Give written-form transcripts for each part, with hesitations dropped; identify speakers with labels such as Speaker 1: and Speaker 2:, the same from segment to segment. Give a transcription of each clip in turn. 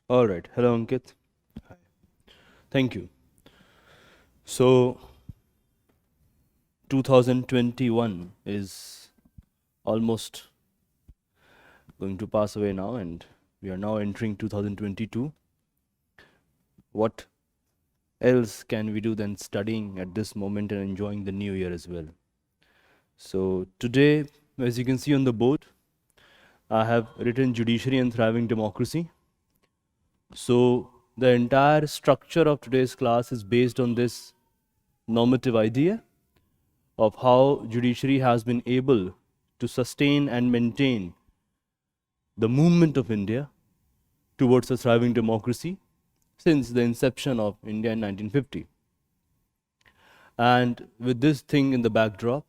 Speaker 1: All right. Hello, Ankit. Hi. Thank you. So, 2021 is almost going to pass away now, and we are now entering 2022. What else can we do than studying at this moment and enjoying the new year as well? So, today, as you can see on the board, I have written Judiciary and Thriving Democracy. So, the entire structure of today's class is based on this normative idea of how judiciary has been able to sustain and maintain the movement of India towards a thriving democracy since the inception of India in 1950. And with this thing in the backdrop,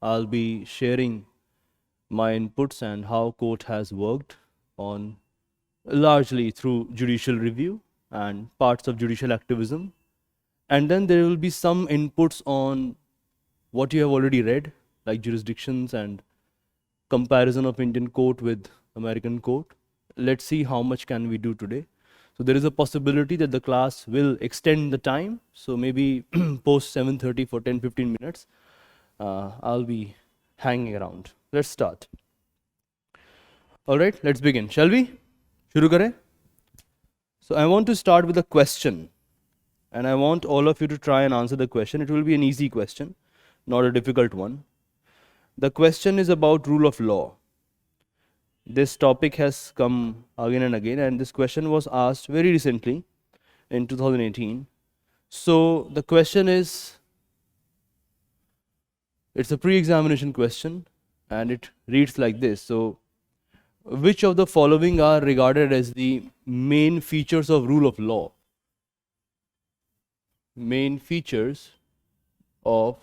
Speaker 1: I'll be sharing my inputs and how court has worked on largely through judicial review and parts of judicial activism. And then there will be some inputs on what you have already read, like jurisdictions and comparison of Indian court with American court. Let's see how much can we do today. So there is a possibility that the class will extend the time. So maybe post 7:30 for 10-15 minutes, I'll be hanging around. Let's start. All right, let's begin. Shall we? Shuru kare? So I want to start with a question. And I want all of you to try and answer the question. It will be an easy question, not a difficult one. The question is about rule of law. This topic has come again and again, and this question was asked very recently in 2018. So the question is, it's a pre-examination question, and it reads like this. So, which of the following are regarded as the main features of rule of law? Main features of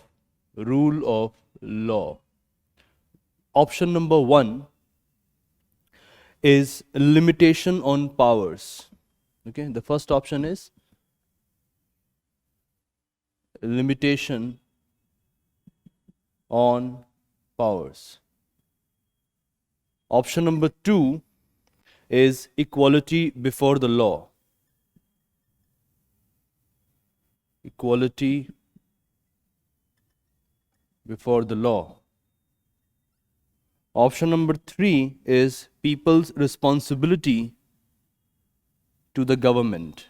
Speaker 1: rule of law. Option number 1 is limitation on powers. Okay, the first option is limitation on powers. Option number 2 is equality before the law. Equality before the law. Option number 3 is people's responsibility to the government.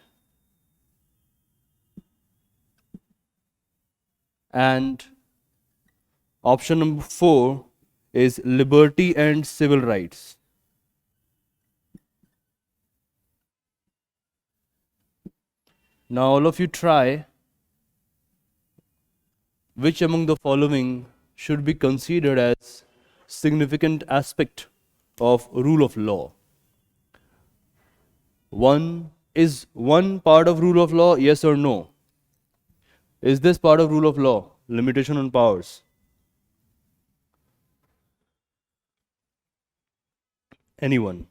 Speaker 1: And option number 4 is liberty and civil rights. Now all of you try which among the following should be considered as significant aspect of rule of law. Is one part of rule of law, yes or no? Is this part of rule of law? Limitation on powers. Anyone?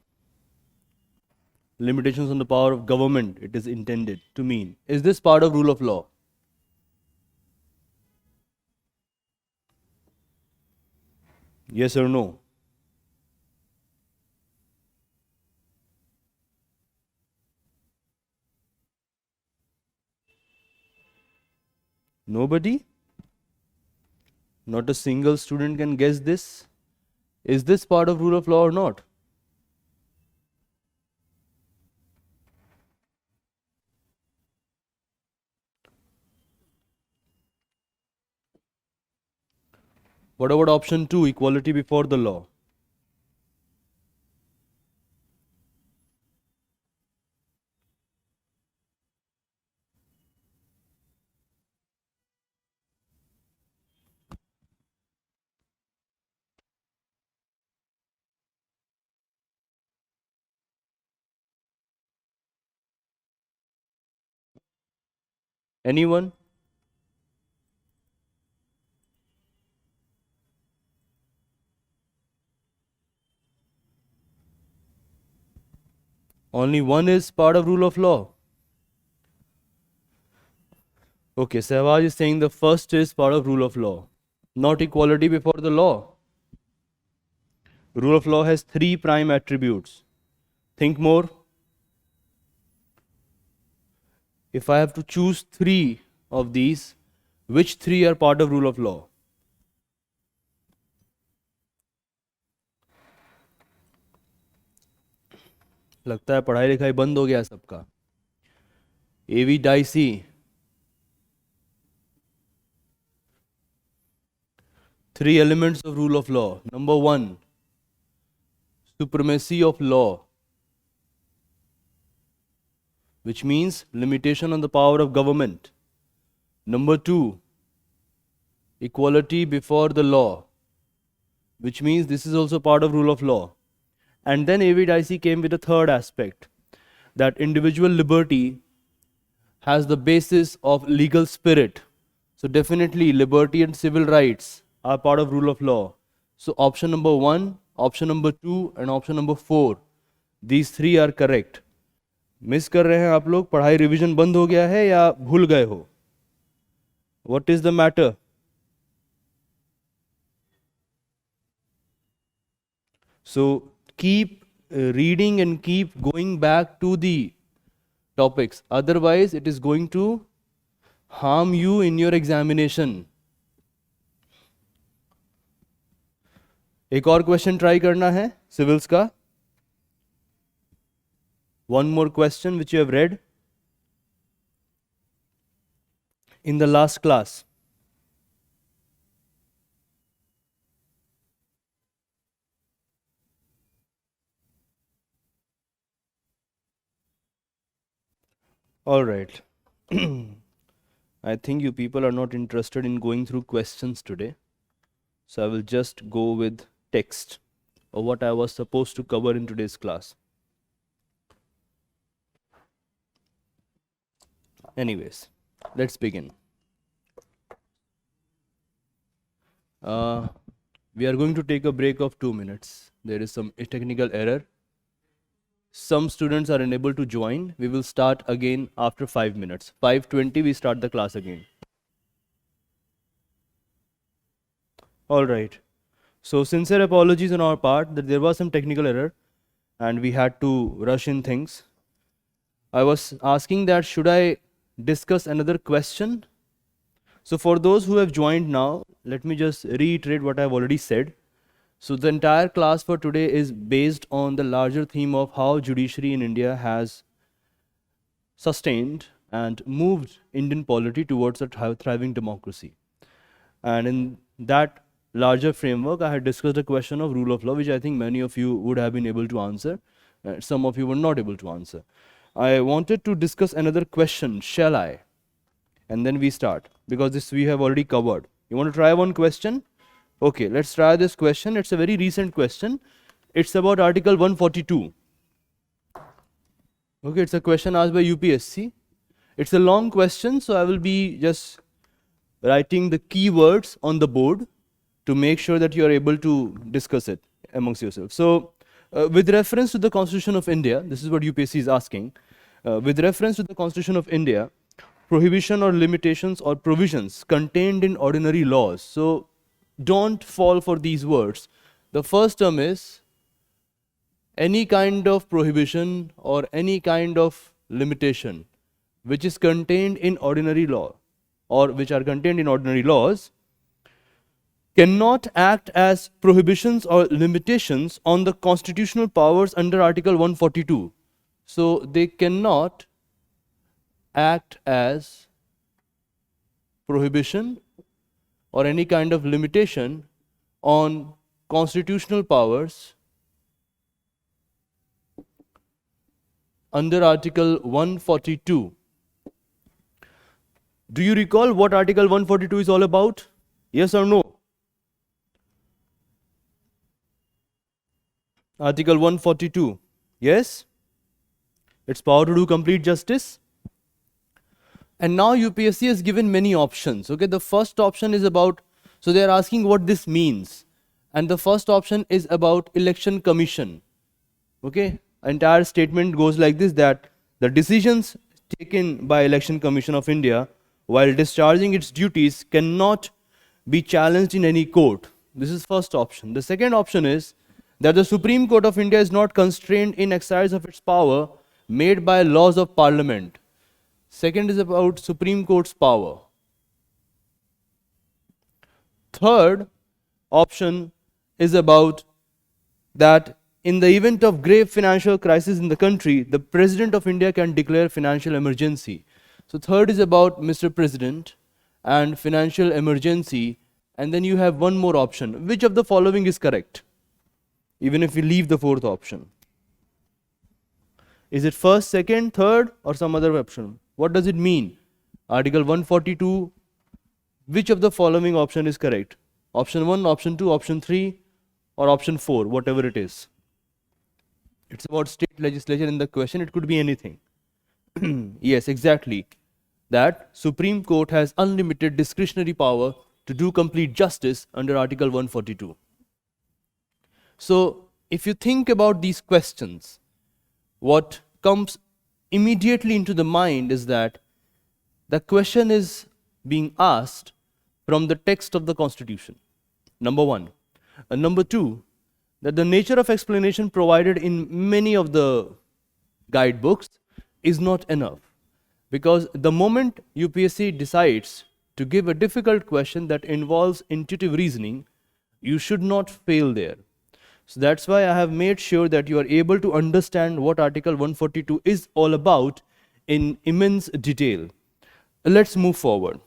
Speaker 1: Limitations on the power of government, it is intended to mean. Is this part of rule of law? Yes or no? Nobody? Not a single student can guess this. Is this part of rule of law or not? What about option 2, equality before the law? Anyone? Only one is part of rule of law. Okay, Sehwaj is saying the first is part of rule of law, not equality before the law. Rule of law has 3 prime attributes. Think more. if I have to choose 3 of these, which 3 are part of rule of law? लगता है पढ़ाई लिखाई बंद हो गया सबका. AV Dicey. 3 elements of rule of law. Number 1, supremacy of law, which means limitation on the power of government. Number 2, equality before the law, which means this is also part of rule of law. And then A.V. Dicey came with a third aspect, that individual liberty has the basis of legal spirit. So definitely liberty and civil rights are part of rule of law. So option number 1, option number 2 and option number 4, these 3 are correct. Miss कर रहे हैं आप लोग? पढ़ाई revision बंद हो गया है या भूल गए हो? What is the matter? So keep reading and keep going back to the topics. Otherwise, it is going to harm you in your examination. एक और क्वेश्चन ट्राई करना है सिविल्स का. One more question which you have read in the last class. All right. I think you people are not interested in going through questions today. So I will just go with text of what I was supposed to cover in today's class. Anyways, let's begin. We are going to take a break of 2 minutes. There is some technical error. Some students are unable to join. We will start again after 5 minutes. 5:20 we start the class again. All right. So sincere apologies on our part that there was some technical error and we had to rush in things. I was asking that should I discuss another question? So for those who have joined now, let me just reiterate what I've already said. So the entire class for today is based on the larger theme of how judiciary in India has sustained and moved Indian polity towards a thriving democracy. And in that larger framework, I had discussed a question of rule of law, which I think many of you would have been able to answer. Some of you were not able to answer. I wanted to discuss another question, shall I? And then we start, because this we have already covered. You want to try one question? Okay, let's try this question. It's a very recent question. It's about Article 142. Okay, it's a question asked by UPSC. It's a long question, so I will be just writing the keywords on the board to make sure that you are able to discuss it amongst yourselves. So, with reference to the Constitution of India, this is what UPSC is asking. With reference to the Constitution of India, prohibition or limitations or provisions contained in ordinary laws. So, don't fall for these words. The first term is any kind of prohibition or any kind of limitation which is contained in ordinary law or which are contained in ordinary laws cannot act as prohibitions or limitations on the constitutional powers under Article 142. So they cannot act as prohibition or any kind of limitation on constitutional powers under Article 142. Do you recall what Article 142 is all about? Yes or no? Article 142. Yes? Its power to do complete justice. And now UPSC has given many options. Okay, the first option is about, so they are asking what this means. And the first option is about election commission. Okay, entire statement goes like this, that the decisions taken by Election Commission of India while discharging its duties cannot be challenged in any court. This is first option. The second option is that the Supreme Court of India is not constrained in exercise of its power made by laws of parliament. Second is about Supreme Court's power. Third option is about that in the event of grave financial crisis in the country, the President of India can declare financial emergency. So third is about Mr. President and financial emergency, and then you have one more option. Which of the following is correct? Even if we leave the fourth option. Is it first, second, third, or some other option? What does it mean? Article 142, which of the following option is correct? Option 1, option 2, option 3, or option 4, whatever it is. It's about state legislature in the question, it could be anything. Yes, exactly. That Supreme Court has unlimited discretionary power to do complete justice under Article 142. So, if you think about these questions, what comes immediately into the mind is that the question is being asked from the text of the Constitution, number one. And number two, that the nature of explanation provided in many of the guidebooks is not enough. Because the moment UPSC decides to give a difficult question that involves intuitive reasoning, you should not fail there. So that's why I have made sure that you are able to understand what Article 142 is all about in immense detail. Let's move forward.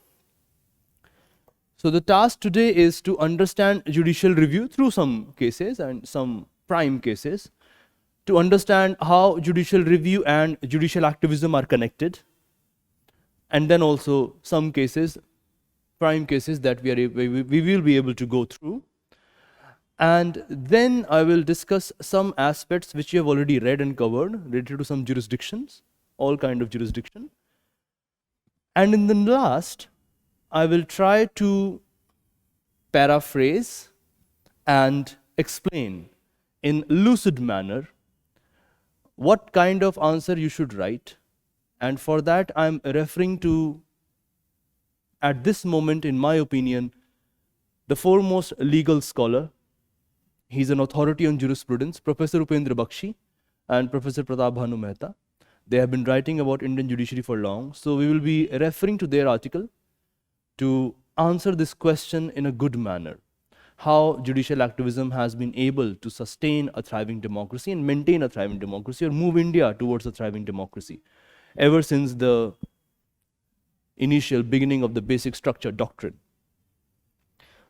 Speaker 1: So the task today is to understand judicial review through some cases and some prime cases, to understand how judicial review and judicial activism are connected, and then also some cases, prime cases that we will be able to go through. And then I will discuss some aspects which you have already read and covered related to some jurisdictions, all kind of jurisdiction. And in the last, I will try to paraphrase and explain in lucid manner what kind of answer you should write. And for that, I'm referring to, at this moment, in my opinion, the foremost legal scholar. He's an authority on jurisprudence, Professor Upendra Bakshi and Professor Pratap Bhanu Mehta. They have been writing about Indian judiciary for long, so we will be referring to their article to answer this question in a good manner. How judicial activism has been able to sustain a thriving democracy and maintain a thriving democracy, or move India towards a thriving democracy, ever since the initial beginning of the basic structure doctrine.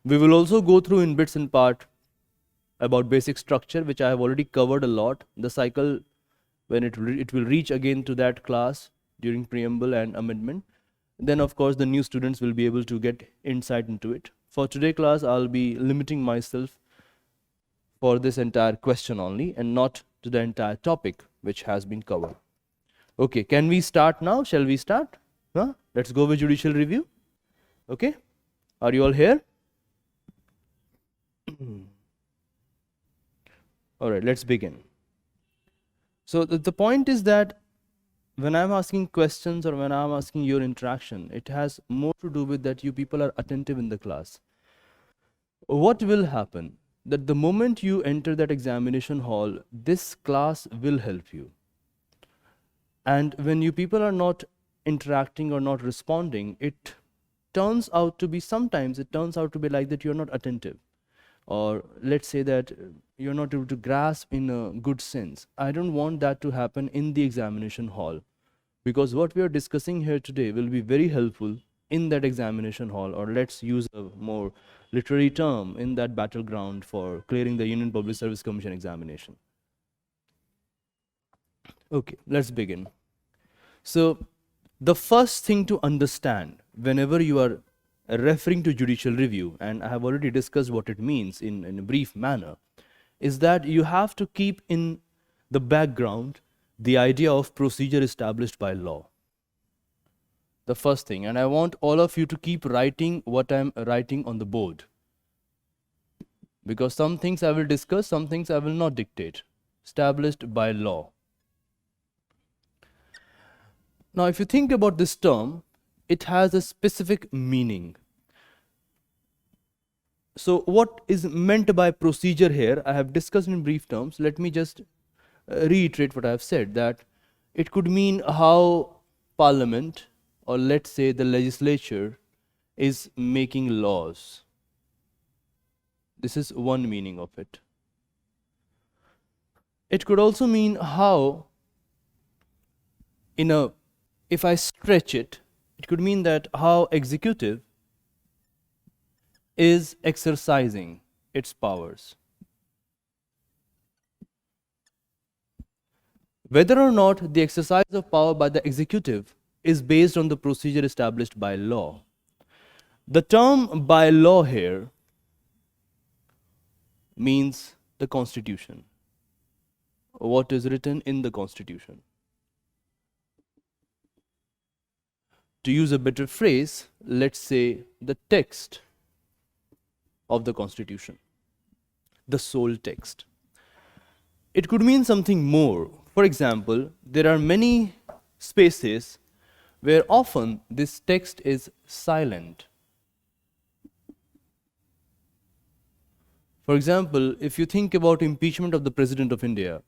Speaker 1: We will also go through in bits and part about basic structure, which I have already covered a lot. The cycle, when it will reach again to that class during preamble and amendment, then of course the new students will be able to get insight into it. For today class, I'll be limiting myself for this entire question only and not to the entire topic which has been covered. Okay, can we start now? Shall we start? Huh? Let's go with judicial review. Okay, are you all here? All right, let's begin. So the point is that when I'm asking questions or when I'm asking your interaction, it has more to do with that you people are attentive in the class. What will happen? That the moment you enter that examination hall, this class will help you. And when you people are not interacting or not responding, it turns out to be, sometimes it turns out to be like that you're not attentive. Or let's say that you're not able to grasp in a good sense. I don't want that to happen in the examination hall, because what we are discussing here today will be very helpful in that examination hall, or let's use a more literary term, in that battleground for clearing the Union Public Service Commission examination. Okay, let's begin. So the first thing to understand whenever you are referring to judicial review, and I have already discussed what it means in a brief manner, is that you have to keep in the background the idea of procedure established by law. The first thing, and I want all of you to keep writing what I'm writing on the board, because some things I will discuss, some things I will not dictate. Established by law. Now, if you think about this term, it has a specific meaning. So what is meant by procedure here, I have discussed in brief terms. Let me just reiterate what I have said, that it could mean how parliament, or let's say the legislature, is making laws. This is one meaning of it. It could also mean how, if I stretch it, it could mean that how executive is exercising its powers. Whether or not the exercise of power by the executive is based on the procedure established by law. The term by law here means the Constitution, what is written in the Constitution. To use a better phrase, let's say the text of the Constitution, the sole text. It could mean something more. For example, there are many spaces where often this text is silent. For example, if you think about impeachment of the President of India,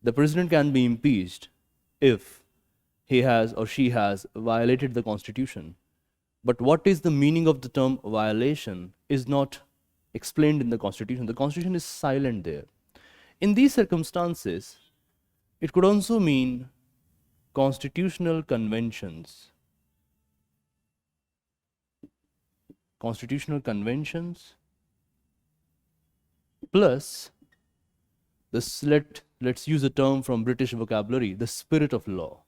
Speaker 1: the President can be impeached if he has or she has violated the Constitution. But what is the meaning of the term violation is not explained in the Constitution. The Constitution is silent there. In these circumstances, it could also mean constitutional conventions. Constitutional conventions plus let's use a term from British vocabulary, the spirit of law.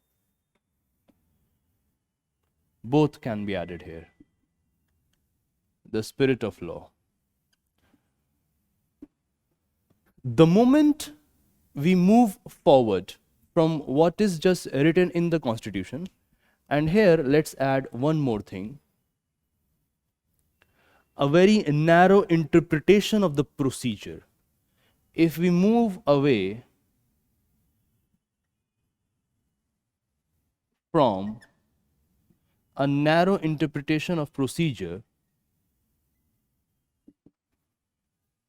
Speaker 1: Both can be added here. The spirit of law. The moment we move forward from what is just written in the Constitution, and here let's add one more thing, a very narrow interpretation of the procedure. If we move away from a narrow interpretation of procedure,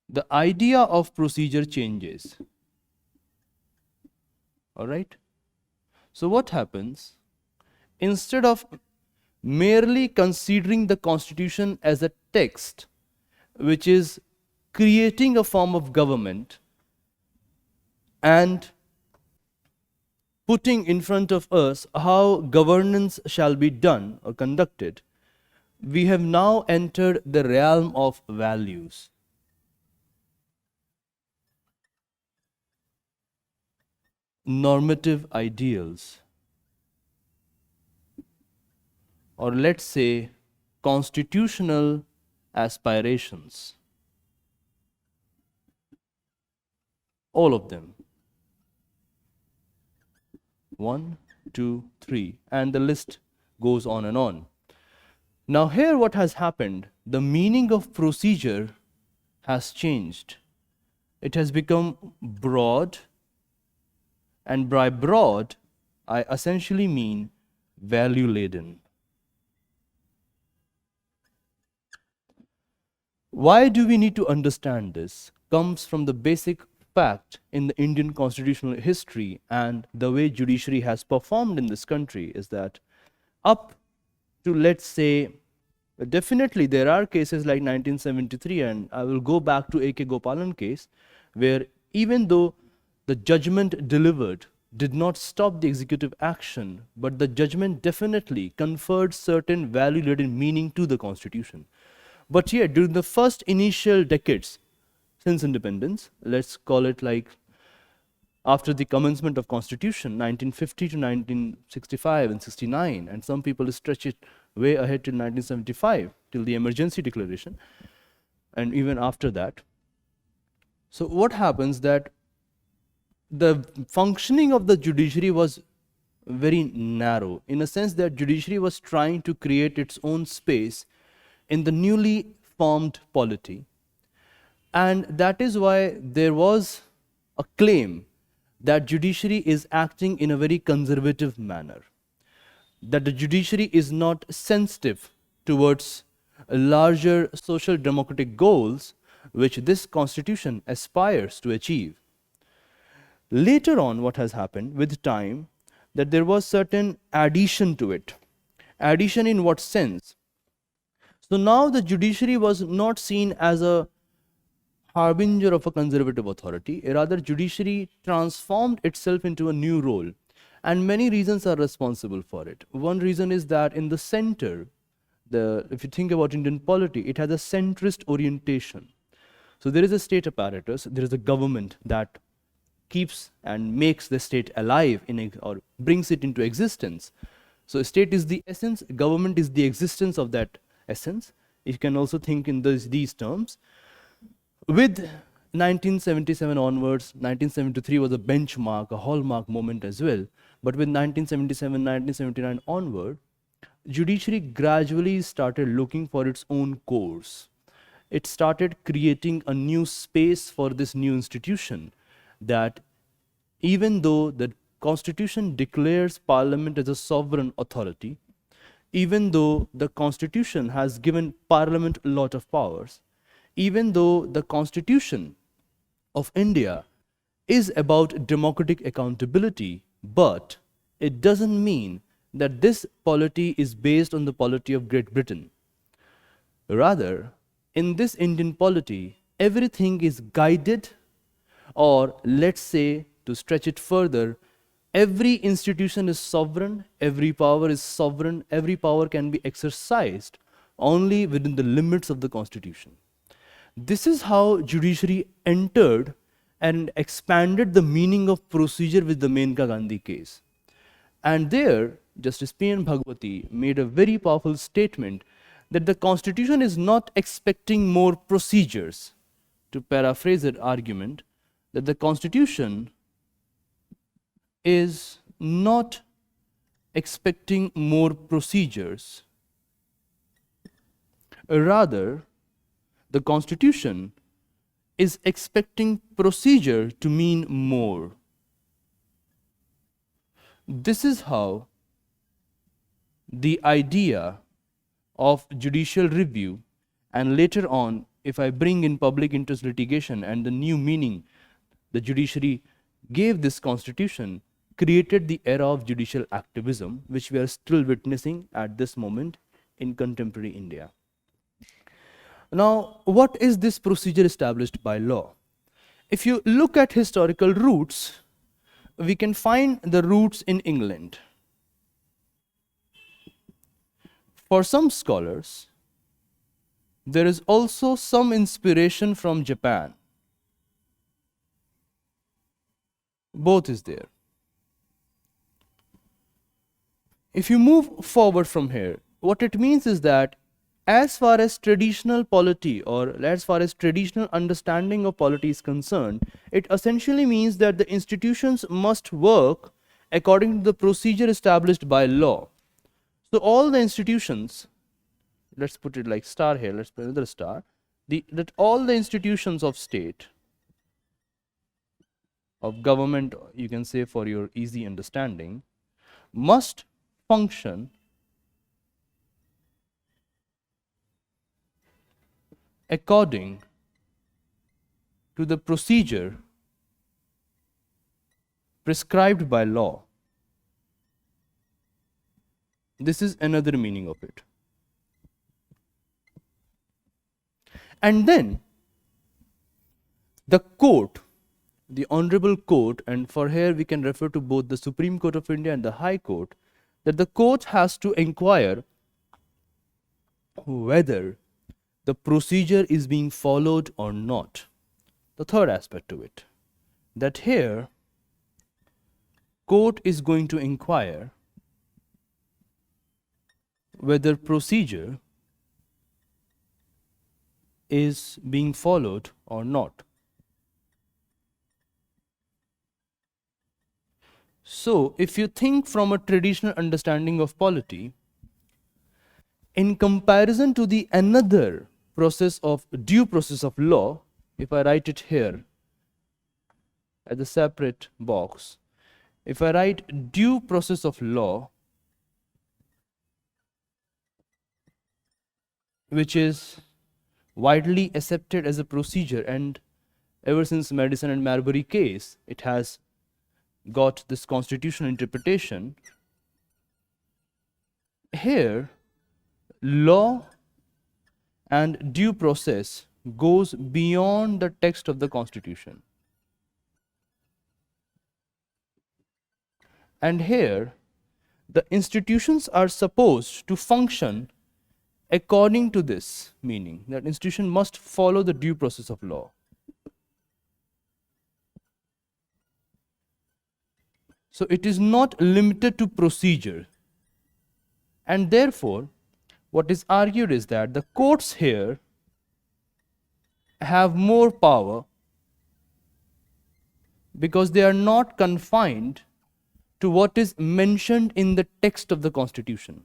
Speaker 1: the idea of procedure changes. All right? So what happens? Instead of merely considering the Constitution as a text which is creating a form of government and putting in front of us how governance shall be done or conducted, we have now entered the realm of values. Normative ideals, or let's say constitutional aspirations. All of them. 1, 2, 3, and the list goes on and on. Now here what has happened, the meaning of procedure has changed. It has become broad, and by broad, I essentially mean value-laden. Why do we need to understand this? Comes from the basic fact in the Indian constitutional history and the way judiciary has performed in this country is that up to, let's say, definitely there are cases like 1973, and I will go back to A.K. Gopalan case, where even though the judgment delivered did not stop the executive action, but the judgment definitely conferred certain value-laden meaning to the Constitution. But here, during the first initial decades since independence, let's call it like after the commencement of Constitution, 1950 to 1965 and 69, and some people stretch it way ahead till 1975, till the emergency declaration, and even after that. So what happens that the functioning of the judiciary was very narrow, in a sense that judiciary was trying to create its own space in the newly formed polity. And that is why there was a claim that judiciary is acting in a very conservative manner, that the judiciary is not sensitive towards larger social democratic goals which this constitution aspires to achieve. Later on, what has happened with time, that there was certain addition to it. Addition in what sense? So now the judiciary was not seen as a harbinger of a conservative authority. Rather, judiciary transformed itself into a new role, and many reasons are responsible for it. One reason is that in the center, if you think about Indian polity, it has a centrist orientation. So there is a state apparatus, there is a government that keeps and makes the state alive or brings it into existence. So state is the essence, government is the existence of that essence. You can also think in these terms. With 1977 onwards, 1973 was a benchmark, a hallmark moment as well. But with 1977, 1979 onward, judiciary gradually started looking for its own course. It started creating a new space for this new institution, that even though the Constitution declares Parliament as a sovereign authority, even though the Constitution has given Parliament a lot of powers, even though the Constitution of India is about democratic accountability, but it doesn't mean that this polity is based on the polity of Great Britain. Rather, in this Indian polity, everything is guided, or let's say, to stretch it further, every institution is sovereign, every power is sovereign, every power can be exercised only within the limits of the Constitution. This is how judiciary entered and expanded the meaning of procedure with the Menka Gandhi case. And there, Justice P.N. Bhagwati made a very powerful statement that the Constitution is not expecting more procedures. To paraphrase that argument, that the Constitution is not expecting more procedures. Rather, the Constitution is expecting procedure to mean more. This is how the idea of judicial review, and later on, if I bring in public interest litigation and the new meaning the judiciary gave this Constitution, created the era of judicial activism, which we are still witnessing at this moment in contemporary India. Now, what is this procedure established by law? If you look at historical roots, we can find the roots in England. For some scholars, there is also some inspiration from Japan. Both is there. If you move forward from here, what it means is that as far as traditional polity, or as far as traditional understanding of polity is concerned, it essentially means that the institutions must work according to the procedure established by law. So all the institutions, let's put it like star here, let's put another star, that all the institutions of state, of government, you can say for your easy understanding, must function according to the procedure prescribed by law. This is another meaning of it. And then the court, the Honorable Court, and for here we can refer to both the Supreme Court of India and the High Court, that the court has to inquire whether the procedure is being followed or not. The third aspect to it, that here court is going to inquire whether procedure is being followed or not. So, if you think from a traditional understanding of polity, in comparison to the another process of due process of law, if I write it here as a separate box, if I write due process of law, which is widely accepted as a procedure, and ever since Madison and Marbury case, it has got this constitutional interpretation, here law and due process goes beyond the text of the Constitution. And here, the institutions are supposed to function according to this meaning, that institution must follow the due process of law. So it is not limited to procedure. And therefore, what is argued is that the courts here have more power because they are not confined to what is mentioned in the text of the Constitution.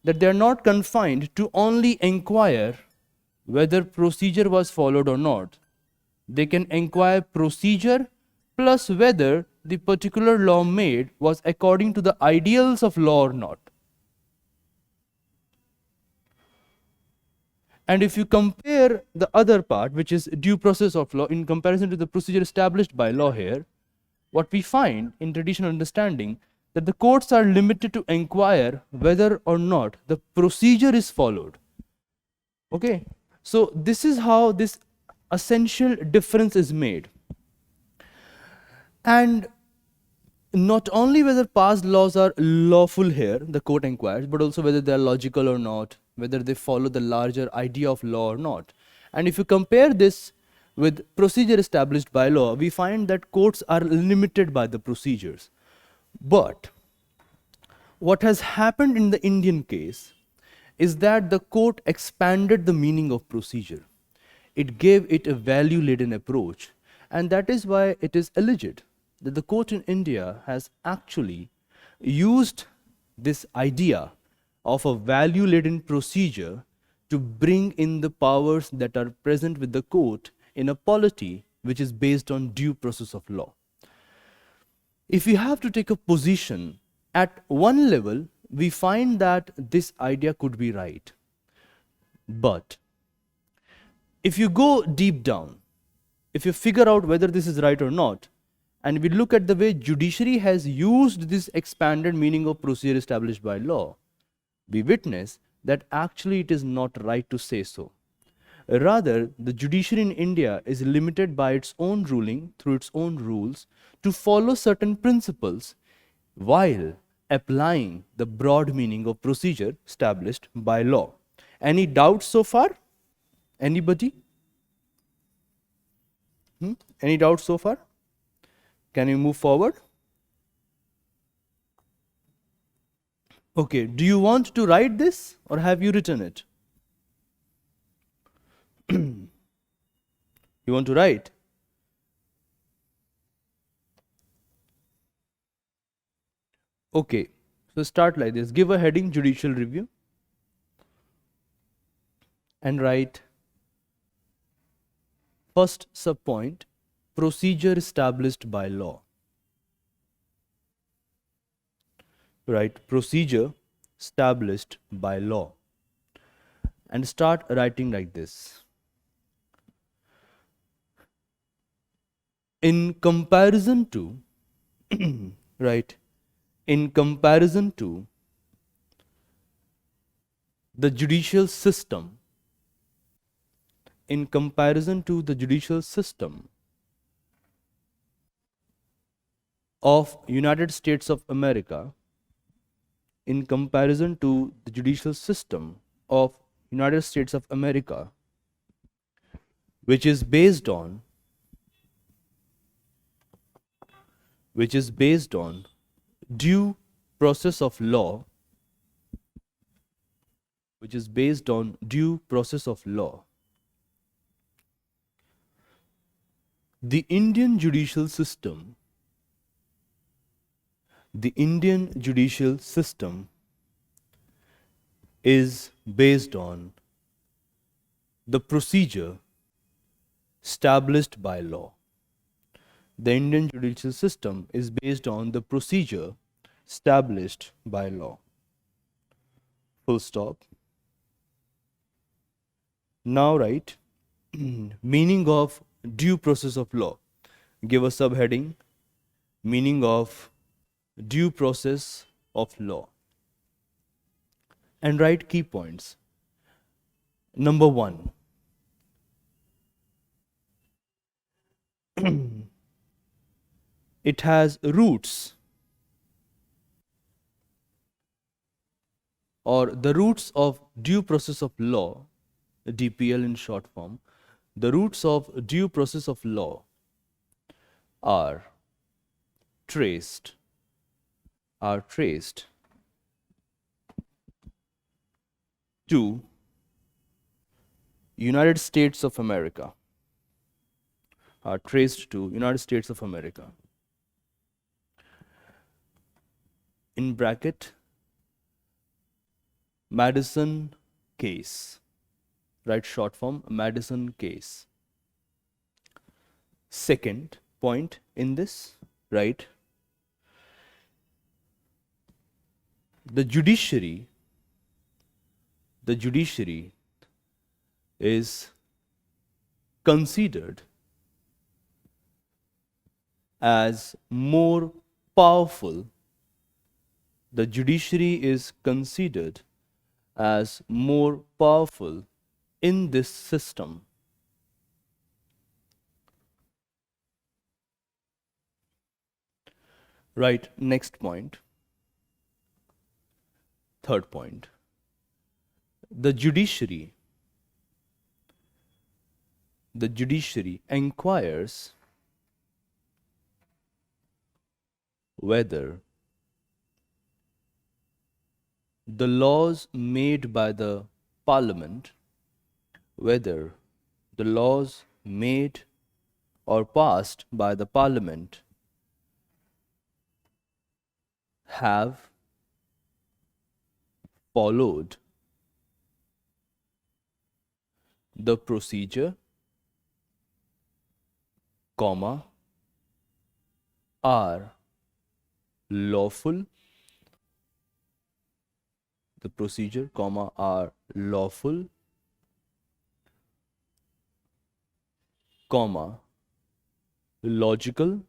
Speaker 1: That they are not confined to only inquire whether procedure was followed or not. They can inquire procedure plus whether the particular law made was according to the ideals of law or not. And if you compare the other part, which is due process of law, in comparison to the procedure established by law here, what we find in traditional understanding, that the courts are limited to inquire whether or not the procedure is followed. Okay, so this is how this essential difference is made. And not only whether past laws are lawful here, the court inquires, but also whether they are logical or not, whether they follow the larger idea of law or not. And if you compare this with procedure established by law, we find that courts are limited by the procedures. But what has happened in the Indian case is that the court expanded the meaning of procedure. It gave it a value-laden approach, and that is why it is alleged that the court in India has actually used this idea of a value-laden procedure to bring in the powers that are present with the court in a polity which is based on due process of law. If we have to take a position at one level, we find that this idea could be right. But if you go deep down, if you figure out whether this is right or not, and we look at the way judiciary has used this expanded meaning of procedure established by law, we witness that actually it is not right to say so. Rather, the judiciary in India is limited by its own ruling through its own rules to follow certain principles while applying the broad meaning of procedure established by law. Any doubts so far? Anybody? Any doubts so far? Can you move forward? Okay, do you want to write this or have you written it? You want to write? Okay, so start like this. Give a heading, judicial review, and write first subpoint, procedure established by law. Write procedure established by law. And start writing like this. In comparison to, right, in comparison to the judicial system, in comparison to the judicial system of United States of America, in comparison to the judicial system of United States of America, which is based on due process of law, which is based on due process of law, the Indian judicial system is based on the procedure established by law. The Indian judicial system is based on the procedure established by law. Full stop. Now write meaning of due process of law. Give a subheading, Meaning of due process of law. And write key points. Number 1. It has roots, or the roots of due process of law, DPL in short form. The roots of due process of law are traced to United States of America. Are traced to United States of America. In bracket, Madison case. Write short form, Madison case. Second point in this, right? The judiciary is considered as more powerful. The judiciary is considered as more powerful in this system. Right, next point. Third point. The judiciary inquires whether the laws made by the parliament, whether the laws made or passed by the parliament have followed the procedure, comma, are lawful, the procedure, comma, are lawful, comma, logical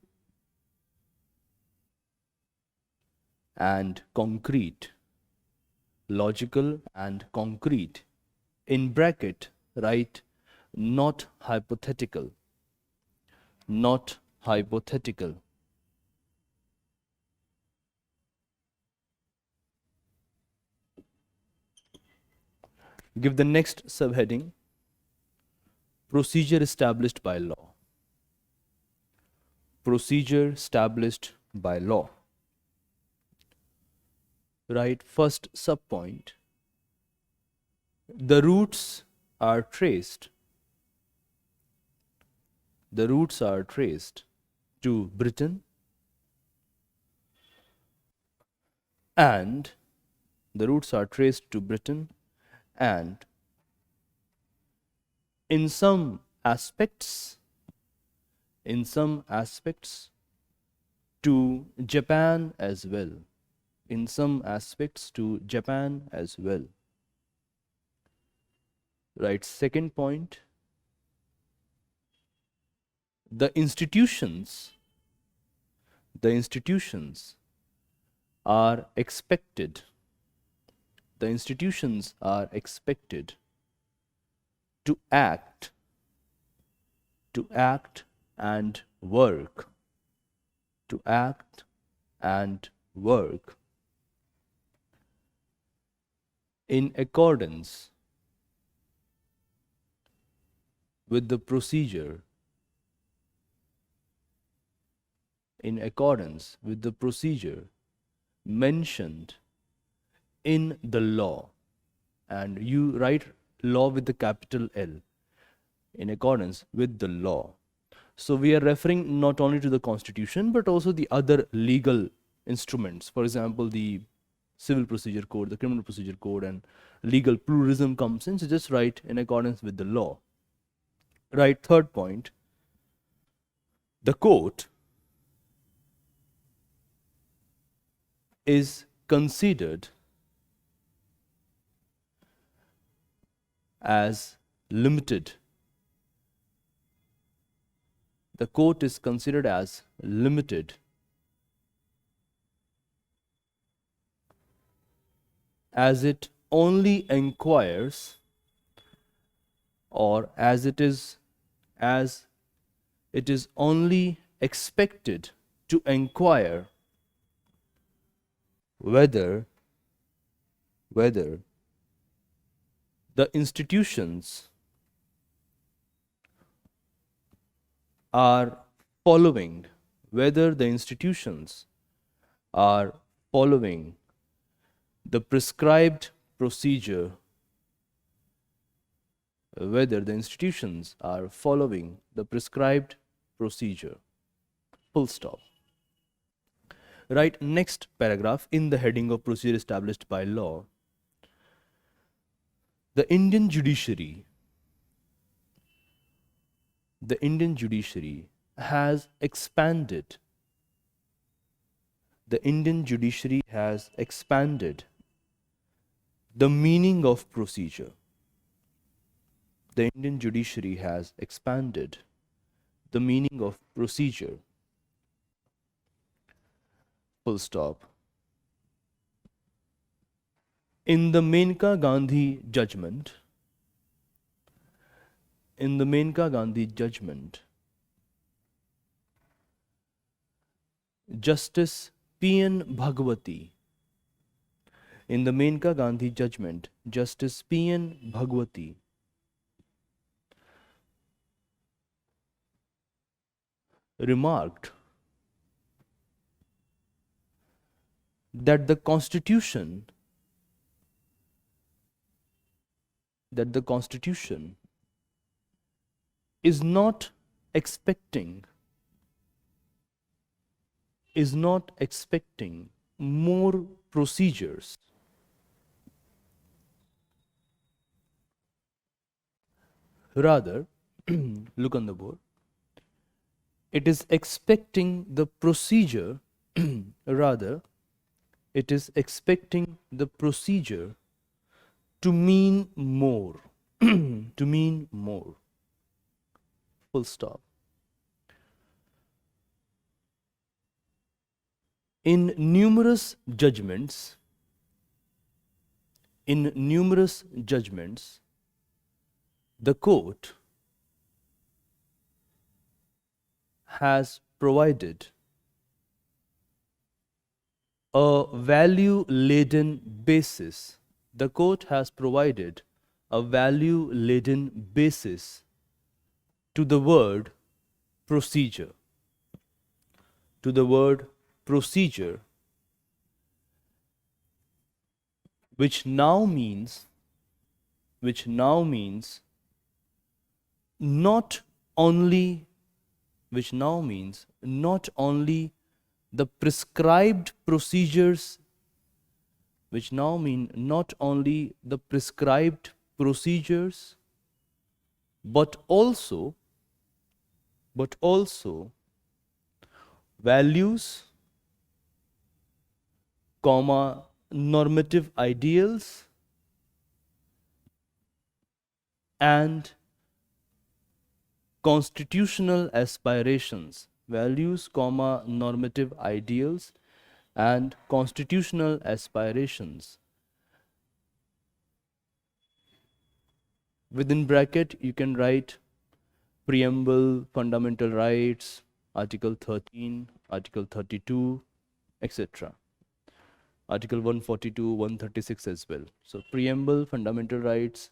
Speaker 1: and concrete. Logical and concrete. In bracket, write not hypothetical. Not hypothetical. Give the next subheading, procedure established by law. Procedure established by law. Write first subpoint. The roots are traced. The roots are traced to Britain, and the roots are traced to Britain, and in some aspects to Japan as well. In some aspects to Japan as well. Right, second point. The institutions are expected. The institutions are expected to act and work. To act and work in accordance with the procedure, in accordance with the procedure mentioned in the law. And you write law with the capital L, in accordance with the law. So we are referring not only to the Constitution but also the other legal instruments. For example, the Civil Procedure Code, the Criminal Procedure Code, and legal pluralism comes in. So just write in accordance with the law. Right, third point. The court is considered as limited. The court is considered as limited as it only inquires, or as it is only expected to inquire whether the institutions are following the prescribed procedure, full stop. Right, next paragraph in the heading of procedure established by law. The Indian judiciary has expanded. The meaning of procedure. The Indian judiciary has expanded the meaning of procedure. Full stop. In the Menka Gandhi judgment, Justice P.N. Bhagwati, remarked that the Constitution is not expecting more procedures. Rather, look on the board. It is expecting the procedure, to mean more, full stop. In numerous judgments, the court has provided a value-laden basis. The court has provided a value-laden basis to the word procedure. Which now means not only the prescribed procedures, but also values, normative ideals, and constitutional aspirations. Normative ideals and constitutional aspirations. Within bracket, you can write preamble, fundamental rights, Article 13, Article 32, etc. Article 142, 136 as well. So preamble, fundamental rights,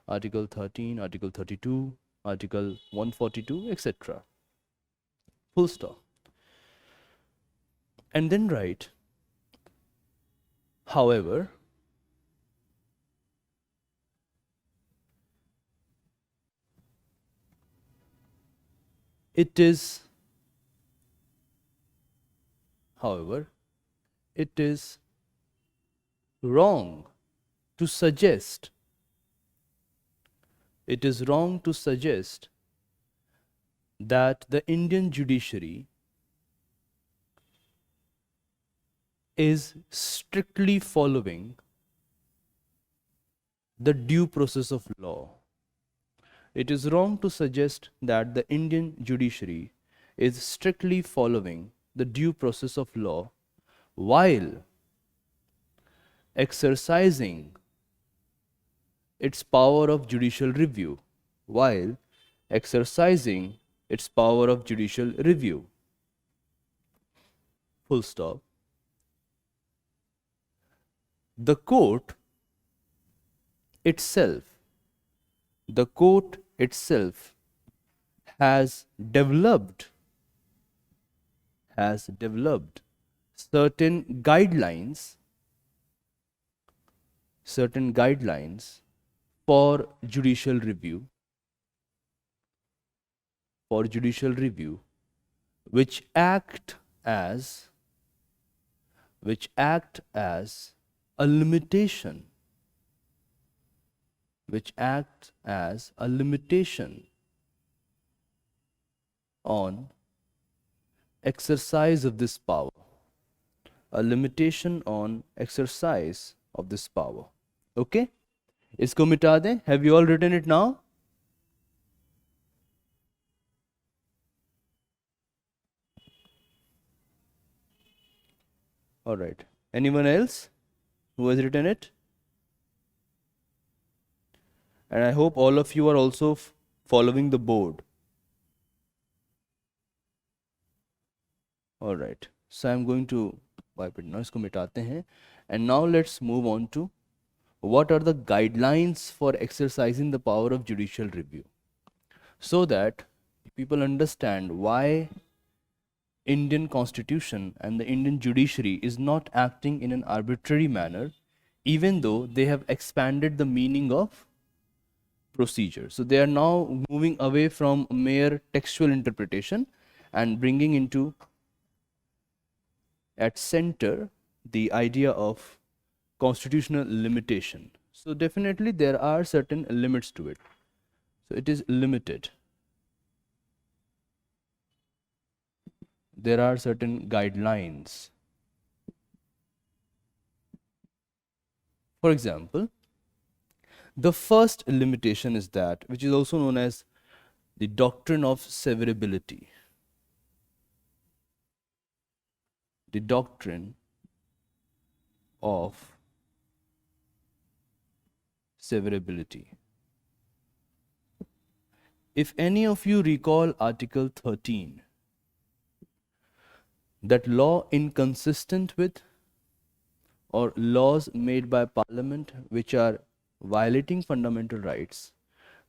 Speaker 1: Article 13, Article 32, Article 142, etc. Full stop. And then write, however, it is wrong to suggest that the Indian judiciary is strictly following the due process of law. It is wrong to suggest that the Indian judiciary is strictly following the due process of law while exercising its power of judicial review, while exercising its power of judicial review. Full stop. The court itself, the court itself has developed certain guidelines for judicial review, which act as a limitation, on exercise of this power, Okay, इसको मिटा दें. Have you all written it now? All right. Anyone else who has written it? And I hope all of you are also following the board. All right. So I'm going to wipe it now. इसको मिटाते हैं. And now let's move on to what are the guidelines for exercising the power of judicial review, so that people understand why Indian Constitution and the Indian judiciary is not acting in an arbitrary manner, even though they have expanded the meaning of procedure. So they are now moving away from mere textual interpretation and bringing into at center the idea of constitutional limitation. So definitely there are certain limits to it. So it is limited. There are certain guidelines. For example, the first limitation is that, which is also known as the doctrine of severability. The doctrine of severability. If any of you recall Article 13, that law inconsistent with or laws made by Parliament which are violating fundamental rights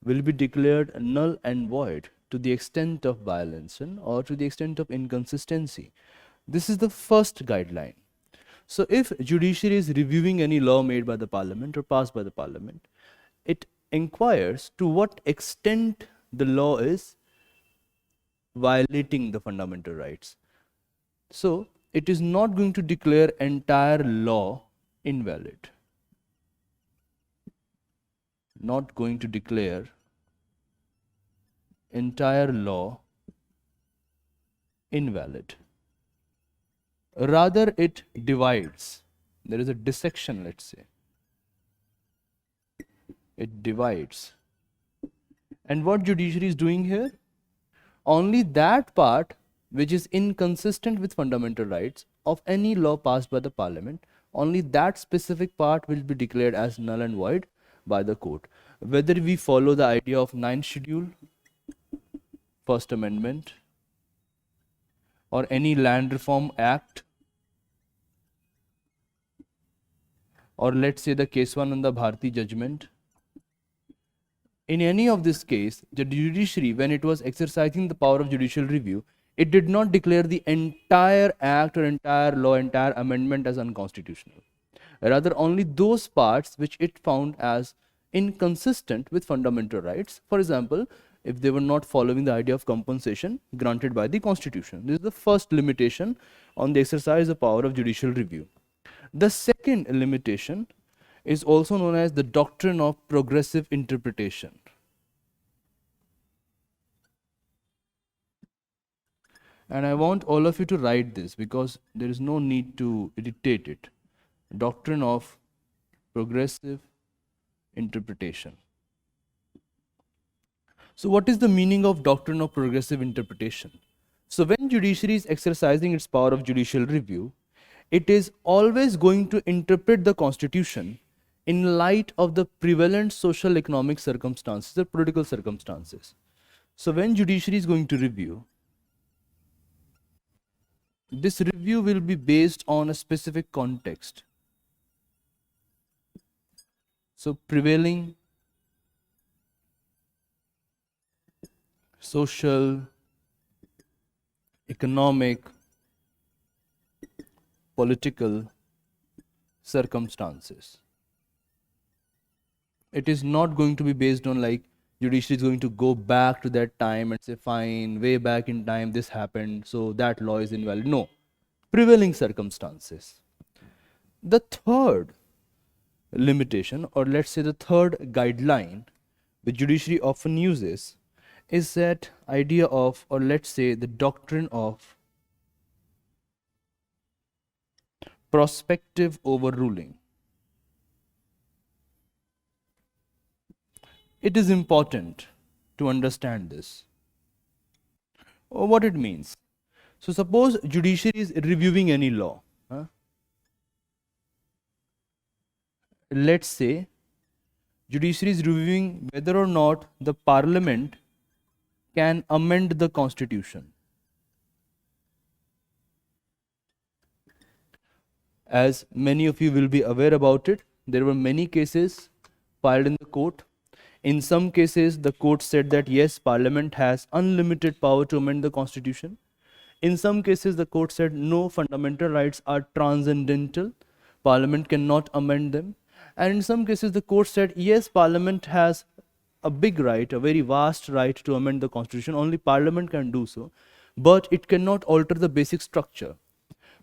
Speaker 1: will be declared null and void to the extent of violation or to the extent of inconsistency. This is the first guideline. So if judiciary is reviewing any law made by the Parliament or passed by the Parliament, it inquires to what extent the law is violating the fundamental rights. So it is not going to declare entire law invalid. Not going to declare entire law invalid. Rather, it divides. There is a dissection, let's say. It divides. And what judiciary is doing here? Only that part which is inconsistent with fundamental rights of any law passed by the Parliament, only that specific part will be declared as null and void by the court. Whether we follow the idea of 9th schedule, First Amendment, or any Land Reform Act, or let's say the Keswananda Bharti judgment. In any of this case, the judiciary, when it was exercising the power of judicial review, it did not declare the entire act or entire law, entire amendment as unconstitutional. Rather, only those parts which it found as inconsistent with fundamental rights. For example, if they were not following the idea of compensation granted by the Constitution. This is the first limitation on the exercise of power of judicial review. The second limitation is also known as the doctrine of progressive interpretation. And I want all of you to write this because there is no need to dictate it. Doctrine of progressive interpretation. So what is the meaning of doctrine of progressive interpretation? So when judiciary is exercising its power of judicial review, it is always going to interpret the constitution in light of the prevalent social economic circumstances, the political circumstances. So when judiciary is going to review, this review will be based on a specific context. So prevailing social, economic, political circumstances. It is not going to be based on like judiciary is going to go back to that time and say, fine, way back in time this happened, so that law is invalid. No, prevailing circumstances. The third limitation, or let's say the third guideline which judiciary often uses, is that idea of, or let's say the doctrine of prospective overruling. It is important to understand this. What it means. So suppose judiciary is reviewing any law. Let's say judiciary is reviewing whether or not the parliament can amend the constitution. As many of you will be aware about it, there were many cases filed in the court. In some cases, the court said that yes, parliament has unlimited power to amend the constitution. In some cases, the court said no, fundamental rights are transcendental, parliament cannot amend them. And in some cases, the court said yes, parliament has a big right, a very vast right to amend the constitution, only parliament can do so, but it cannot alter the basic structure.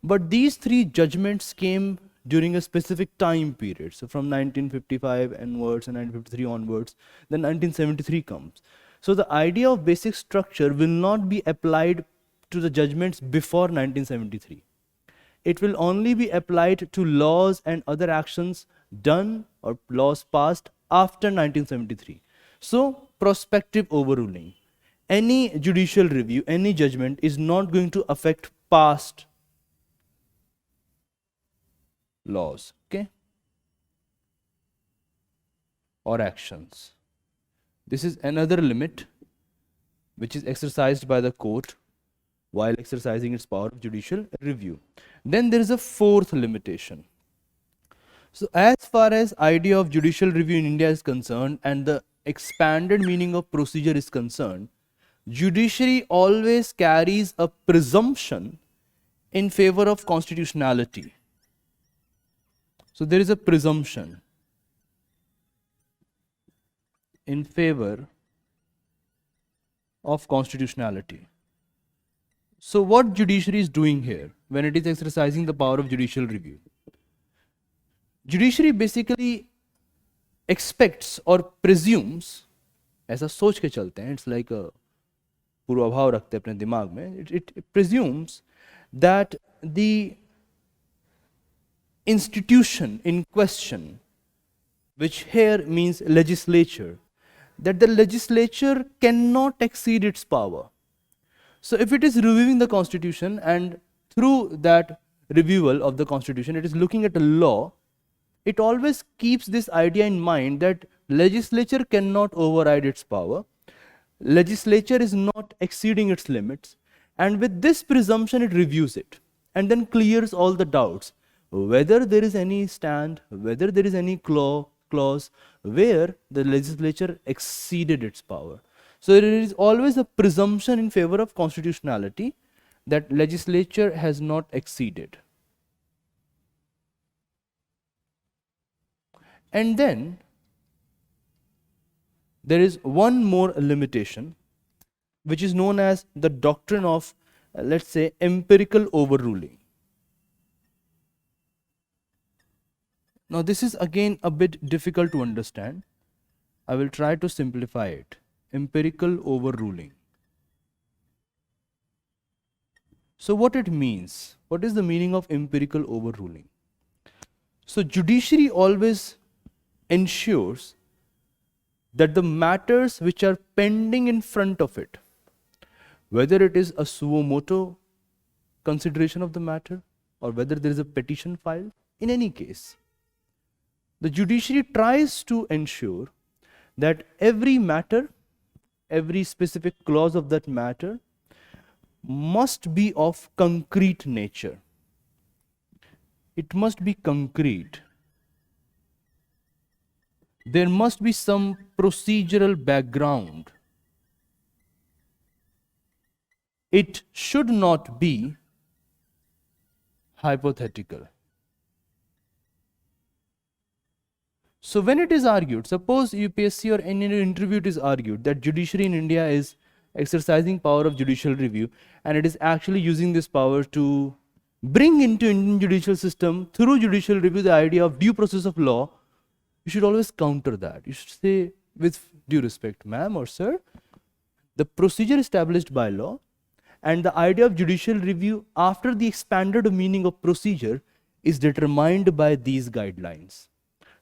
Speaker 1: But these three judgments came during a specific time period. So from 1955 onwards and 1953 onwards, then 1973 comes. So the idea of basic structure will not be applied to the judgments before 1973. It will only be applied to laws and other actions done or laws passed after 1973. So prospective overruling. Any judicial review, any judgment is not going to affect past laws, okay, or actions. This is another limit which is exercised by the court while exercising its power of judicial review. Then there is a fourth limitation. So as far as idea of judicial review in India is concerned and the expanded meaning of procedure is concerned, judiciary always carries a presumption in favor of constitutionality. So there is a presumption in favor of constitutionality. So what judiciary is doing here when it is exercising the power of judicial review? Judiciary basically expects or presumes, ऐसा सोच के चलते हैं, it's like a पूर्वाभाव रखते हैं अपने दिमाग में, it presumes that the institution in question, which here means legislature, that the legislature cannot exceed its power. So if it is reviewing the constitution and through that reviewal of the constitution, it is looking at a law, it always keeps this idea in mind that legislature cannot override its power, legislature is not exceeding its limits, and with this presumption it reviews it and then clears all the doubts whether there is any stand, whether there is any clause where the legislature exceeded its power. So there is always a presumption in favor of constitutionality that legislature has not exceeded. And then there is one more limitation which is known as the doctrine of, let's say, empirical overruling. Now this is again a bit difficult to understand. I will try to simplify it. Empirical overruling. So what it means? What is the meaning of empirical overruling? So judiciary always ensures that the matters which are pending in front of it, whether it is a suo motu consideration of the matter or whether there is a petition filed, in any case, the judiciary tries to ensure that every matter, every specific clause of that matter must be of concrete nature. It must be concrete. There must be some procedural background. It should not be hypothetical. So when it is argued, suppose UPSC or any interview it is argued that judiciary in India is exercising power of judicial review, and it is actually using this power to bring into Indian judicial system through judicial review the idea of due process of law, you should always counter that. You should say, with due respect, ma'am or sir, the procedure established by law and the idea of judicial review after the expanded meaning of procedure is determined by these guidelines.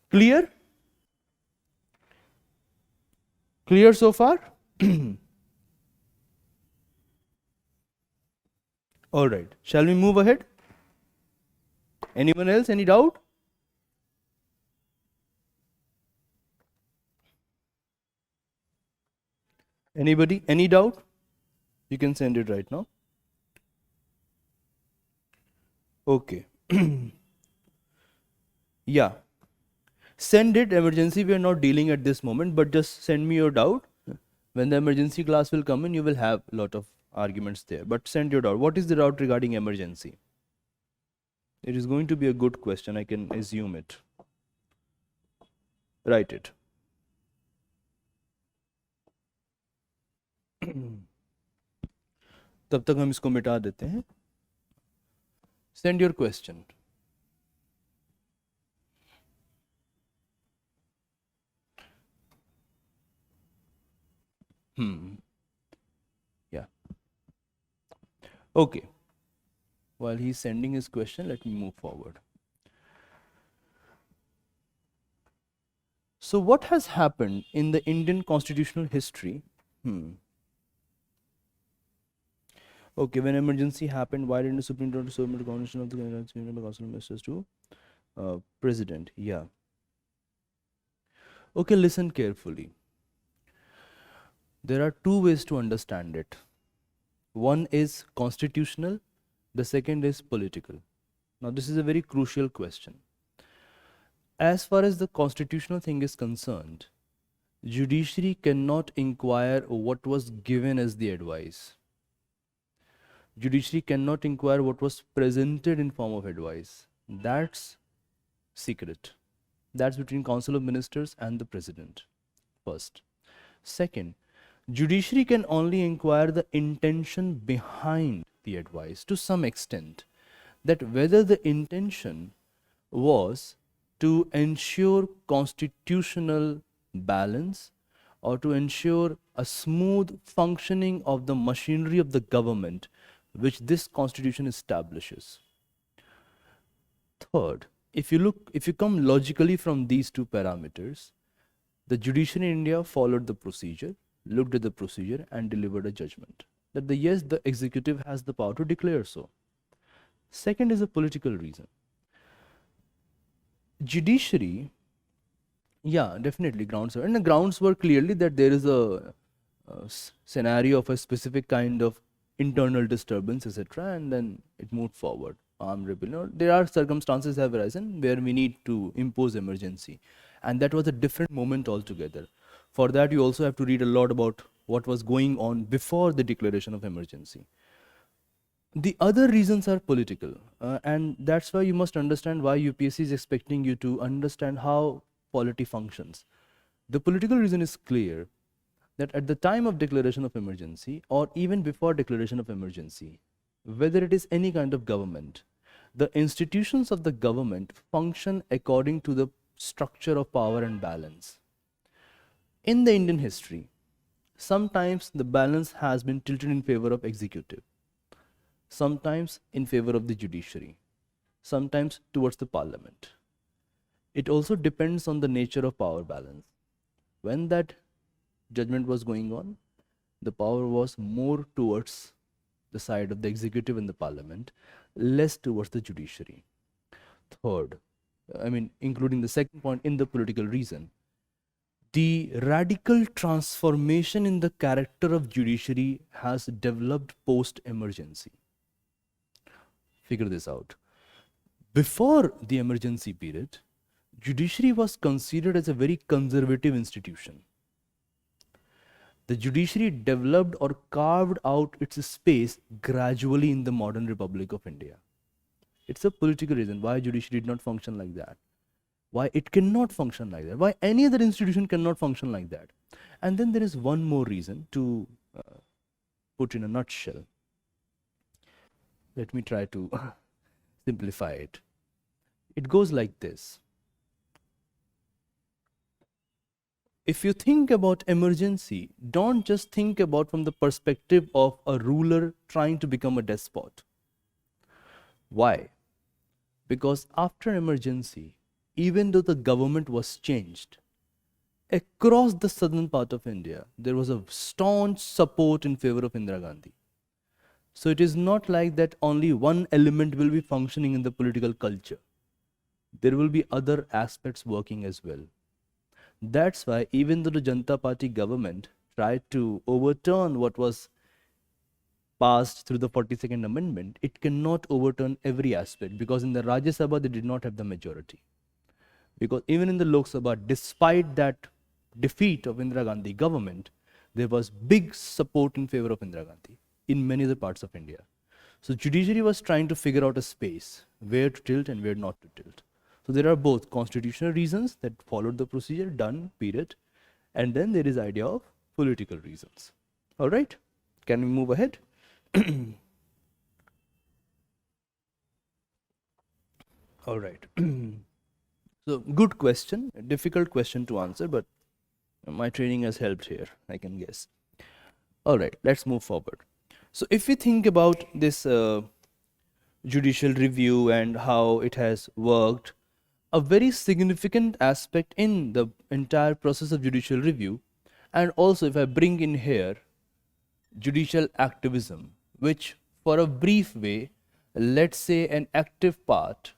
Speaker 1: Clear? Clear so far? All right. Shall we move ahead? Anyone else? Any doubt? Anybody? Any doubt? You can send it right now. Okay. Yeah. Send it. Emergency we are not dealing at this moment, but just send me your doubt. When the emergency class will come in, you will have a lot of arguments there. But send your doubt. What is the doubt regarding emergency? It is going to be a good question. I can assume it. Write it. तब तक हम इसको मिटा देते हैं. Send your question. Yeah. Okay. While he's sending his question, let me move forward. So what has happened in the Indian constitutional history? Okay, when emergency happened, why didn't the Supreme Court submit the Constitution of the Council of Ministers to President? Yeah. Okay, listen carefully. There are two ways to understand it. One is constitutional, the second is political. Now, this is a very crucial question. As far as the constitutional thing is concerned, judiciary cannot inquire what was given as the advice. Judiciary cannot inquire what was presented in form of advice. That's secret. That's between Council of Ministers and the President, first. Second, judiciary can only inquire the intention behind the advice to some extent, that whether the intention was to ensure constitutional balance or to ensure a smooth functioning of the machinery of the government which this constitution establishes. Third, if you come logically from these two parameters, the judiciary in India followed the procedure, looked at the procedure and delivered a judgment that yes, the executive has the power to declare so. Second is a political reason. Judiciary, yeah, definitely grounds are, and the grounds were clearly that there is a scenario of a specific kind of internal disturbance, etc., and then it moved forward. Armed rebellion. There are circumstances have arisen where we need to impose emergency, and that was a different moment altogether. For that, you also have to read a lot about what was going on before the declaration of emergency. The other reasons are political, and that's why you must understand why UPSC is expecting you to understand how polity functions. The political reason is clear, that at the time of declaration of emergency or even before declaration of emergency, whether it is any kind of government, the institutions of the government function according to the structure of power and balance. In the Indian history, sometimes the balance has been tilted in favor of executive, sometimes in favor of the judiciary, sometimes towards the parliament. It also depends on the nature of power balance. When that judgment was going on, the power was more towards the side of the executive and the parliament less towards the judiciary. Third, including the second point in the political reason, the radical transformation in the character of judiciary has developed post-emergency. Figure this out. Before the emergency period, judiciary was considered as a very conservative institution. The judiciary developed or carved out its space gradually in the modern Republic of India. It's a political reason why judiciary did not function like that, why it cannot function like that, why any other institution cannot function like that. And then there is one more reason to put in a nutshell. Let me try to simplify it. It goes like this. If you think about emergency, don't just think about from the perspective of a ruler trying to become a despot. Why? Because after emergency, even though the government was changed, across the southern part of India, there was a staunch support in favor of Indira Gandhi. So it is not like that only one element will be functioning in the political culture. There will be other aspects working as well. That's why even though the Janata Party government tried to overturn what was passed through the 42nd Amendment, it cannot overturn every aspect, because in the Rajya Sabha they did not have the majority. Because even in the Lok Sabha, despite that defeat of Indira Gandhi government, there was big support in favor of Indira Gandhi in many other parts of India. So judiciary was trying to figure out a space where to tilt and where not to tilt. So there are both constitutional reasons that followed the procedure, done, period. And then there is idea of political reasons. All right, can we move ahead? All right. So good question, a difficult question to answer, but my training has helped here, I can guess. All right, let's move forward. So if we think about this judicial review and how it has worked, a very significant aspect in the entire process of judicial review, and also if I bring in here judicial activism, which for a brief way, let's say an active part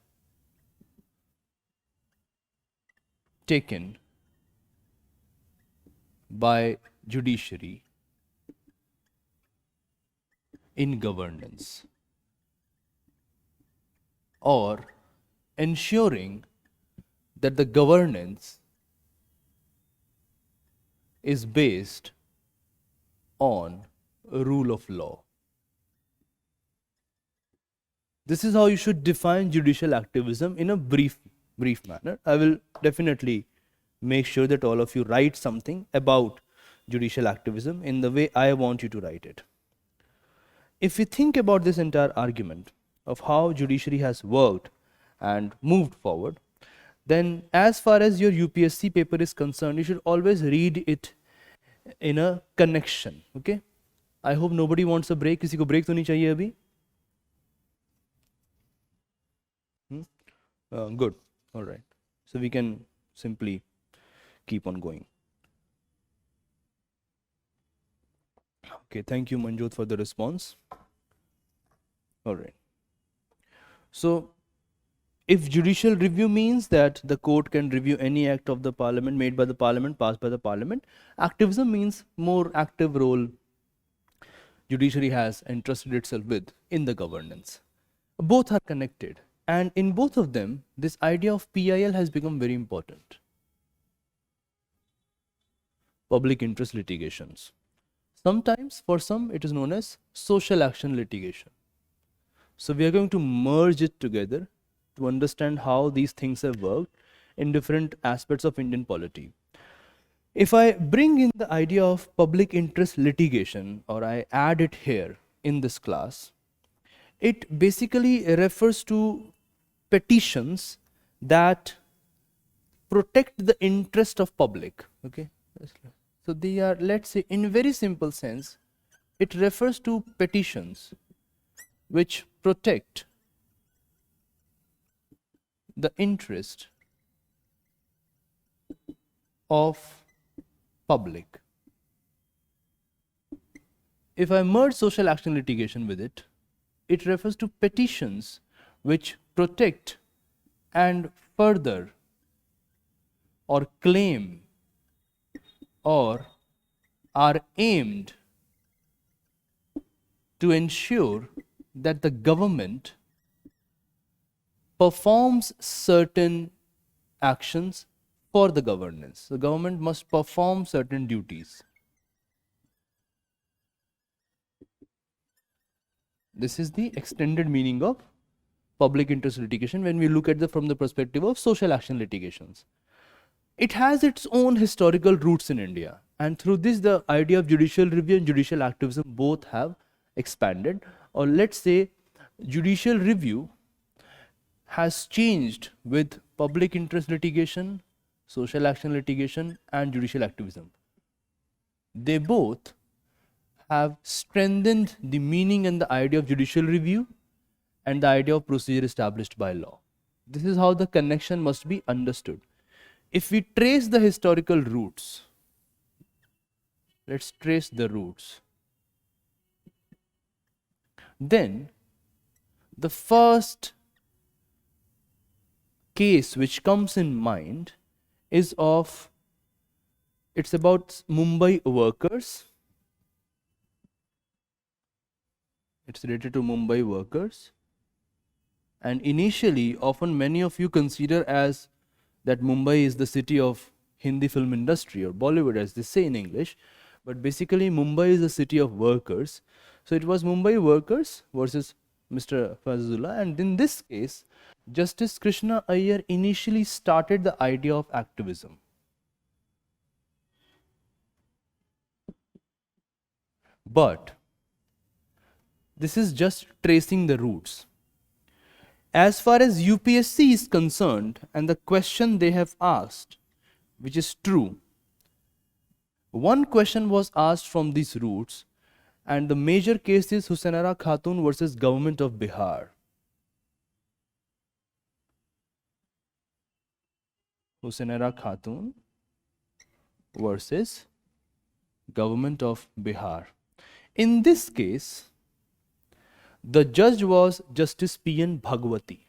Speaker 1: taken by judiciary in governance, or ensuring that the governance is based on a rule of law. This is how you should define judicial activism in a brief manner. I will definitely make sure that all of you write something about judicial activism in the way I want you to write it. If we think about this entire argument of how judiciary has worked and moved forward, then as far as your UPSC paper is concerned, you should always read it in a connection. Okay? I hope nobody wants a break. किसी को break तो नहीं चाहिए अभी? Good. All right. So we can simply keep on going. Okay. Thank you, Manjot, for the response. All right. So if judicial review means that the court can review any act of the parliament, made by the parliament, passed by the parliament, activism means more active role judiciary has entrusted itself with in the governance. Both are connected, and in both of them, this idea of PIL has become very important. Public interest litigations. Sometimes, for some, it is known as social action litigation. So we are going to merge it together to understand how these things have worked in different aspects of Indian polity. If I bring in the idea of public interest litigation, or I add it here in this class, it basically refers to petitions that protect the interest of public. Okay, so they are, let's say, in very simple sense, it refers to petitions which protect the interest of public. If I merge social action litigation with it, it refers to petitions which protect and further or claim or are aimed to ensure that the government performs certain actions for the governance. The government must perform certain duties. This is the extended meaning of public interest litigation when we look at from the perspective of social action litigations. It has its own historical roots in India, and through this the idea of judicial review and judicial activism both have expanded, or let's say judicial review has changed with public interest litigation, social action litigation and judicial activism. They both have strengthened the meaning and the idea of judicial review and the idea of procedure established by law. This is how the connection must be understood. If we trace the historical roots, let's trace the roots, then the first case which comes in mind is it's about Mumbai workers. It's related to Mumbai workers, and initially often many of you consider as that Mumbai is the city of Hindi film industry or Bollywood as they say in English, but basically Mumbai is a city of workers. So it was Mumbai workers versus Mr. Fazullah, and in this case Justice Krishna Iyer initially started the idea of activism. But this is just tracing the roots. As far as UPSC is concerned and the question they have asked, which is true, one question was asked from these roots, and the major case is Husainara Khatun versus Government of Bihar. Husainara Khatun versus Government of Bihar. In this case, the judge was Justice P.N. Bhagwati.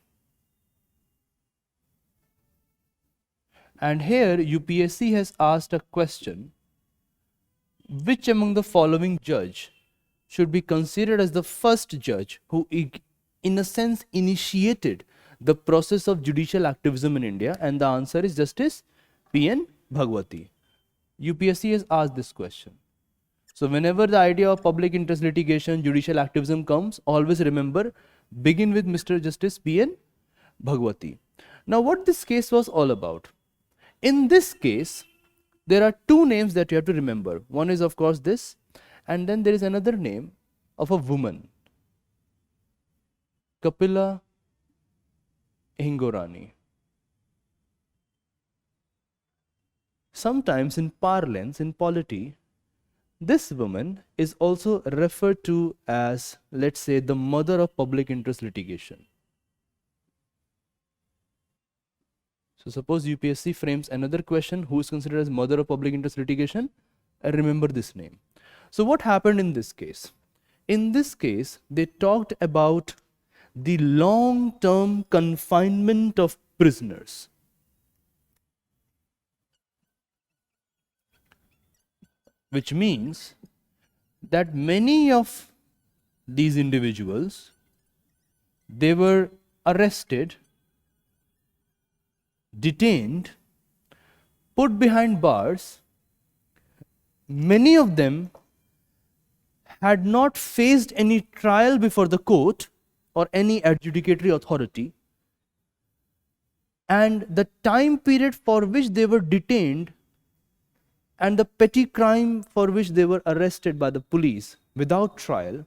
Speaker 1: And here UPSC has asked a question: which among the following judge should be considered as the first judge who in a sense initiated the process of judicial activism in India? And the answer is Justice P.N. Bhagwati. UPSC has asked this question. So whenever the idea of public interest litigation, judicial activism comes, always remember, begin with Mr. Justice P.N. Bhagwati. Now what this case was all about? In this case, there are two names that you have to remember. One is of course this, and then there is another name of a woman, Kapila Hingorani. Sometimes in parlance, in polity, this woman is also referred to as, let's say, the mother of public interest litigation. So suppose UPSC frames another question, who is considered as mother of public interest litigation? Remember this name. So what happened in this case? In this case, they talked about the long-term confinement of prisoners. Which means that many of these individuals, they were arrested, detained, put behind bars. Many of them had not faced any trial before the court or any adjudicatory authority, and the time period for which they were detained and the petty crime for which they were arrested by the police without trial,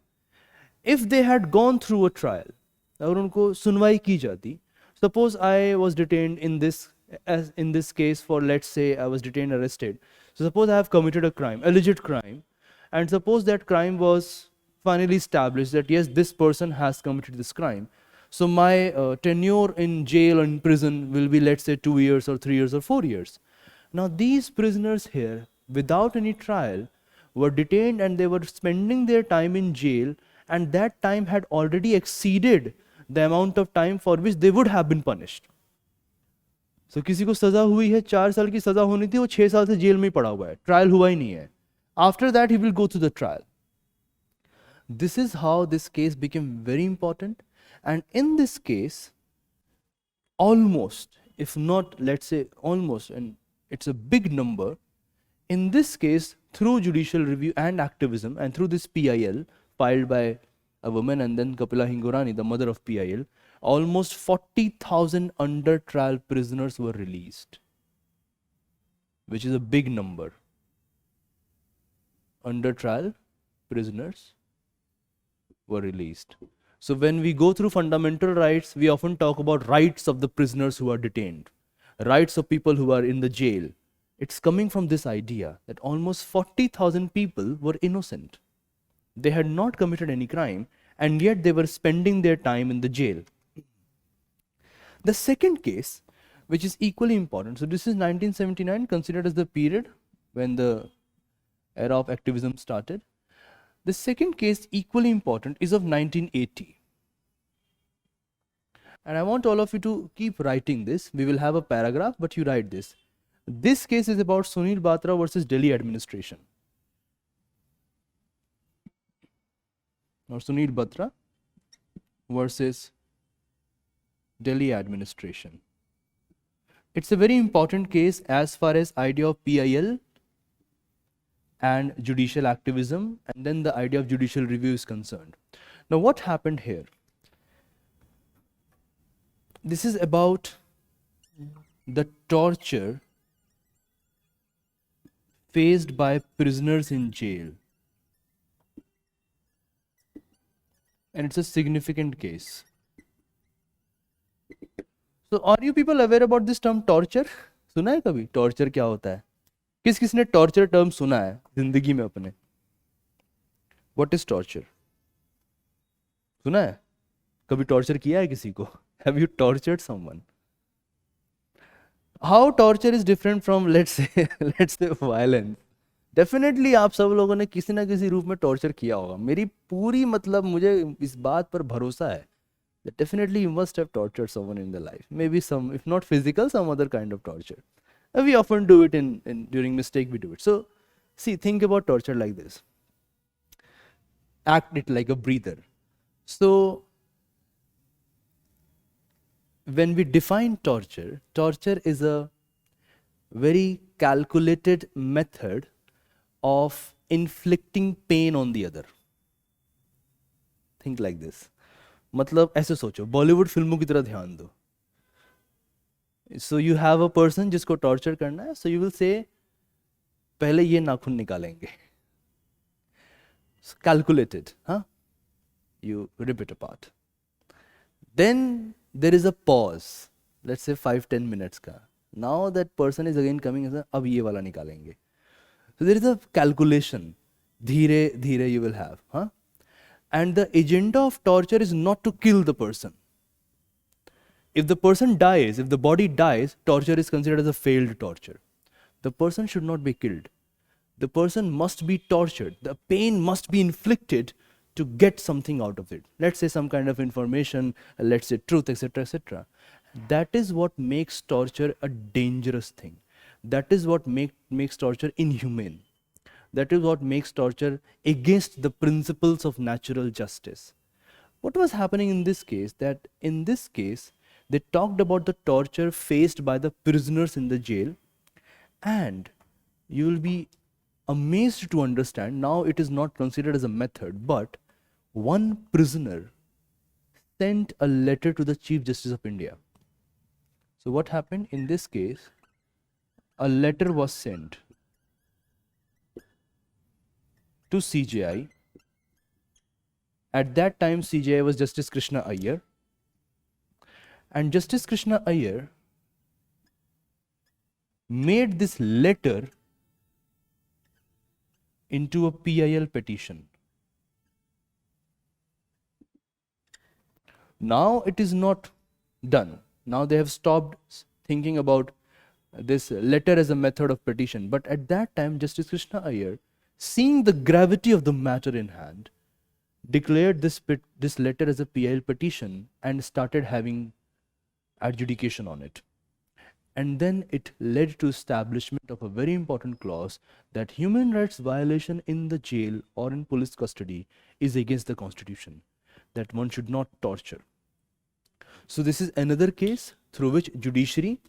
Speaker 1: if they had gone through a trial और उनको सुनवाई की जाती, suppose I was detained in this case for, let's say I was detained, arrested. So suppose I have committed a crime, alleged crime, and suppose that crime was finally established that yes, this person has committed this crime. So my tenure in jail or in prison will be, let's say, 2 years or 3 years or 4 years. Now these prisoners here, without any trial, were detained and they were spending their time in jail, and that time had already exceeded the amount of time for which they would have been punished. So किसी को सजा हुई है, 4 साल की सजा होनी थी, वो 6 साल से जेल में ही पड़ा हुआ है, ट्रायल हुआ ही नहीं है. After that he will go through the trial. This is how this case became very important, and in this case almost, if not let's say almost, and it's a big number, in this case through judicial review and activism and through this PIL filed by a woman and then Kapila Hingorani, the mother of PIL, almost 40,000 under trial prisoners were released, which is a big number. Under trial prisoners were released. So when we go through fundamental rights, we often talk about rights of the prisoners who are detained, rights of people who are in the jail. It's coming from this idea that almost 40,000 people were innocent. They had not committed any crime, and yet they were spending their time in the jail. The second case, which is equally important, so this is 1979, considered as the period when the era of activism started. The second case, equally important, is of 1980. And I want all of you to keep writing this. We will have a paragraph, but you write this. This case is about Sunil Batra versus Delhi administration. Or Sunil Batra versus Delhi administration. It's a very important case as far as idea of PIL and judicial activism, and then the idea of judicial review is concerned. Now what happened here? This is about the torture faced by prisoners in jail, and it's a significant case. So are you people aware about this term torture? सुना है कभी torture क्या होता है? किस किसने torture term सुना है जिंदगी में अपने? What is torture? सुना है? कभी torture किया है किसी को? Have you tortured someone? How torture is different from let's say violence? Definitely आप सब लोगों ने किसी ना किसी रूप में torture किया होगा. मेरी पूरी मतलब मुझे इस बात पर भरोसा है that definitely you must have tortured someone in their life. Maybe some, if not physical, some other kind of torture. And we often do it during mistake we do it. So see, think about torture like this. Act it like a breather. So when we define torture, torture is a very calculated method of inflicting pain on the other. Think like this. मतलब ऐसे सोचो, बॉलीवुड फिल्मों की तरह ध्यान दो. So you have a person जिसको torture करना है, so you will say पहले ये नाखून निकालेंगे. Calculated, huh? You rip it apart. Then there is a pause, let's say 5-10 minutes का. Now that person is again coming and saying, अब ये वाला निकालेंगे. So there is a calculation, धीरे धीरे you will have, huh? And the agenda of torture is not to kill the person. If the person dies, if the body dies, torture is considered as a failed torture. The person should not be killed. The person must be tortured. The pain must be inflicted to get something out of it. Let's say some kind of information, let's say truth, etc., etc. That is what makes torture a dangerous thing. That is what makes torture inhumane. That is what makes torture against the principles of natural justice. What was happening in this case? That in this case, they talked about the torture faced by the prisoners in the jail, and you will be amazed to understand, now it is not considered as a method, but one prisoner sent a letter to the Chief Justice of India. So what happened in this case? A letter was sent to CJI. At that time, CJI was Justice Krishna Iyer. And Justice Krishna Iyer made this letter into a PIL petition. Now it is not done. Now they have stopped thinking about this letter as a method of petition. But at that time, Justice Krishna Iyer, seeing the gravity of the matter in hand, declared this letter as a PIL petition and started having adjudication on it. And then it led to establishment of a very important clause that human rights violation in the jail or in police custody is against the constitution, that one should not torture. So this is another case through which judiciary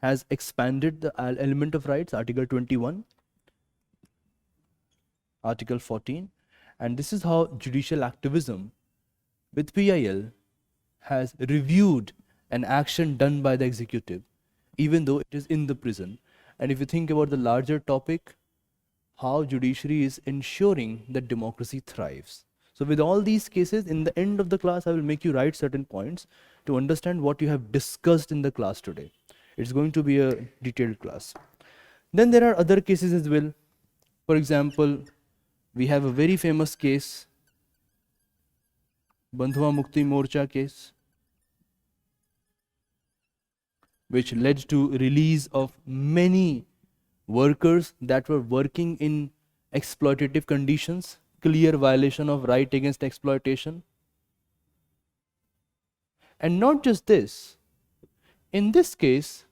Speaker 1: has expanded the element of rights, Article 21, Article 14, and this is how judicial activism with PIL has reviewed an action done by the executive, even though it is in the prison. And if you think about the larger topic, how judiciary is ensuring that democracy thrives. So with all these cases, in the end of the class, I will make you write certain points to understand what you have discussed in the class today. It's going to be a detailed class. Then there are other cases as well. For example, we have a very famous case, Bandhua Mukti Morcha case, which led to release of many workers that were working in exploitative conditions, clear violation of right against exploitation. And not just this, in this case,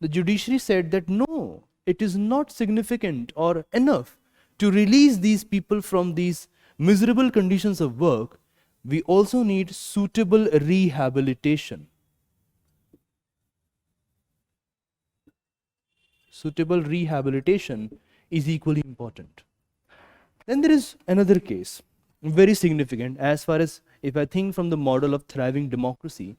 Speaker 1: the judiciary said that no, it is not significant or enough to release these people from these miserable conditions of work. We also need suitable rehabilitation. Suitable rehabilitation is equally important. Then there is another case, very significant as far as, if I think from the model of thriving democracy,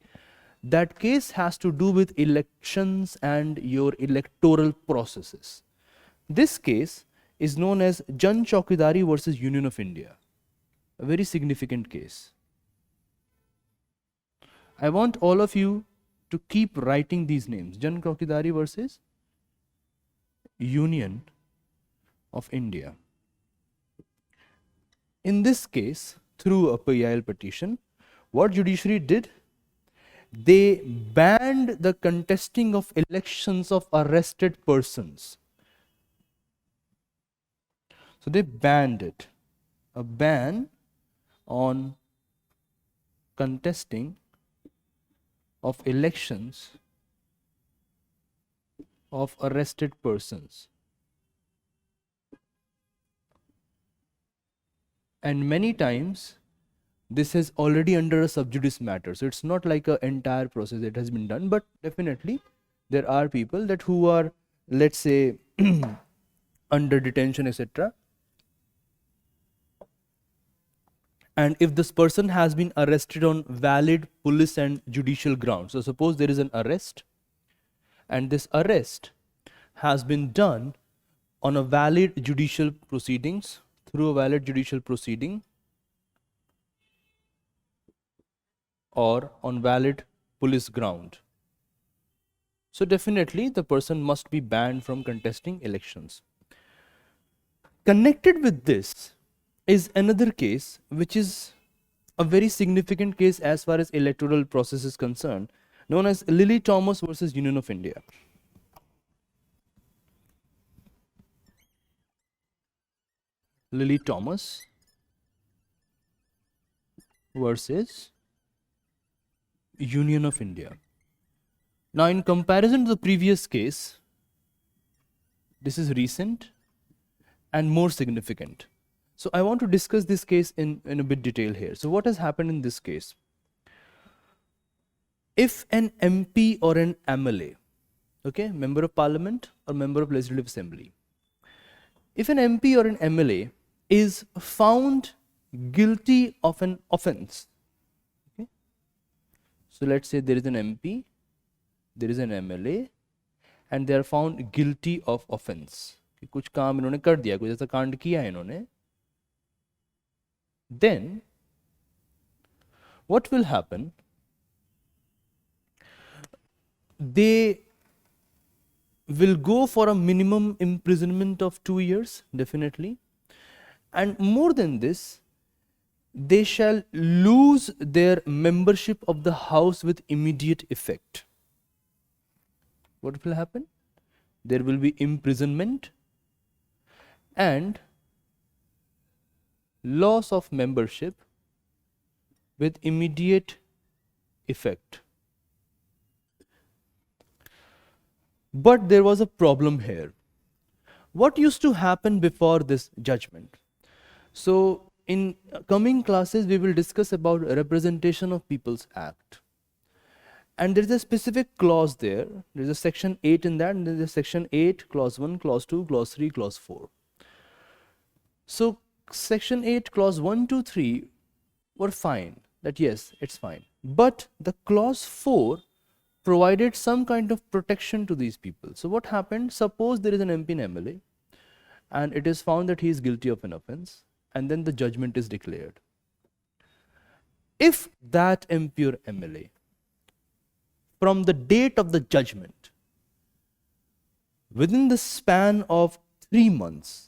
Speaker 1: that case has to do with elections and your electoral processes. This case is known as Jan Chakidari versus Union of India, a very significant case. I want all of you to keep writing these names, Jan Chakidari versus Union of India. In this case, through a PIL petition, what judiciary did? They banned the contesting of elections of arrested persons. So they banned it. A ban on contesting of elections of arrested persons. And many times this is already under a sub judice matter, so it's not like an entire process that has been done, but definitely there are people that who are, let's say, under detention, etc. And if this person has been arrested on valid police and judicial grounds, so suppose there is an arrest, and this arrest has been done on a valid judicial proceedings, through a valid judicial proceeding, or on valid police ground. So definitely the person must be banned from contesting elections. Connected with this is another case which is a very significant case as far as electoral process is concerned, known as Lily Thomas versus Union of India. Lily Thomas versus Union of India. Now, in comparison to the previous case, this is recent and more significant. So I want to discuss this case in a bit detail here. So what has happened in this case? If an MP or an MLA, okay, member of parliament or member of legislative assembly, if an MP or an MLA is found guilty of an offense, okay, so let's say there is an MP, there is an MLA, and they are found guilty of offense. कुछ काम इन्होंने कर दिया, कुछ ऐसा कांड किया है इन्होंने. Then what will happen? They will go for a minimum imprisonment of 2 years, definitely, and more than this, they shall lose their membership of the house with immediate effect. What will happen? There will be imprisonment and loss of membership with immediate effect. But there was a problem here. What used to happen before this judgment? So in coming classes, we will discuss about Representation of People's Act. And there is a specific clause there. There is a section 8 in that, and there is a section 8, clause 1, clause 2, clause 3, clause 4. So section 8, clause 1, 2, 3 were fine, that yes, it's fine. But the clause 4 provided some kind of protection to these people. So what happened? Suppose there is an MP and MLA, and it is found that he is guilty of an offense, and then the judgment is declared. If that MP or MLA, from the date of the judgment, within the span of 3 months,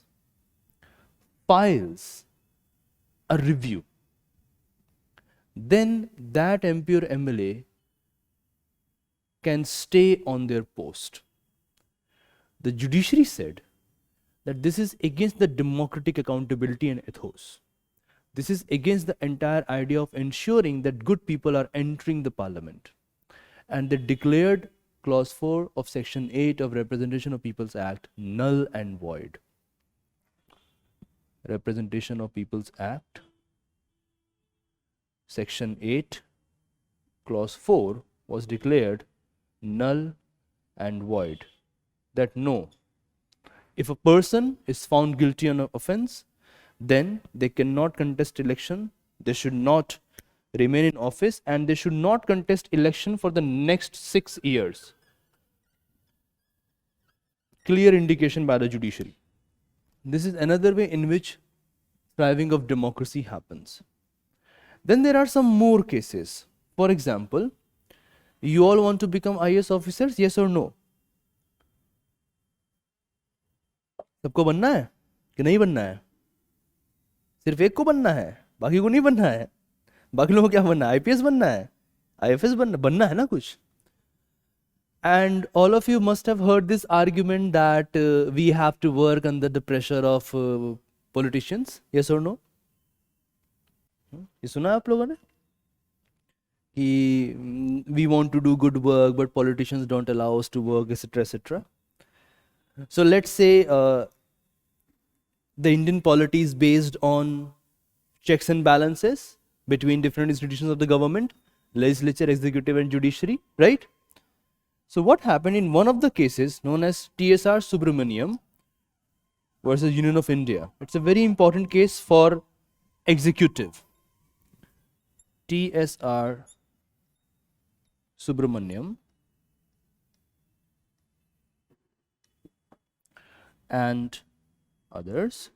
Speaker 1: files a review, then that MP or MLA can stay on their post. The judiciary said that this is against the democratic accountability and ethos. This is against the entire idea of ensuring that good people are entering the parliament. And they declared clause 4 of section 8 of Representation of People's Act null and void. Representation of People's Act, section 8, clause 4 was declared null and void. That no, if a person is found guilty on an offense, then they cannot contest election, they should not remain in office, and they should not contest election for the next 6 years. Clear indication by the judiciary. This is another way in which thriving of democracy happens. Then there are some more cases. For example, you all want to become IAS officers, yes or no? सबको बनना है कि नहीं बनना है? सिर्फ एक को बनना है, बाकी को नहीं बनना है? बाकी लोगों को क्या बनना है? आईपीएस बनना है, आईएफएस बनना है ना कुछ. And all of you must have heard this argument that we have to work under the pressure of politicians, yes or no? ये सुना है आप लोगों ने कि we want to do good work but politicians don't allow us to work, etc, etc. So let's say the Indian polity is based on checks and balances between different institutions of the government, legislature, executive and judiciary, right? So what happened in one of the cases known as Tsr Subramaniam versus Union of India? It's a very important case for executive. Tsr Subramaniam and others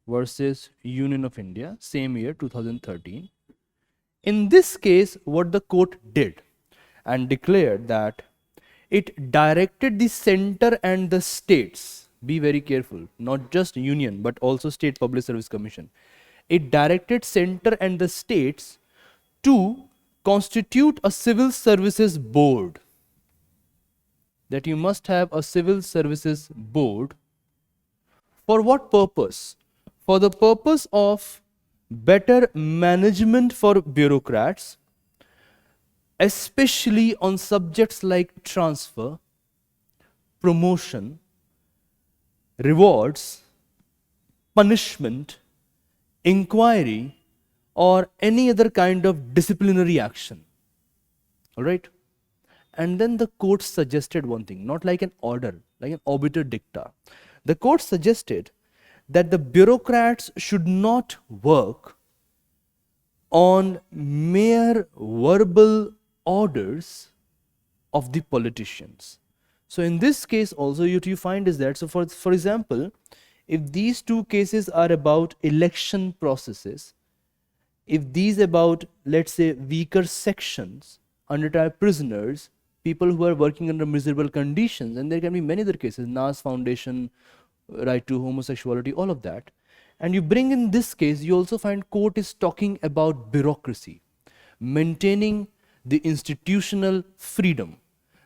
Speaker 1: versus Union of India, same year 2013. In this case, what the court did and declared that it directed the center and the states, be very careful, not just union but also State Public Service Commission. It directed center and the states to constitute a civil services board, that you must have a civil services board. For what purpose? For the purpose of better management for bureaucrats, especially on subjects like transfer, promotion, rewards, punishment, inquiry, or any other kind of disciplinary action. All right? And then the court suggested one thing, not like an order, like an obiter dicta. The court suggested that the bureaucrats should not work on mere verbal orders of the politicians. So in this case also what you find is that, so for example, if these two cases are about election processes, if these about, let's say, weaker sections, under-trial prisoners, people who are working under miserable conditions, and there can be many other cases, Nas Foundation, right to homosexuality, all of that. And you bring in this case, you also find court is talking about bureaucracy, maintaining the institutional freedom,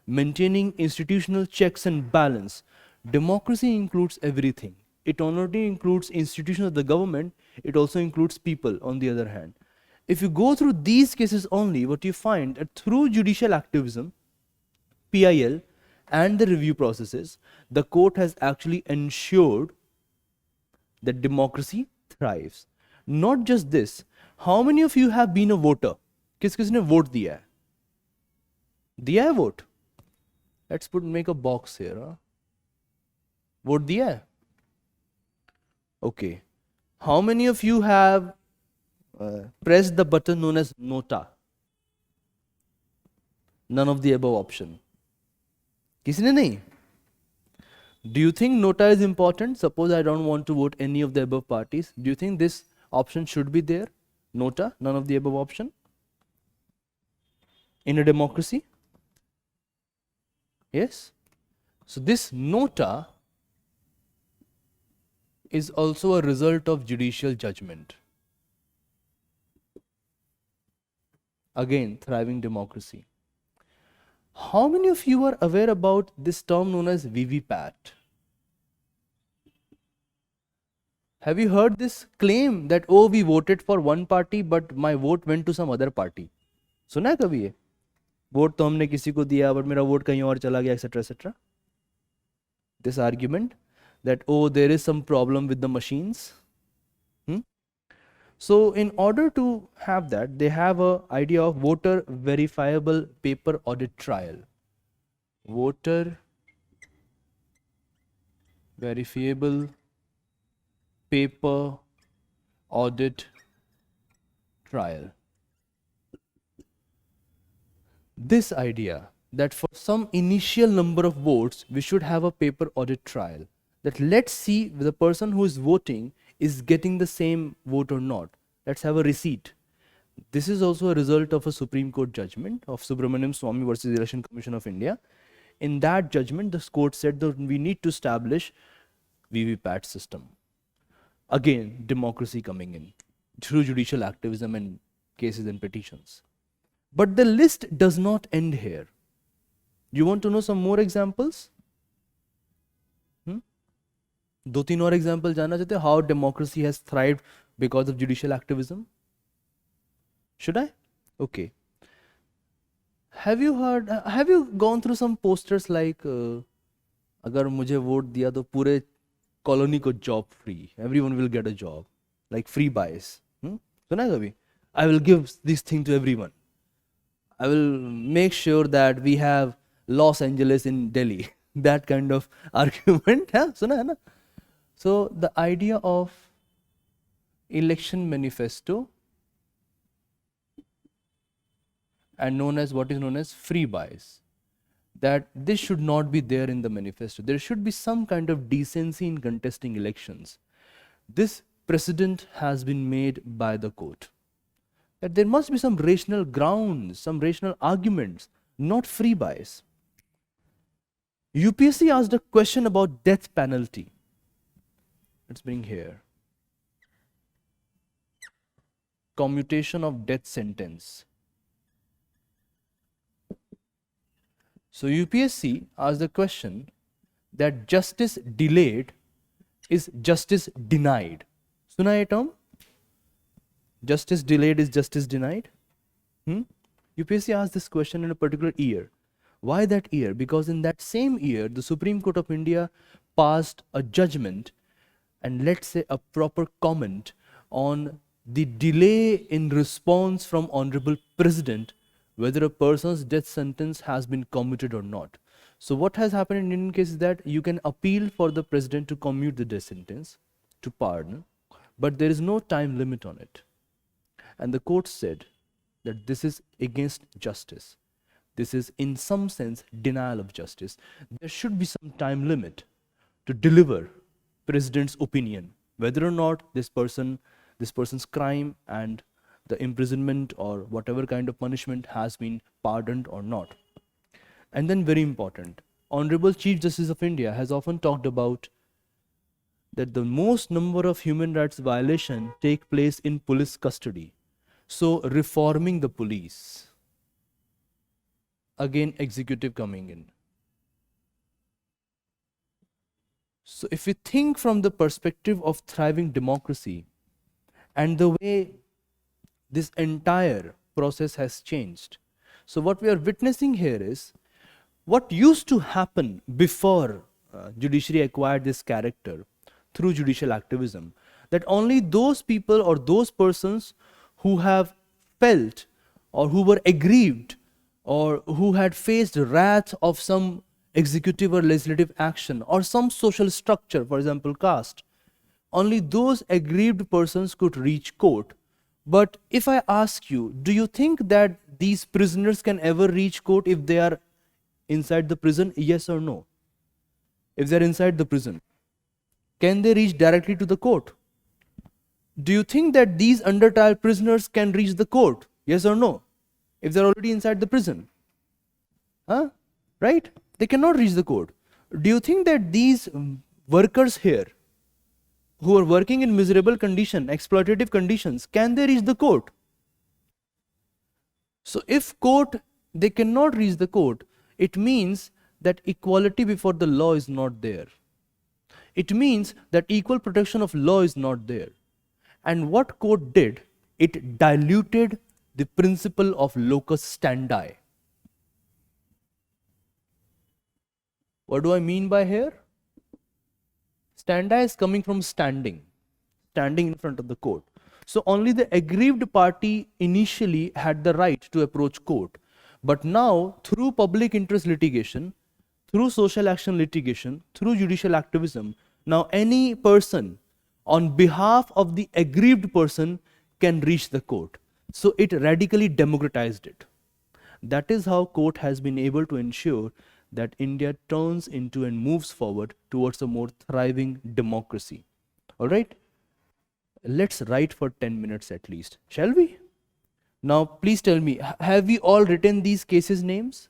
Speaker 1: maintaining institutional checks and balance. Democracy includes everything. It not only includes institutions of the government, it also includes people on the other hand. If you go through these cases only, what you find that through judicial activism, PIL, and the review processes, the court has actually ensured that democracy thrives. Not just this, how many of you have been a voter? किस किसने vote दिया है? दिया है vote? Let's make a box here. Vote दिया है? Okay. How many of you have pressed the button known as nota? None of the above option. किसी ने नहीं? Do you think nota is important? Suppose I don't want to vote any of the above parties. Do you think this option should be there? Nota, none of the above option? In a democracy? Yes? So this nota is also a result of judicial judgment. Again, thriving democracy. How many of you are aware about this term known as VVPAT? Have you heard this claim that, oh, we voted for one party, but my vote went to some other party? सुना है कभी ये? Vote तो हमने किसी को दिया, but मेरा वोट कहीं और चला गया, etc., etc. This argument that, oh, there is some problem with the machines. So in order to have that, they have an idea of voter verifiable paper audit trial. Voter verifiable paper audit trial. This idea that for some initial number of votes, we should have a paper audit trial. That let's see if the person who is voting is getting the same vote or not. Let's have a receipt. This is also a result of a Supreme Court judgment of Subramaniam Swamy versus Election Commission of India. In that judgment, the court said that we need to establish VVPAT system. Again, democracy coming in through judicial activism and cases and petitions. But the list does not end here. You want to know some more examples? दो तीन और example जानना चाहते हो how democracy has thrived because of judicial activism? Should I? Okay. Have you gone through some posters like अगर मुझे vote दिया तो पूरे कॉलोनी को job free, everyone will get a job, like free buys. सुना है कभी? I will give this thing to everyone. I will make sure that we have Los Angeles in Delhi. That kind of argument, है? सुना है ना? So the idea of election manifesto and what is known as free buys, that this should not be there in the manifesto. There should be some kind of decency in contesting elections. This precedent has been made by the court, that there must be some rational grounds, some rational arguments, not free buys. UPSC asked a question about death penalty. Let's bring here. Commutation of death sentence. So UPSC asked the question that justice delayed is justice denied. Suna hai term? Justice delayed is justice denied? UPSC asked this question in a particular year. Why that year? Because in that same year, the Supreme Court of India passed a judgment and let's say a proper comment on the delay in response from Honorable President whether a person's death sentence has been commuted or not. So what has happened in Indian case is that you can appeal for the president to commute the death sentence, to pardon, but there is no time limit on it. And the court said that this is against justice. This is in some sense denial of justice. There should be some time limit to deliver president's opinion, whether or not this person's crime and the imprisonment or whatever kind of punishment has been pardoned or not. And then very important, Honorable Chief Justice of India has often talked about that the most number of human rights violations take place in police custody. So reforming the police. Again, executive coming in. So if we think from the perspective of thriving democracy and the way this entire process has changed. So what we are witnessing here is what used to happen before judiciary acquired this character through judicial activism, that only those people or those persons who have felt or who were aggrieved or who had faced wrath of some executive or legislative action or some social structure, for example caste, only those aggrieved persons could reach court. But if I ask you, do you think that these prisoners can ever reach court if they are inside the prison? Yes or no? If they are inside the prison, can they reach directly to the court? Do you think that these under trial prisoners can reach the court? Yes or no? If they're already inside the prison? Huh? Right? They cannot reach the court. Do you think that these workers here who are working in miserable condition, exploitative conditions, can they reach the court? So if court, they cannot reach the court, it means that equality before the law is not there. It means that equal protection of law is not there. And what court did, it diluted the principle of locus standi. What do I mean by here? Standi is coming from standing in front of the court. So only the aggrieved party initially had the right to approach court. But now, through public interest litigation, through social action litigation, through judicial activism, now any person on behalf of the aggrieved person can reach the court. So it radically democratized it. That is how court has been able to ensure that India turns into and moves forward towards a more thriving democracy. All right? Let's write for 10 minutes at least, shall we? Now, please tell me, have we all written these cases names?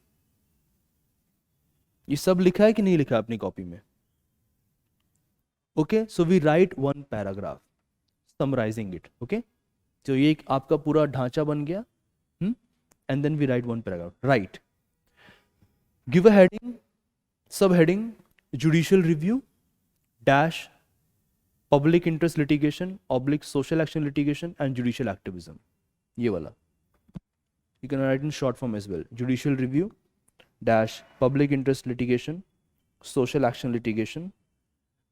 Speaker 1: ये सब लिखा है कि नहीं लिखा अपनी copy में? Okay, so we write one paragraph, summarizing it. Okay, so ये एक आपका पूरा ढांचा बन गया. And then we write one paragraph. Right. Give a heading, subheading, judicial review, dash, public interest litigation, oblique social action litigation, and judicial activism. ये वाला. You can write in short form as well. Judicial review, dash, public interest litigation, social action litigation,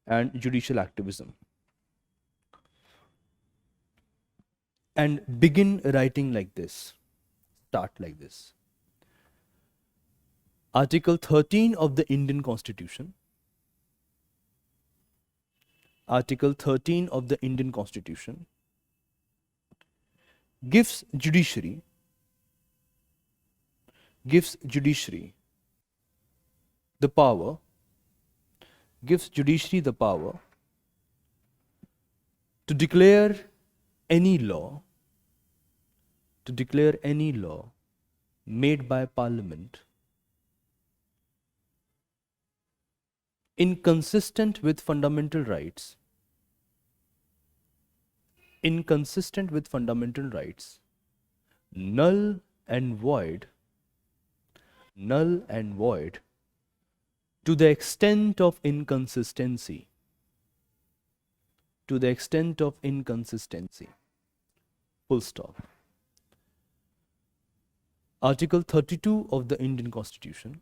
Speaker 1: and judicial activism. And begin writing like this. Start like this. Article 13 of the Indian Constitution. Article 13 of the Indian Constitution gives judiciary the power to declare any law made by Parliament inconsistent with fundamental rights, null and void to the extent of inconsistency. Full stop. Article 32 of the Indian Constitution.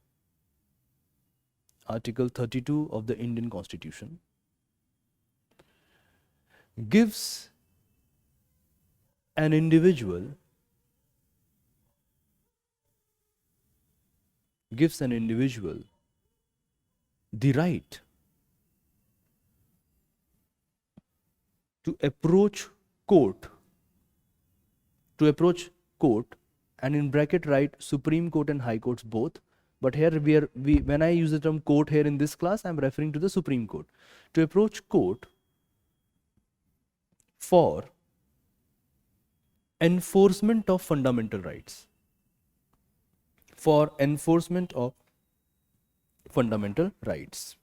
Speaker 1: Article 32 of the Indian Constitution gives an individual the right to approach court, and in bracket write Supreme Court and High Courts both. But here when I use the term court here in this class, I am referring to the Supreme Court. To approach court for enforcement of fundamental rights. For enforcement of fundamental rights.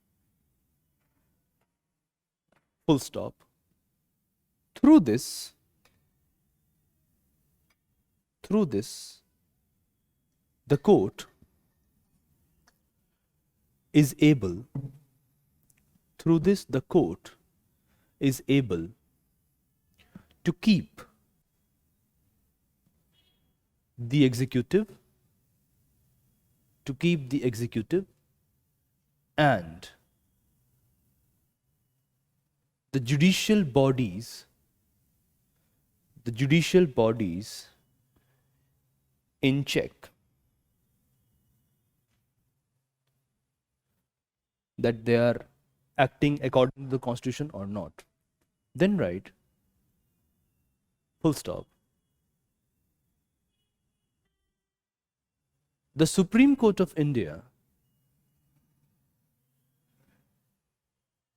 Speaker 1: Full stop. Through this, the court is able to keep the executive, to keep the executive and the judicial bodies in check, that they are acting according to the Constitution or not. Then write full stop. The Supreme Court of India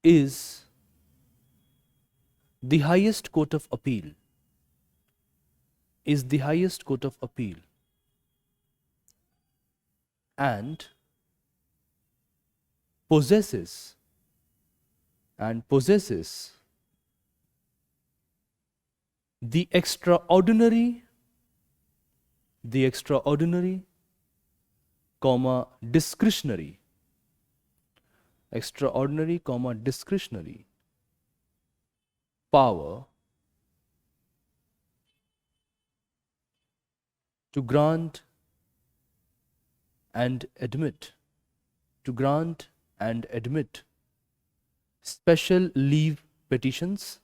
Speaker 1: is the highest court of appeal, and possesses the extraordinary, discretionary power to grant and admit special leave petitions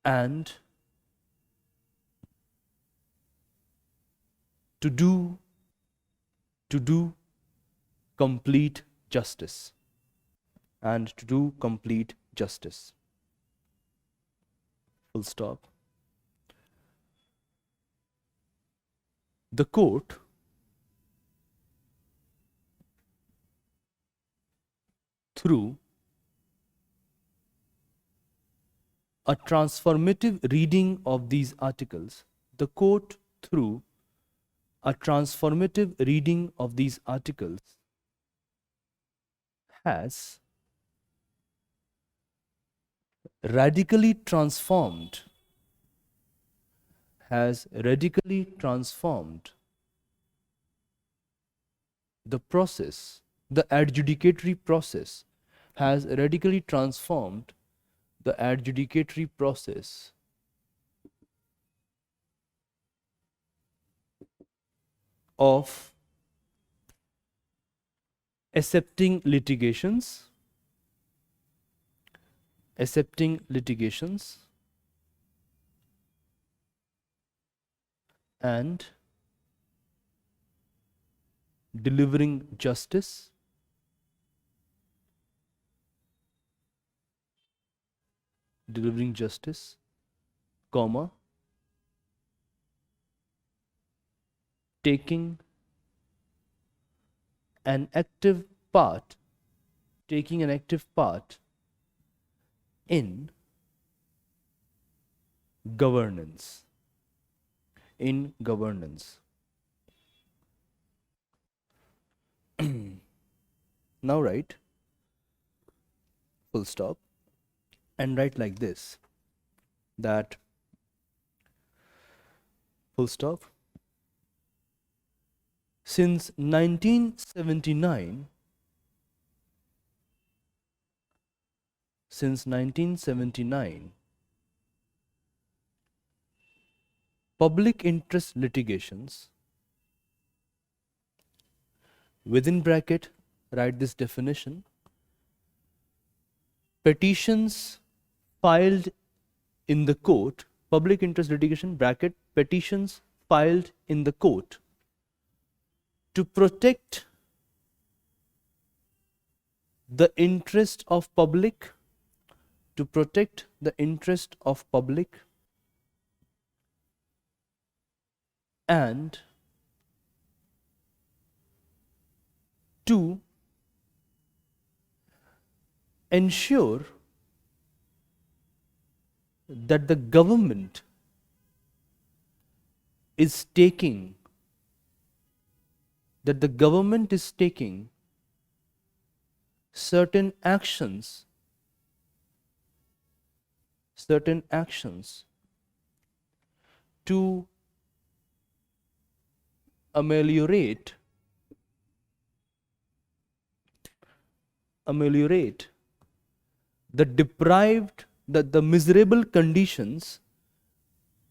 Speaker 1: and to do complete justice. Full stop. The court through a transformative reading of these articles, has radically transformed the process, the adjudicatory process, of accepting litigations and delivering justice, comma, taking an active part in governance. Now write full stop and write like this, that full stop. Since 1979, public interest litigations, within bracket write this definition, petitions filed in the court, public interest litigation bracket, petitions filed in the court to protect the interest of public, and to ensure that the government is taking certain actions to ameliorate the miserable conditions,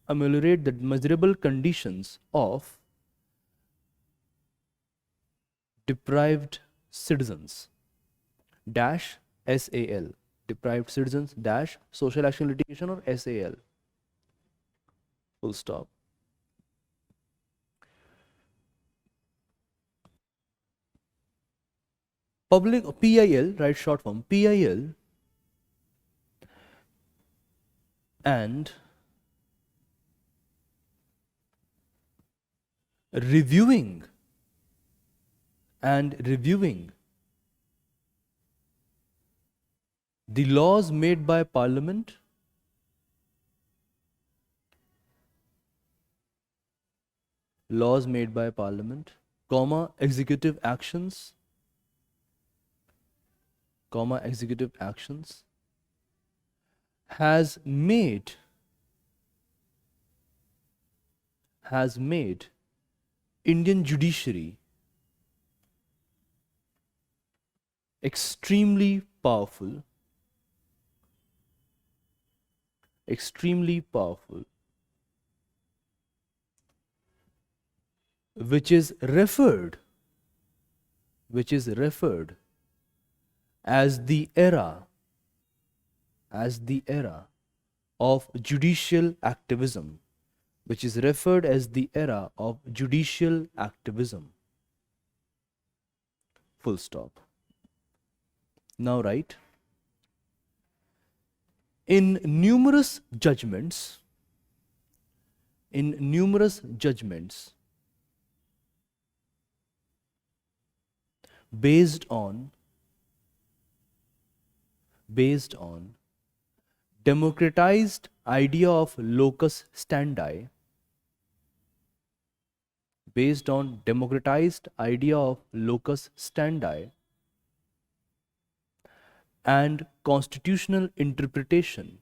Speaker 1: ameliorate the miserable conditions of deprived citizens dash SAL, deprived citizens dash social action litigation, or SAL, full stop. Public PIL, right, short form PIL, and reviewing the laws made by Parliament, comma, executive actions, has made Indian judiciary extremely powerful, which is referred as the era of judicial activism, full stop. Now write, in numerous judgments based on democratized idea of locus standi, and constitutional interpretation,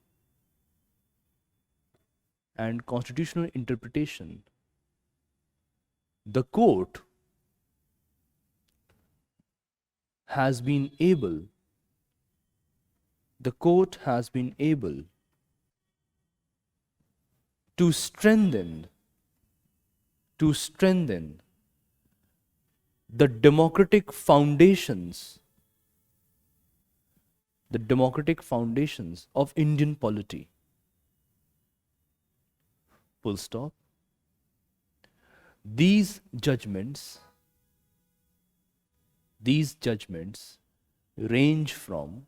Speaker 1: the court has been able to strengthen the democratic foundations of Indian polity, full stop. These judgments range from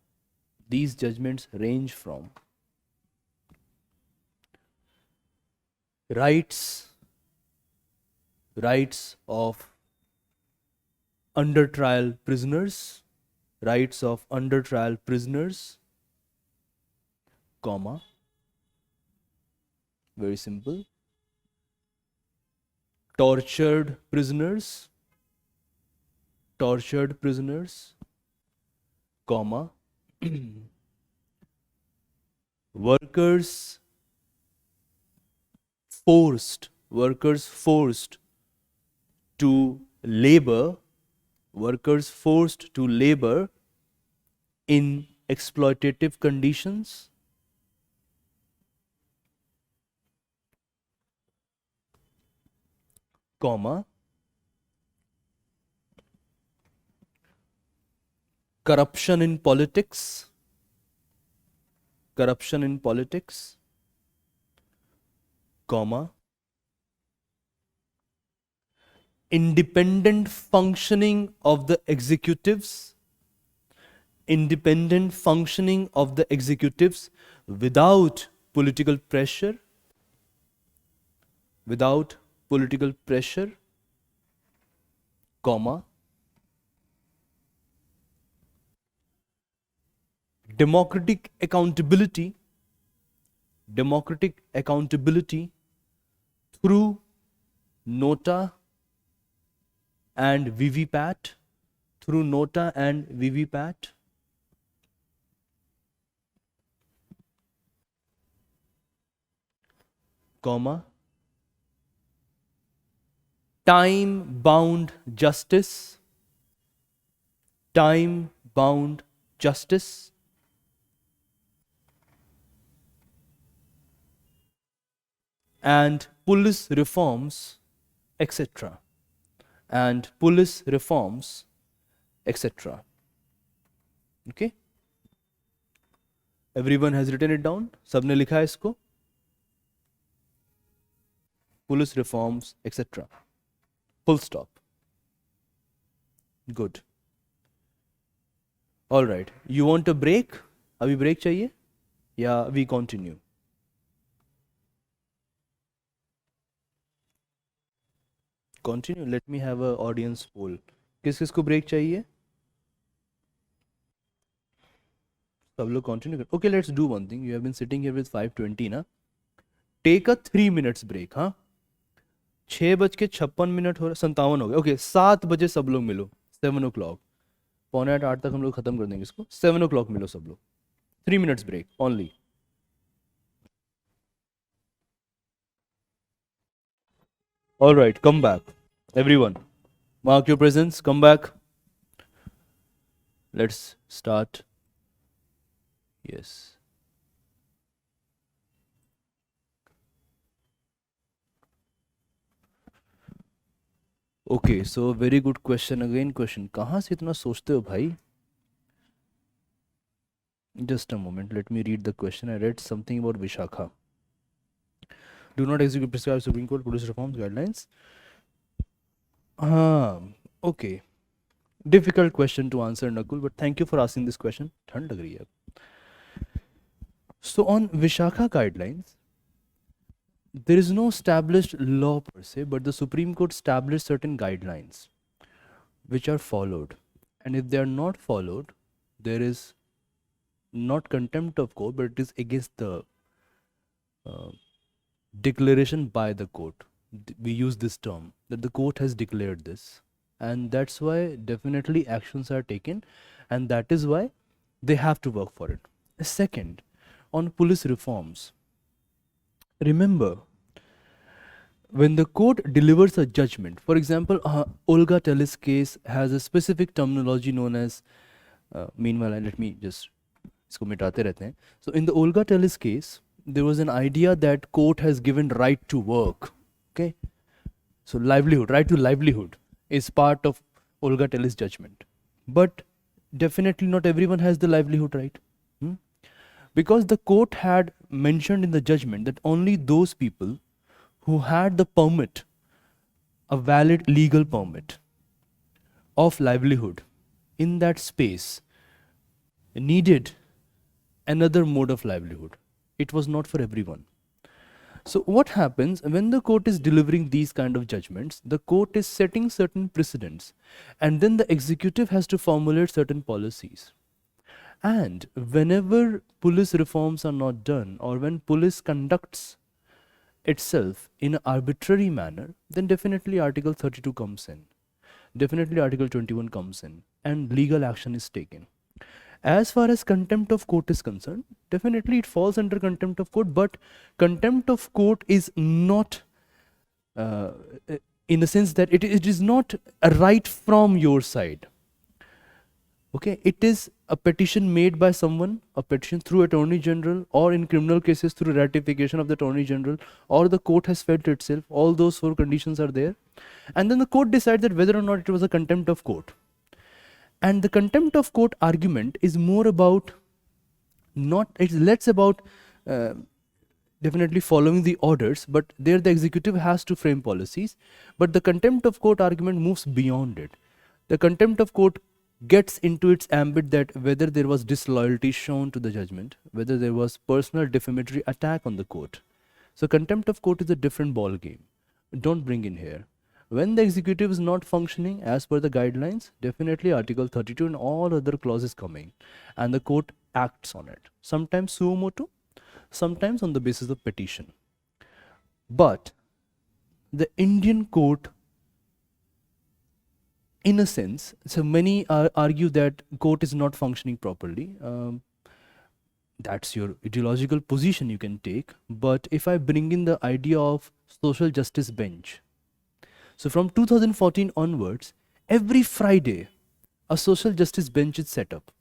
Speaker 1: rights of under trial prisoners, comma, very simple, tortured prisoners, comma, workers forced to labor in exploitative conditions, comma, corruption in politics, comma, independent functioning of the executives, without political pressure, comma, democratic accountability through nota and VVPAT, comma, time-bound justice, and police reforms, etc. And police reforms, etc. Okay? Everyone has written it down? सबने लिखा है इसको? Police reforms, etc. Full stop. Good. All right. You want a break? अभी break चाहिए? या we continue? Continue. Let me have a audience poll. किस किस को break चाहिए? सब लोग continue कर. Okay, let's do one thing. You have been sitting here with 5:20 ना? Take a 3 minutes break, हाँ? 6:56 हो रहा, 57 हो गए. ओके, 7 बजे सब लोग मिलो. 7 o'clock. 7:45 तक हम लोग खत्म कर देंगे इसको. 7 o'clock मिलो सब लोग. 3 minutes break only. All right, come back. Everyone, mark your presence. Come back. Let's start. Yes. Okay, so very good question. Again question. कहाँ से इतना सोचते हो भाई? Just a moment. Let me read the question. I read something about Vishakha. Do not execute prescribed Supreme Court police reforms guidelines. Okay. Difficult question to answer, Nakul, but thank you for asking this question. ठंड लग रही है. So on Vishakha guidelines, there is no established law per se, but the Supreme Court established certain guidelines which are followed. And if they are not followed, there is not contempt of court, but it is against the declaration by the court. We use this term that the court has declared this. And that's why definitely actions are taken, and that is why they have to work for it. Second, on police reforms, remember, when the court delivers a judgment, for example, Olga Tellis case has a specific terminology known as, meanwhile, let me just, isko mitate rehte hain. So in the Olga Tellis case, there was an idea that court has given right to work, okay? So livelihood, right to livelihood is part of Olga Tellis judgment. But definitely not everyone has the livelihood right. Because the court had mentioned in the judgment that only those people who had the permit, a valid legal permit of livelihood in that space, needed another mode of livelihood. It was not for everyone. So what happens when the court is delivering these kind of judgments? The court is setting certain precedents, and then the executive has to formulate certain policies. And whenever police reforms are not done, or when police conducts itself in an arbitrary manner, then definitely Article 32 comes in. Definitely Article 21 comes in, and legal action is taken. As far as contempt of court is concerned, definitely it falls under contempt of court, but contempt of court is not, in the sense that it is not a right from your side. Okay, it is a petition made by someone, a petition through Attorney General, or in criminal cases through ratification of the Attorney General, or the court has felt itself. All those 4 conditions are there. And then the court decides that whether or not it was a contempt of court. And the contempt of court argument is more about, it's less about definitely following the orders, but there the executive has to frame policies. But the contempt of court argument moves beyond it. The contempt of court gets into its ambit that whether there was disloyalty shown to the judgment, whether there was personal defamatory attack on the court. So contempt of court is a different ball game. Don't bring in here. When the executive is not functioning as per the guidelines, definitely Article 32 and all other clauses coming, and the court acts on it. Sometimes suo motu, sometimes on the basis of petition. But the Indian court, in a sense, so many argue that court is not functioning properly. That's your ideological position you can take. But if I bring in the idea of social justice bench, so from 2014 onwards, every Friday, a social justice bench is set up.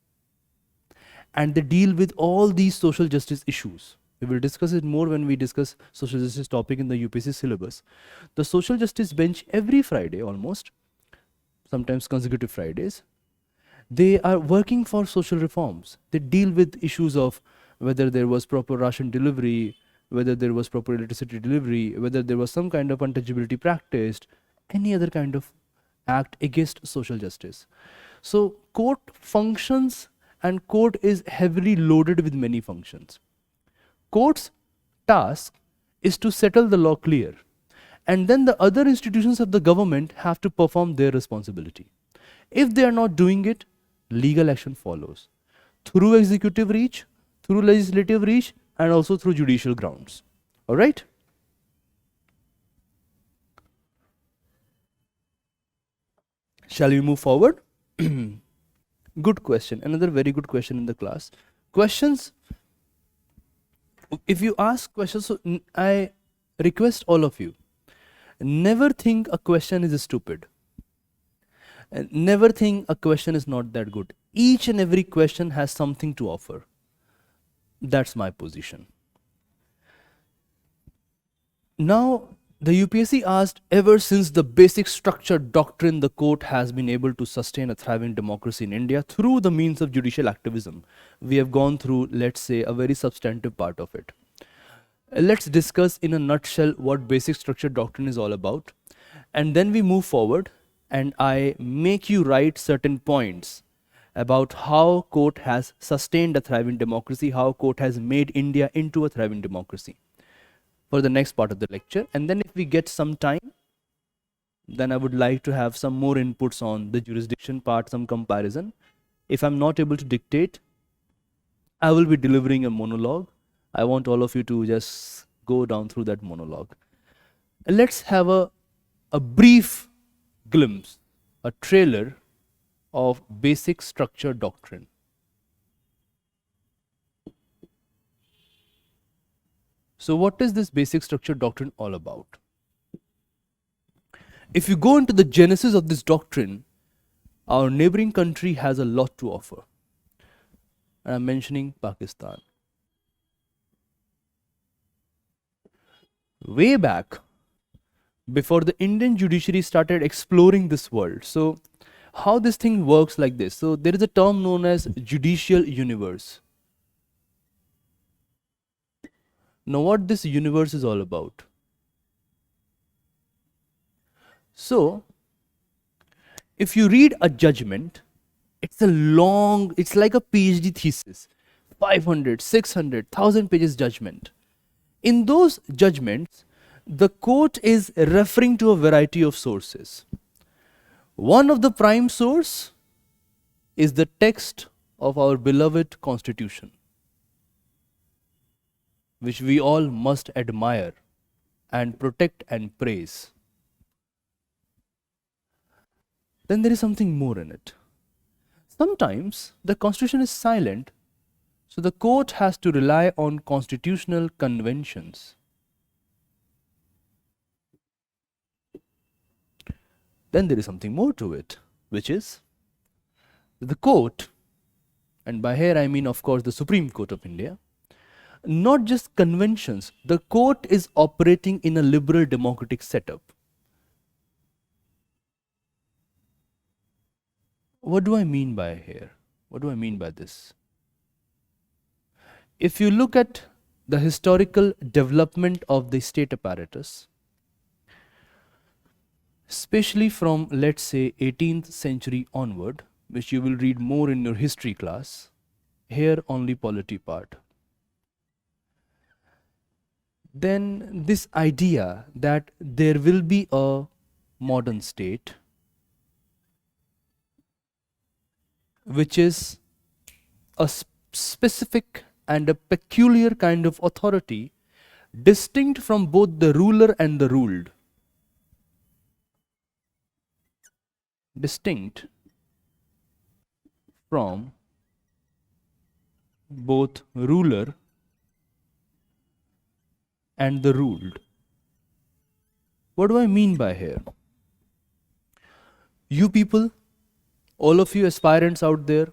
Speaker 1: And they deal with all these social justice issues. We will discuss it more when we discuss social justice topic in the UPSC syllabus. The social justice bench every Friday almost, sometimes consecutive Fridays, they are working for social reforms. They deal with issues of whether there was proper ration delivery, whether there was proper electricity delivery, whether there was some kind of untouchability practiced, any other kind of act against social justice. So court functions, and court is heavily loaded with many functions. Court's task is to settle the law clear, and then the other institutions of the government have to perform their responsibility. If they are not doing it, legal action follows through executive reach, through legislative reach, and also through judicial grounds. All right? Shall we move forward? Good question. Another very good question in the class. Questions. If you ask questions, so I request all of you, never think a question is stupid. And never think a question is not that good. Each and every question has something to offer. That's my position. Now, the UPSC asked, ever since the basic structure doctrine, the court has been able to sustain a thriving democracy in India through the means of judicial activism. We have gone through, let's say, a very substantive part of it. Let's discuss in a nutshell what basic structure doctrine is all about. And then we move forward, and I make you write certain points about how court has sustained a thriving democracy, how court has made India into a thriving democracy for the next part of the lecture. And then if we get some time, then I would like to have some more inputs on the jurisdiction part, some comparison. If I'm not able to dictate, I will be delivering a monologue. I want all of you to just go down through that monologue. Let's have a brief glimpse, a trailer of basic structure doctrine. So what is this basic structure doctrine all about? If you go into the genesis of this doctrine, our neighboring country has a lot to offer. And I'm mentioning Pakistan. Way back, before the Indian judiciary started exploring this world, so how this thing works like this. So there is a term known as Judicial Universe. Now what this universe is all about? So if you read a judgment, it's like a PhD thesis, 500, 600, 1000 pages judgment. In those judgments, the court is referring to a variety of sources. One of the prime source is the text of our beloved Constitution, which we all must admire and protect and praise. Then there is something more in it. Sometimes the Constitution is silent, so the court has to rely on constitutional conventions. Then there is something more to it, which is the court, and by here I mean of course the Supreme Court of India, not just conventions, the court is operating in a liberal democratic setup. What do I mean by here? What do I mean by this? If you look at the historical development of the state apparatus, especially from, let's say, 18th century onward, which you will read more in your history class, here only polity part, then this idea that there will be a modern state which is a specific and a peculiar kind of authority, distinct from both the ruler and the ruled. Distinct from both ruler and the ruled. What do I mean by here? You people, all of you aspirants out there,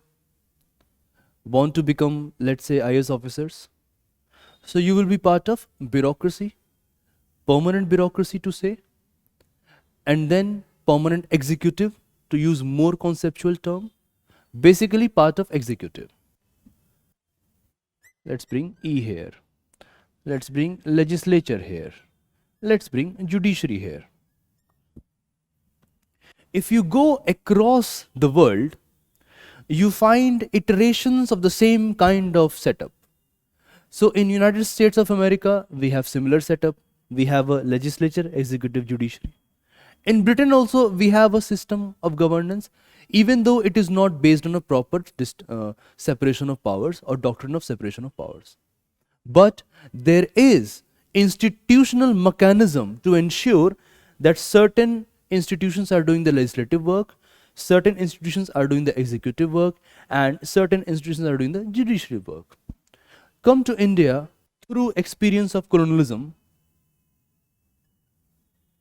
Speaker 1: want to become, let's say, IAS officers. So you will be part of bureaucracy, permanent bureaucracy to say, and then permanent executive to use more conceptual term, basically part of executive. Let's bring E here. Let's bring legislature here. Let's bring judiciary here. If you go across the world, you find iterations of the same kind of setup. So in United States of America, we have similar setup. We have a legislature, executive, judiciary. In Britain also, we have a system of governance, even though it is not based on a proper separation of powers or doctrine of separation of powers. But there is institutional mechanism to ensure that certain institutions are doing the legislative work, certain institutions are doing the executive work, and certain institutions are doing the judiciary work. Come to India through experience of colonialism.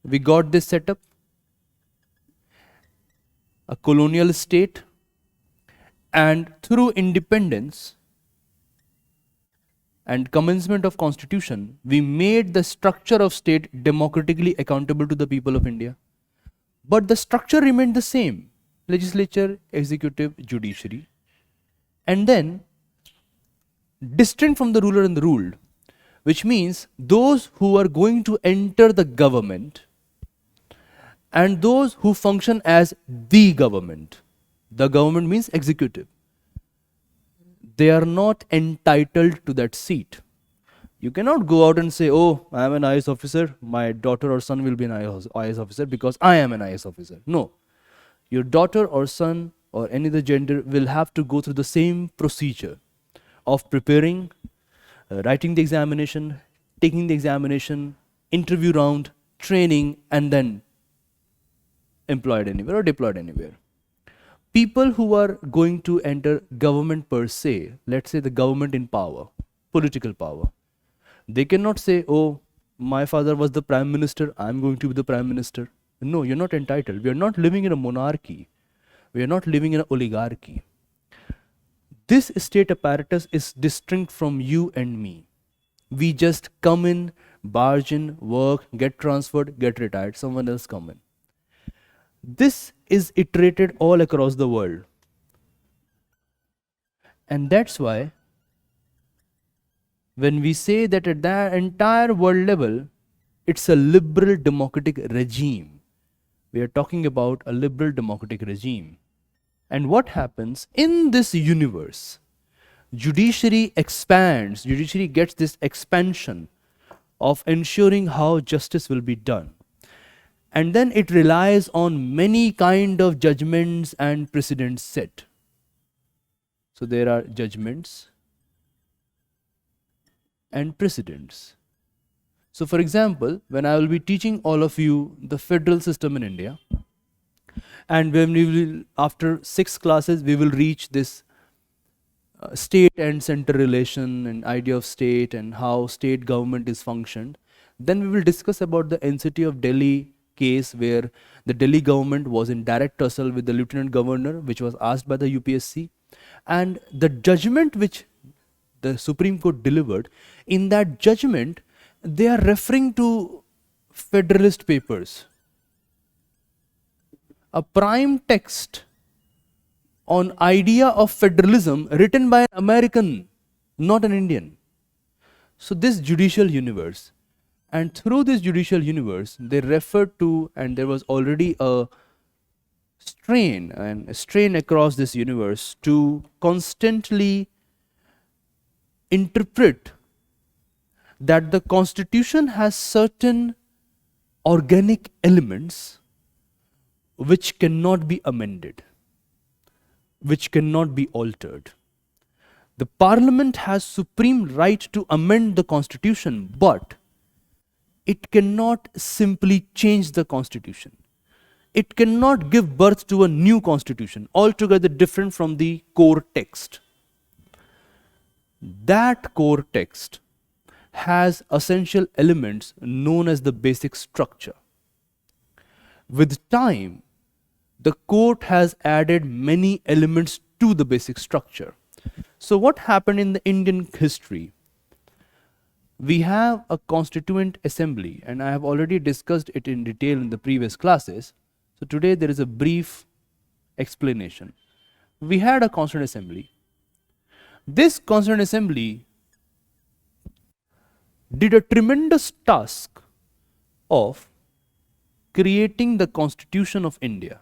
Speaker 1: We got this setup, a colonial state, and through independence and commencement of constitution, we made the structure of state democratically accountable to the people of India. But the structure remained the same: legislature, executive, judiciary, and then distinct from the ruler and the ruled, which means those who are going to enter the government and those who function as the government. The government means executive. They are not entitled to that seat. You cannot go out and say, oh, I am an IAS officer, my daughter or son will be an IAS officer because I am an IAS officer. No. Your daughter or son or any other gender will have to go through the same procedure of preparing, writing the examination, taking the examination, interview round, training, and then employed anywhere or deployed anywhere. People who are going to enter government per se, let's say the government in power, political power, they cannot say, oh, my father was the prime minister, I'm going to be the prime minister. No, you're not entitled. We are not living in a monarchy. We are not living in an oligarchy. This state apparatus is distinct from you and me. We just come in, barge in, work, get transferred, get retired, someone else come in. This is iterated all across the world. And that's why when we say that at the entire world level, it's a liberal democratic regime. We are talking about a liberal democratic regime. And what happens in this universe? Judiciary expands, judiciary gets this expansion of ensuring how justice will be done. And then it relies on many kind of judgments and precedents set. So there are judgments and precedents. So for example, when I will be teaching all of you the federal system in India, and when we will, after 6 classes, we will reach this state and center relation and idea of state and how state government is functioned. Then we will discuss about the NCT of Delhi case where the Delhi government was in direct tussle with the lieutenant governor, which was asked by the UPSC, and the judgment which the Supreme Court delivered, in that judgment they are referring to Federalist Papers, a prime text on idea of federalism written by an American, not an Indian. So this judicial universe, and through this judicial universe, they referred to, and there was already a strain across this universe to constantly interpret that the Constitution has certain organic elements which cannot be amended, which cannot be altered. The Parliament has supreme right to amend the Constitution, but it cannot simply change the Constitution. It cannot give birth to a new Constitution, altogether different from the core text. That core text has essential elements known as the basic structure. With time, the court has added many elements to the basic structure. So what happened in the Indian history? we have a Constituent Assembly, and I have already discussed it in detail in the previous classes. So today there is a brief explanation. We had a Constituent Assembly. This Constituent Assembly did a tremendous task of creating the Constitution of India.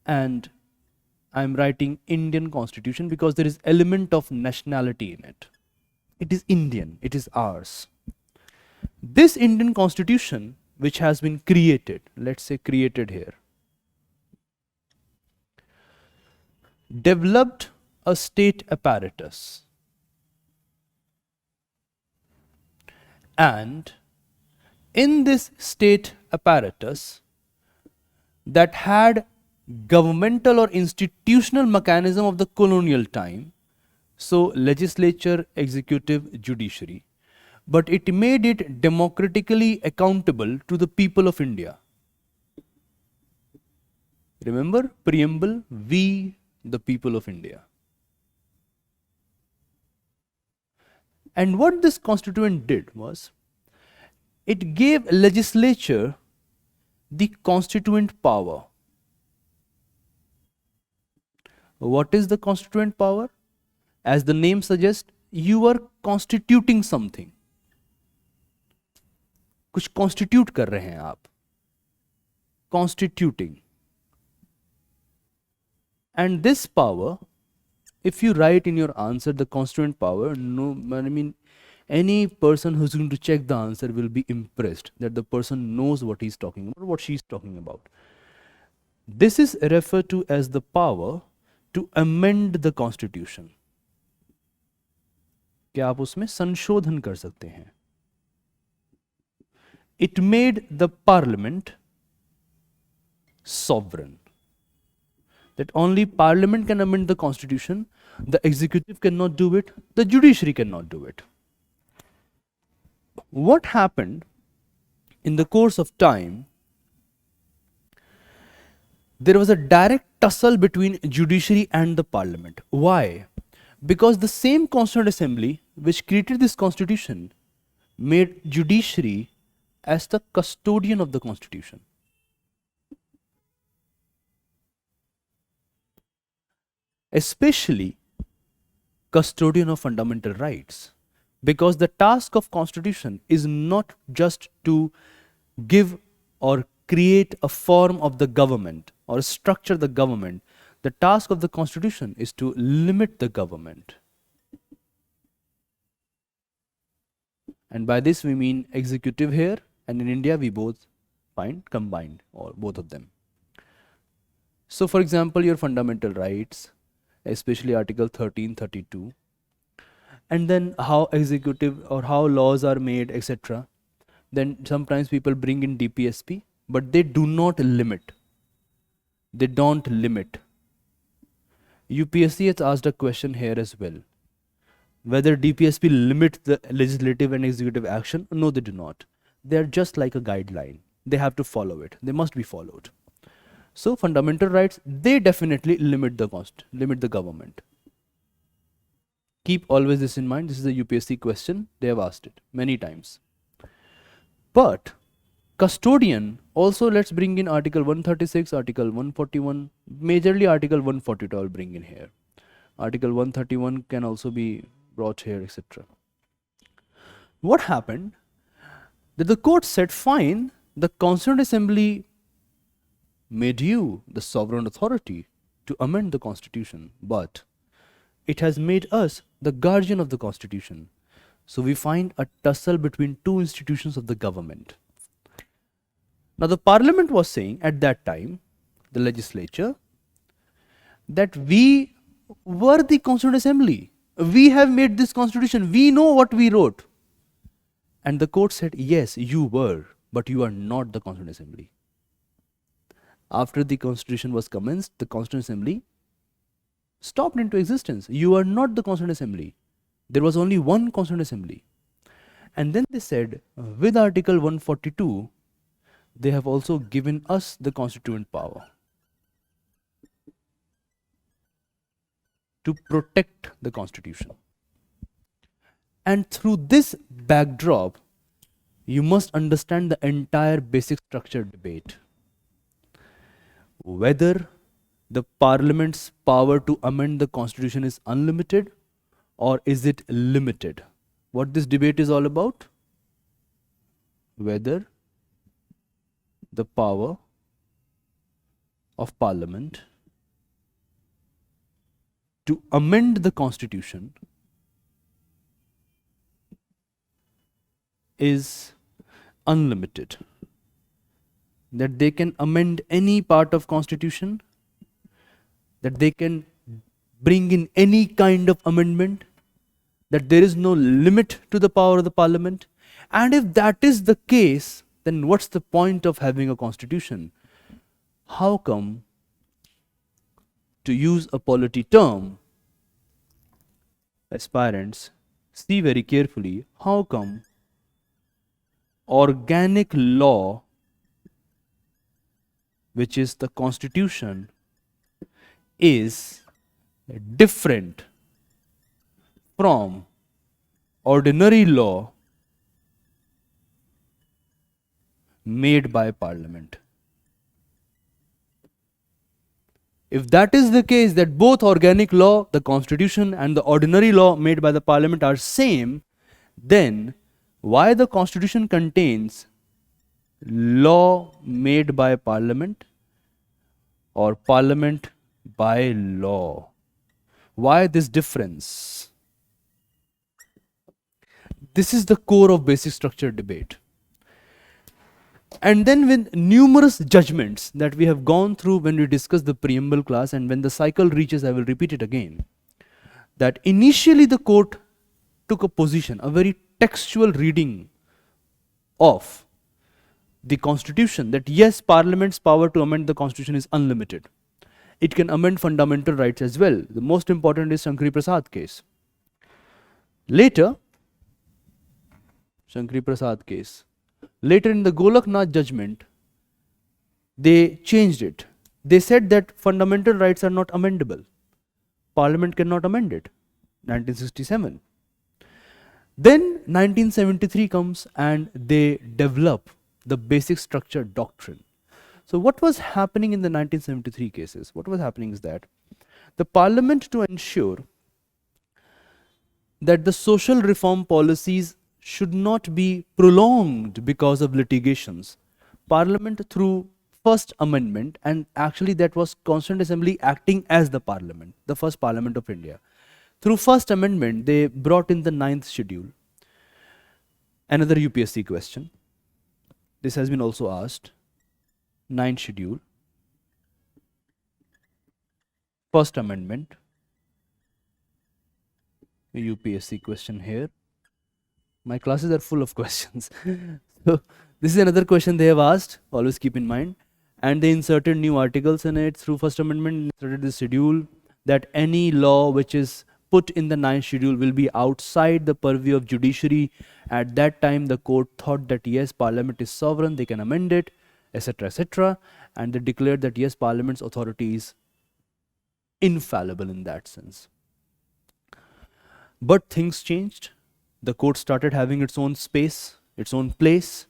Speaker 1: And I'm writing Indian Constitution because there is element of nationality in it. It is Indian, it is ours. This Indian Constitution, which has been created, let's say created here, developed a state apparatus. And in this state apparatus that had governmental or institutional mechanism of the colonial time, so legislature, executive, judiciary, but it made it democratically accountable to the people of India. Remember, preamble, we the people of India. And what this constituent did was, it gave legislature the constituent power. What is the constituent power? As the name suggests, you are constituting something. कुछ constitute कर रहे हैं आप. Constituting. And this power, if you write in your answer the constituent power, any person who's going to check the answer will be impressed that the person knows what he's talking about or what she's talking about. This is referred to as the power to amend the constitution. क्या आप उसमें संशोधन कर सकते हैं? It made the parliament sovereign. That only parliament can amend the constitution, the executive cannot do it, the judiciary cannot do it. What happened in the course of time? There was a direct tussle between judiciary and the parliament. Why? Because the same Constituent Assembly which created this constitution made judiciary as the custodian of the constitution. Especially custodian of fundamental rights, because the task of constitution is not just to give or create a form of the government or structure the government. The task of the constitution is to limit the government. And by this we mean executive here, and in India we both find combined, or both of them. So for example, your fundamental rights, especially Article 13, 32, and then how executive or how laws are made, etc. Then sometimes people bring in DPSP, but they do not limit. They don't limit. UPSC has asked a question here as well. Whether DPSP limit the legislative and executive action? No, they do not. They are just like a guideline. They have to follow it. They must be followed. So fundamental rights, they definitely limit the government. Keep always this in mind. This is a UPSC question. They have asked it many times. But custodian, also let's bring in Article 136, Article 141, majorly Article 142 I'll bring in here. Article 131 can also be brought here, etc. What happened? That the court said, fine, the Constituent Assembly made you the sovereign authority to amend the constitution, but it has made us the guardian of the constitution. So we find a tussle between two institutions of the government. Now the parliament was saying at that time, the legislature, that we were the Constituent Assembly. We have made this constitution. We know what we wrote. And the court said, yes, you were, but you are not the Constituent Assembly. After the constitution was commenced, the Constituent Assembly stopped into existence. You are not the Constituent Assembly. There was only one Constituent Assembly. And then they said, with Article 142, they have also given us the constituent power to protect the constitution. And through this backdrop, you must understand the entire basic structure debate. Whether the parliament's power to amend the constitution is unlimited or is it limited? What this debate is all about? Whether the power of parliament to amend the constitution is unlimited, that they can amend any part of constitution, that they can bring in any kind of amendment, that there is no limit to the power of the parliament. And if that is the case, then what's the point of having a constitution? How come, to use a polity term, aspirants, see very carefully, how come organic law, which is the constitution, is different from ordinary law made by parliament? If that is the case, that both organic law, the constitution, and the ordinary law made by the parliament are same, then why the constitution contains law made by parliament or parliament by law? Why this difference? This is the core of basic structure debate. And then with numerous judgments that we have gone through when we discuss the preamble class, and when the cycle reaches, I will repeat it again, that initially the court took a position, a very textual reading of the constitution, that yes, parliament's power to amend the constitution is unlimited. It can amend fundamental rights as well. The most important is Shankari Prasad case. Later, Shankari Prasad case. Later in the Golaknath judgment, they changed it. They said that fundamental rights are not amendable. Parliament cannot amend it. 1967. Then 1973 comes and they develop the basic structure doctrine. So what was happening in the 1973 cases? What was happening is that the parliament, to ensure that the social reform policies should not be prolonged because of litigations, parliament through first amendment, and actually that was Constituent Assembly acting as the parliament, the first parliament of India. Through first amendment, they brought in the 9th schedule. Another UPSC question. This has been also asked. 9th schedule. First amendment. UPSC question here. My classes are full of questions. So this is another question they have asked. Always keep in mind. And they inserted new articles in it through first amendment. Inserted the schedule that any law which is put in the 9th schedule will be outside the purview of judiciary. At that time, the court thought that yes, parliament is sovereign, they can amend it, etc., etc. And they declared that yes, parliament's authority is infallible in that sense. But things changed. The court started having its own space, its own place.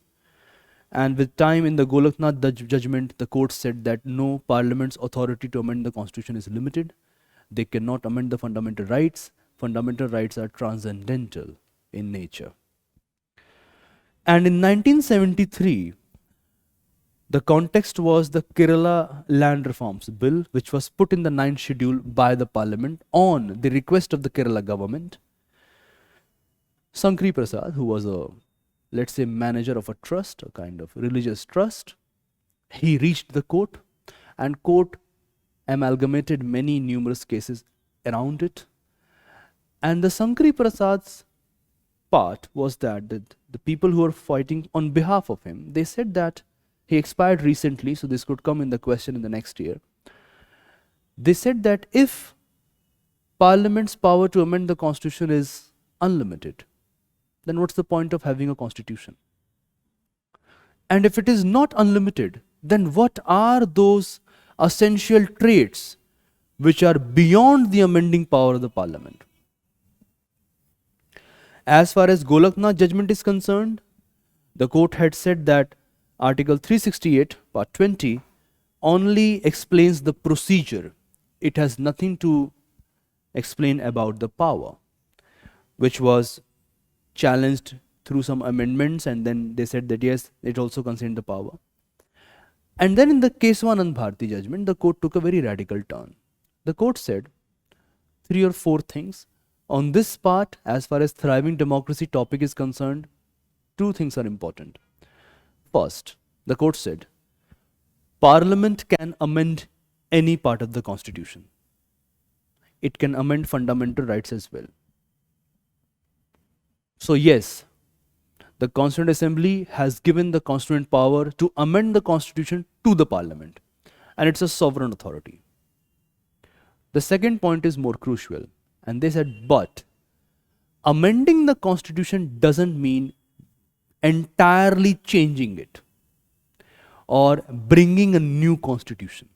Speaker 1: And with time in the Golaknath judgment, the court said that no, parliament's authority to amend the constitution is limited. They cannot amend the fundamental rights. Fundamental rights are transcendental in nature. And in 1973, the context was the Kerala Land Reforms Bill, which was put in the 9th schedule by the parliament on the request of the Kerala government. Shankari Prasad, who was a, let's say, manager of a trust, a kind of religious trust, he reached the court, and court amalgamated many numerous cases around it. And the Shankari Prasad's part was that the people who were fighting on behalf of him, they said that he expired recently, so this could come in the question in the next year. They said that if parliament's power to amend the constitution is unlimited, then what's the point of having a constitution? And if it is not unlimited, then what are those essential traits which are beyond the amending power of the parliament? As far as Golaknath judgment is concerned, the court had said that Article 368, Part 20 only explains the procedure. It has nothing to explain about the power, which was challenged through some amendments, and then they said that yes, it also concerned the power. And then in the Keswanand Bharti judgment, the court took a very radical turn. The court said 3 or 4 things. On this part, as far as thriving democracy topic is concerned, 2 things are important. First, the court said, Parliament can amend any part of the Constitution. It can amend fundamental rights as well. So yes, the Constituent Assembly has given the constituent power to amend the Constitution to the Parliament, and it's a sovereign authority. The second point is more crucial, and they said, but amending the Constitution doesn't mean entirely changing it or bringing a new Constitution.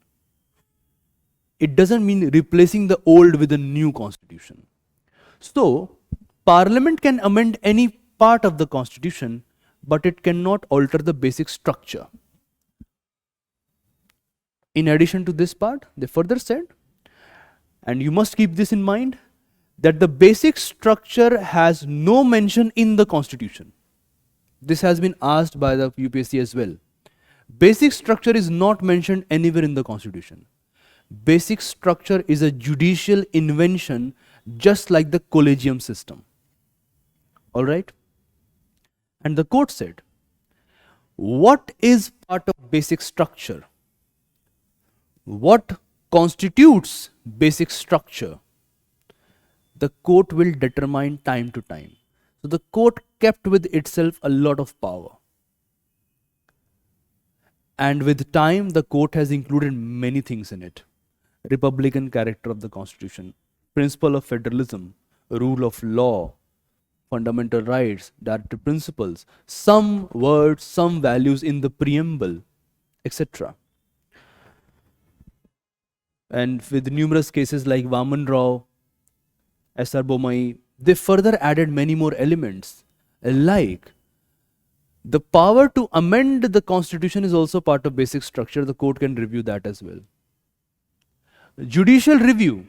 Speaker 1: It doesn't mean replacing the old with a new Constitution. So, Parliament can amend any part of the Constitution, but it cannot alter the basic structure. In addition to this part, they further said, and you must keep this in mind, that the basic structure has no mention in the Constitution. This has been asked by the UPSC as well. Basic structure is not mentioned anywhere in the Constitution. Basic structure is a judicial invention, just like the collegium system. All right? And the court said, what is part of basic structure? What constitutes basic structure? The court will determine time to time. So the court kept with itself a lot of power. And with time, the court has included many things in it. Republican character of the Constitution, principle of federalism, rule of law, fundamental rights, directive principles, some words, some values in the preamble, etc. And with numerous cases like Vaman Rao, Tsr Bomai, they further added many more elements, like the power to amend the Constitution is also part of basic structure. The court can review that as well. Judicial review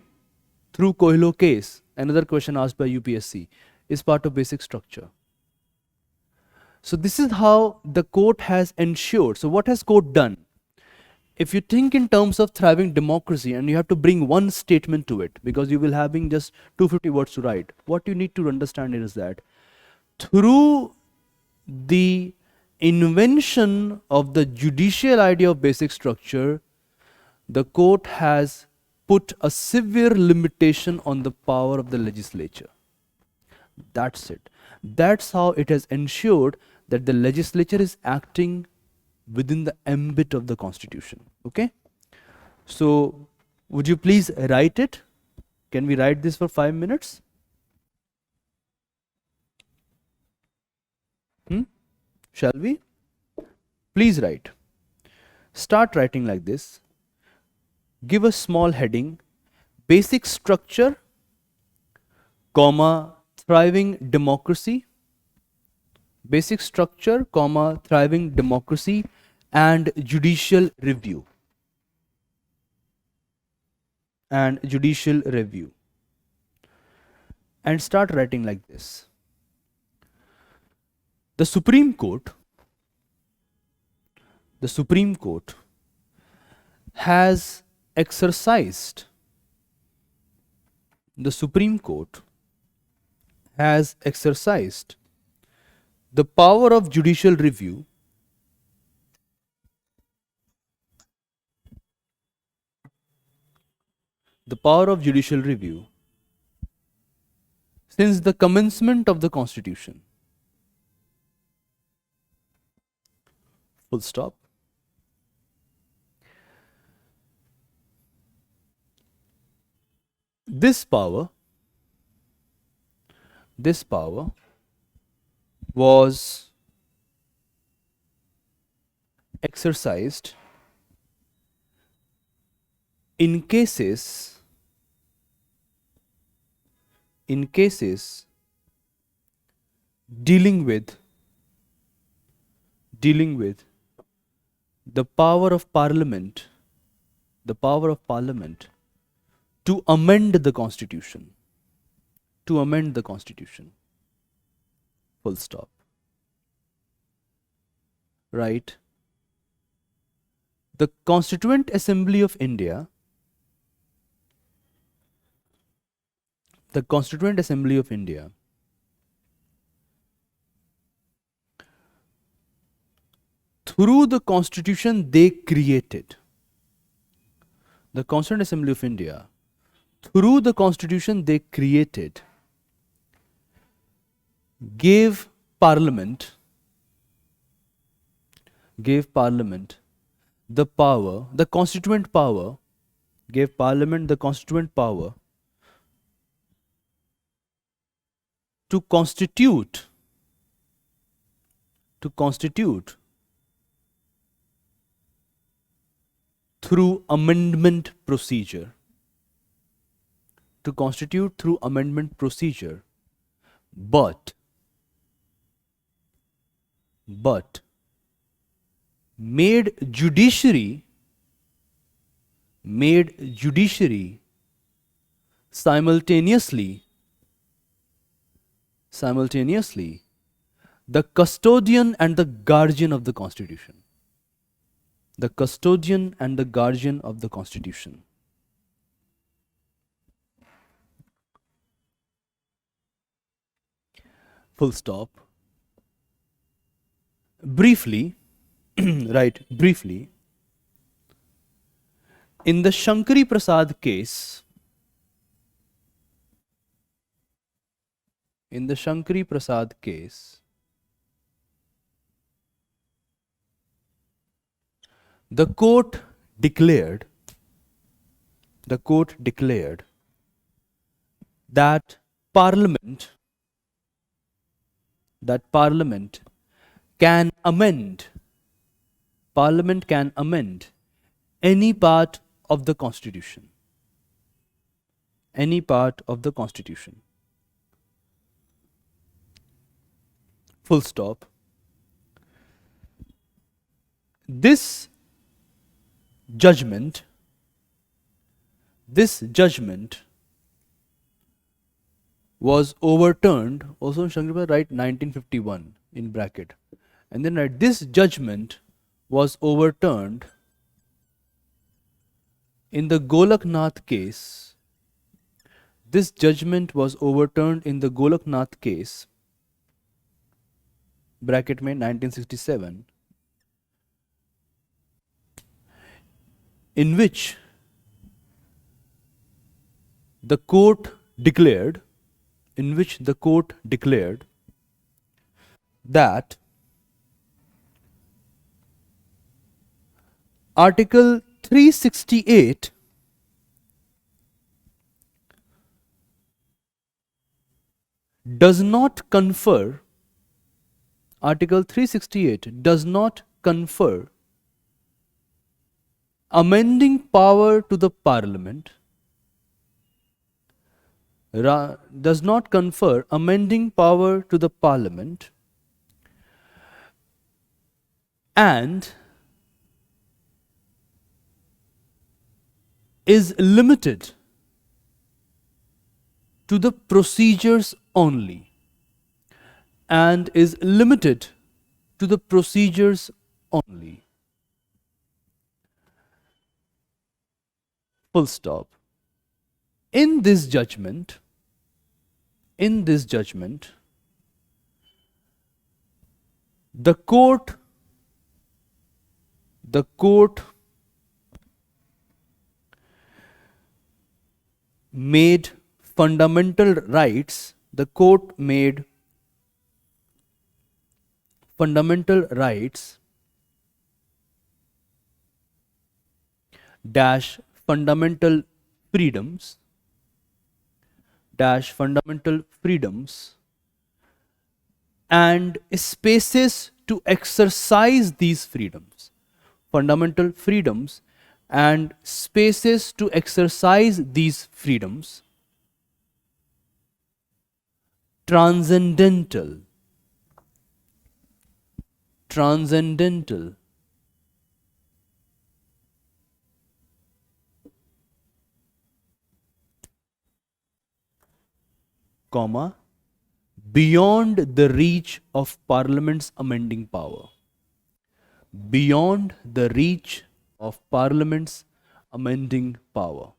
Speaker 1: through Kohilo case, another question asked by UPSC, is part of basic structure. So this is how the court has ensured. So what has court done? If you think in terms of thriving democracy and you have to bring one statement to it, because you will having just 250 words to write, what you need to understand is that through the invention of the judicial idea of basic structure, the court has put a severe limitation on the power of the legislature. That's it. That's how it has ensured that the legislature is acting within the ambit of the Constitution. Okay? So, would you please write it? Can we write this for 5 minutes? Shall we? Please write. Start writing like this. Give a small heading, basic structure, comma, thriving democracy, basic structure, comma, thriving democracy, and judicial review. And judicial review. And start writing like this. The Supreme Court has exercised the power of judicial review since the commencement of the Constitution. Full stop. This power was exercised in cases dealing with the power of Parliament, to amend the Constitution, full stop. Right? The Constituent Assembly of India, through the Constitution they created, the Constituent Assembly of India, through the Constitution they created, gave Parliament the power, the constituent power, gave Parliament the constituent power to constitute through amendment procedure, but made judiciary simultaneously the custodian and the guardian of the Constitution. Full stop. Briefly, briefly, in the Shankari Prasad case, the court declared that Parliament can amend any part of the Constitution. Full stop. This judgment was overturned, also in Shankari, right, 1951 in bracket. And then right, this judgment was overturned in the Golaknath case. Bracket में 1967, in which the court declared that Article 368 does not confer amending power to the Parliament, and is limited to the procedures only. Full stop. In this judgment, the court made fundamental rights, dash fundamental freedoms and spaces to exercise these freedoms. Transcendental transcendental, comma, beyond the reach of Parliament's amending power. Beyond the reach of Parliament's amending power.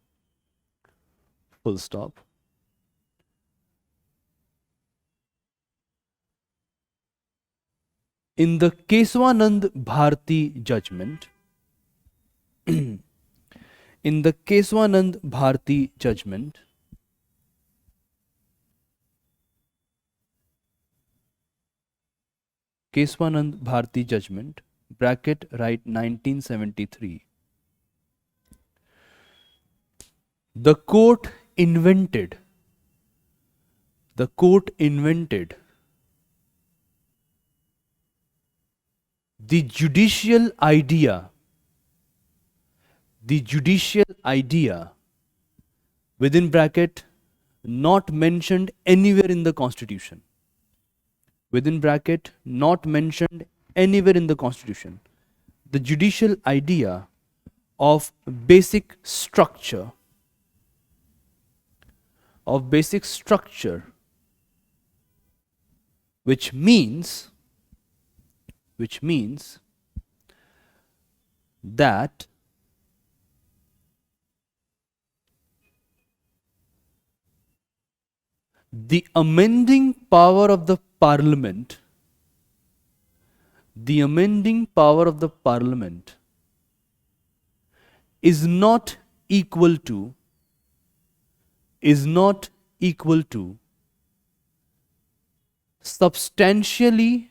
Speaker 1: Full stop. In the Keswanand Bharti judgment, in the Keswanand Bharti judgment, Keswanand Bharti judgment, bracket right 1973, the court invented the judicial idea, within bracket, not mentioned anywhere in the Constitution. Within bracket, not mentioned anywhere in the Constitution. The judicial idea of basic structure, which means that the amending power of the Parliament, is not equal to substantially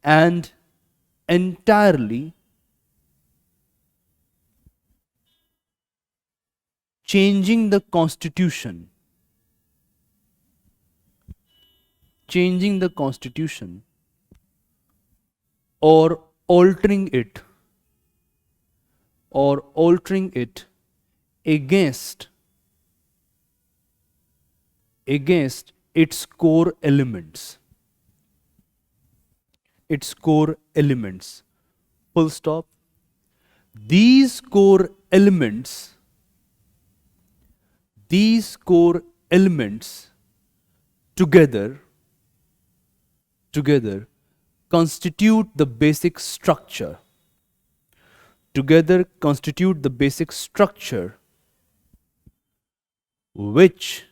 Speaker 1: and entirely changing the Constitution, or altering it against its core elements. Full stop. These core elements together constitute the basic structure. Which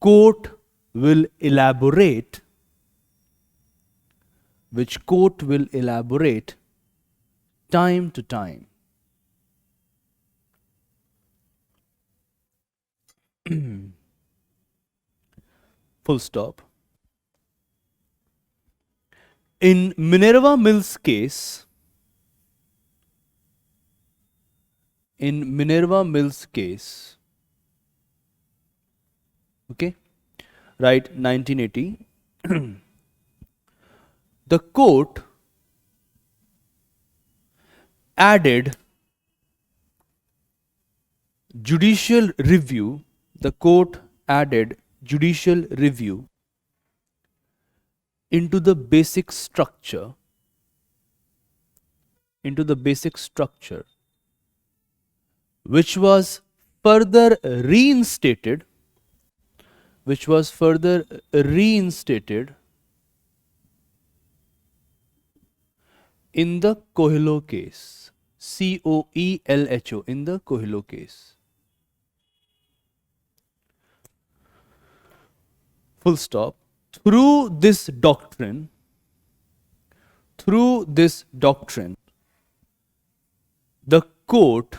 Speaker 1: court will elaborate time to time. Full stop. In Minerva Mills case, okay, right, 1980, the court added judicial review into the basic structure, which was further reinstated in the Coelho case. Coelho, in the Coelho case. Full stop. Through this doctrine, the court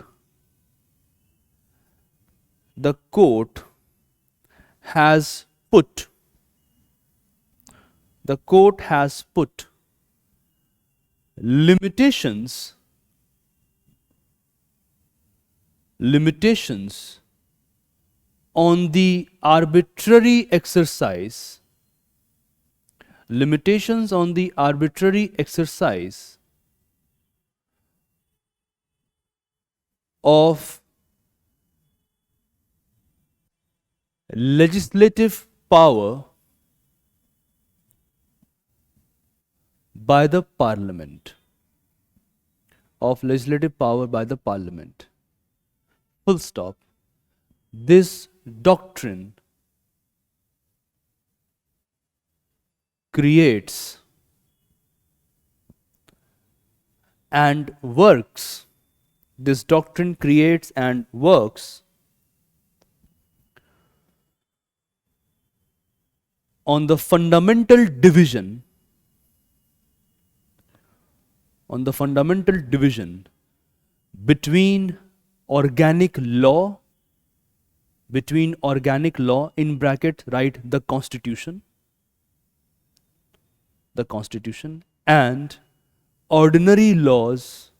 Speaker 1: has put limitations on the arbitrary exercise of legislative power by the Parliament, of legislative power by the Parliament. Full stop. This doctrine creates and works. This doctrine creates and works on the fundamental division between organic law, in bracket write the Constitution, and ordinary laws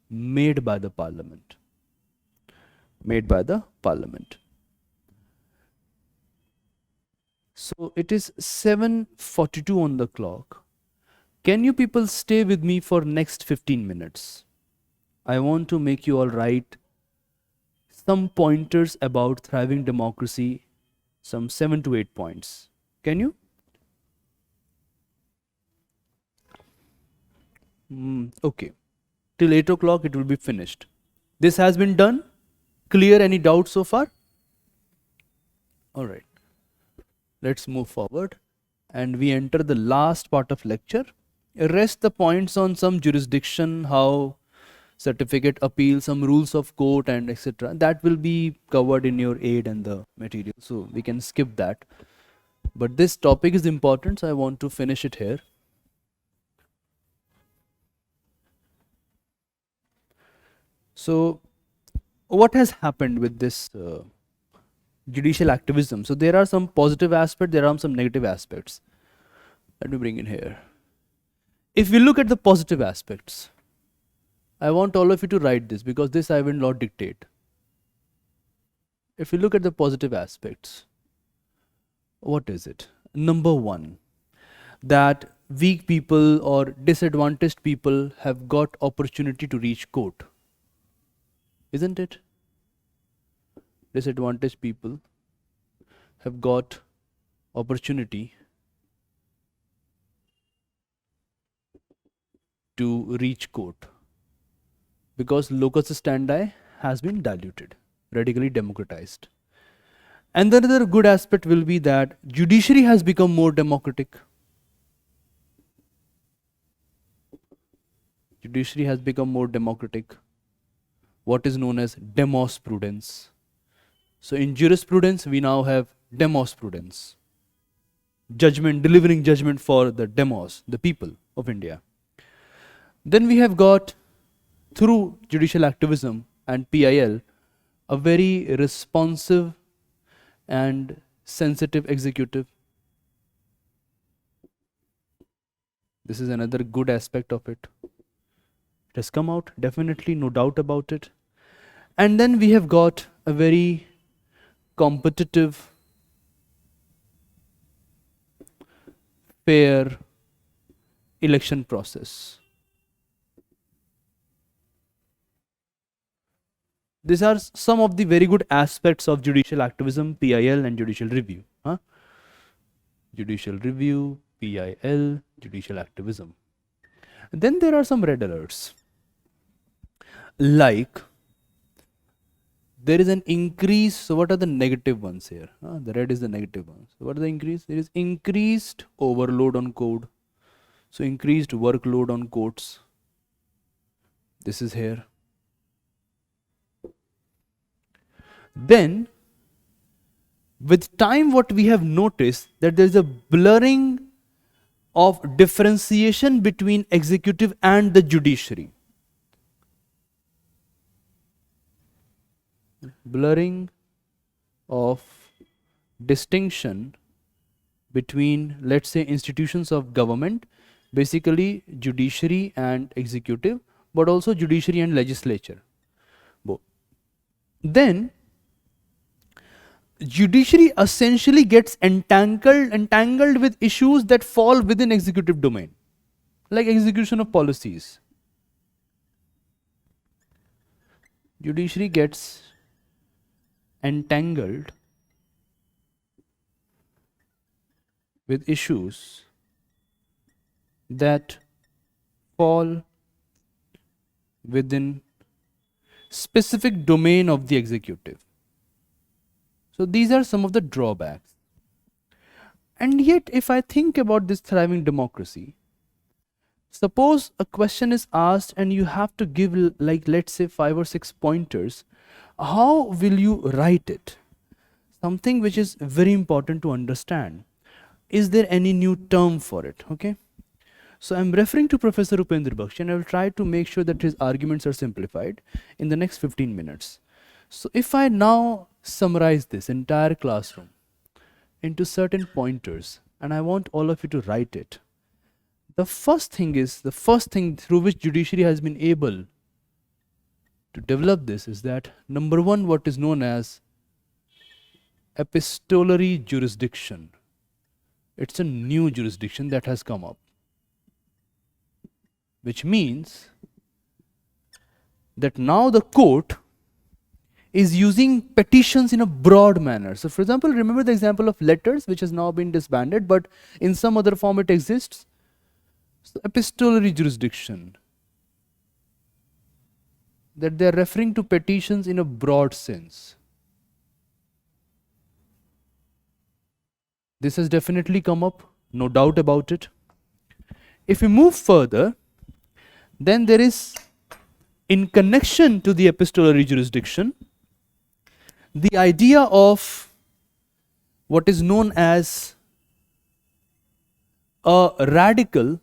Speaker 1: made by the Parliament. So it is 7:42 on the clock. Can you people stay with me for next 15 minutes? I want to make you all write some pointers about thriving democracy, some 7 to 8 points. Can you? Okay. Till 8 o'clock it will be finished. This has been done? Clear? Any doubts so far? Alright. Let's move forward. And we enter the last part of lecture. Rest the points on some jurisdiction, how certificate appeal, some rules of court and etc. That will be covered in your aid and the material. So we can skip that. But this topic is important, so I want to finish it here. So what has happened with this judicial activism? So there are some positive aspects, there are some negative aspects. Let me bring in here. If we look at the positive aspects, I want all of you to write this because this I will not dictate. If you look at the positive aspects, what is it? Number one, that weak people or disadvantaged people have got opportunity to reach court. Isn't it? Disadvantaged people have got opportunity to reach court because locus standi has been diluted, radically democratized. And another good aspect will be that judiciary has become more democratic. Judiciary has become more democratic. What is known as demos prudence. So in jurisprudence, we now have demos prudence. Judgment, delivering judgment for the demos, the people of India. Then we have got, through judicial activism and PIL, a very responsive and sensitive executive. This is another good aspect of it. It has come out, definitely, no doubt about it. And then we have got a very competitive, fair election process. These are some of the very good aspects of judicial activism, PIL and judicial review. Judicial review, PIL, judicial activism. Then there are some red alerts. Like, there is an increase. So what are the negative ones here? The red is the negative one. So what are the increase? There is increased overload on code. So increased workload on courts. This is here. Then, with time, what we have noticed that there is a blurring of differentiation between executive and the judiciary. Blurring of distinction between, let's say, institutions of government, basically judiciary and executive, but also judiciary and legislature. Both. Then judiciary essentially gets entangled with issues that fall within executive domain, like execution of policies. Judiciary gets entangled with issues that fall within specific domain of the executive. So these are some of the drawbacks. And yet, if I think about this thriving democracy, suppose a question is asked and you have to give, like, let's say 5 or 6 pointers. How will you write it? Something which is very important to understand. Is there any new term for it? Okay. So I'm referring to Professor Upendra Bakshi, and I will try to make sure that his arguments are simplified in the next 15 minutes. So if I now summarize this entire classroom into certain pointers, and I want all of you to write it, the first thing through which judiciary has been able to develop this is that, number one, what is known as epistolary jurisdiction. It's a new jurisdiction that has come up, which means that now the court is using petitions in a broad manner. So for example, remember the example of letters, which has now been disbanded, but in some other form it exists. So epistolary jurisdiction, that they are referring to petitions in a broad sense. This has definitely come up, no doubt about it. If we move further, then there is, in connection to the epistolary jurisdiction, the idea of what is known as a radical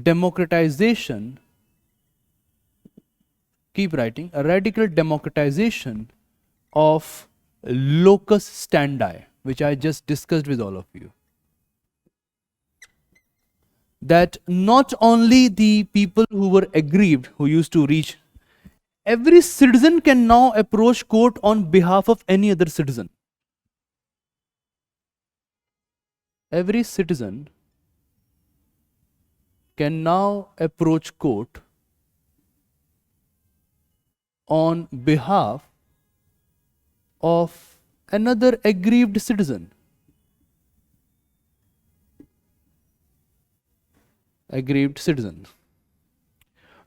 Speaker 1: democratization. Keep writing. A radical democratization of locus standi, which I just discussed with all of you. That not only the people who were aggrieved, who used to reach, every citizen can now approach court on behalf of any other citizen. Every citizen can now approach court on behalf of another aggrieved citizen. Aggrieved citizen.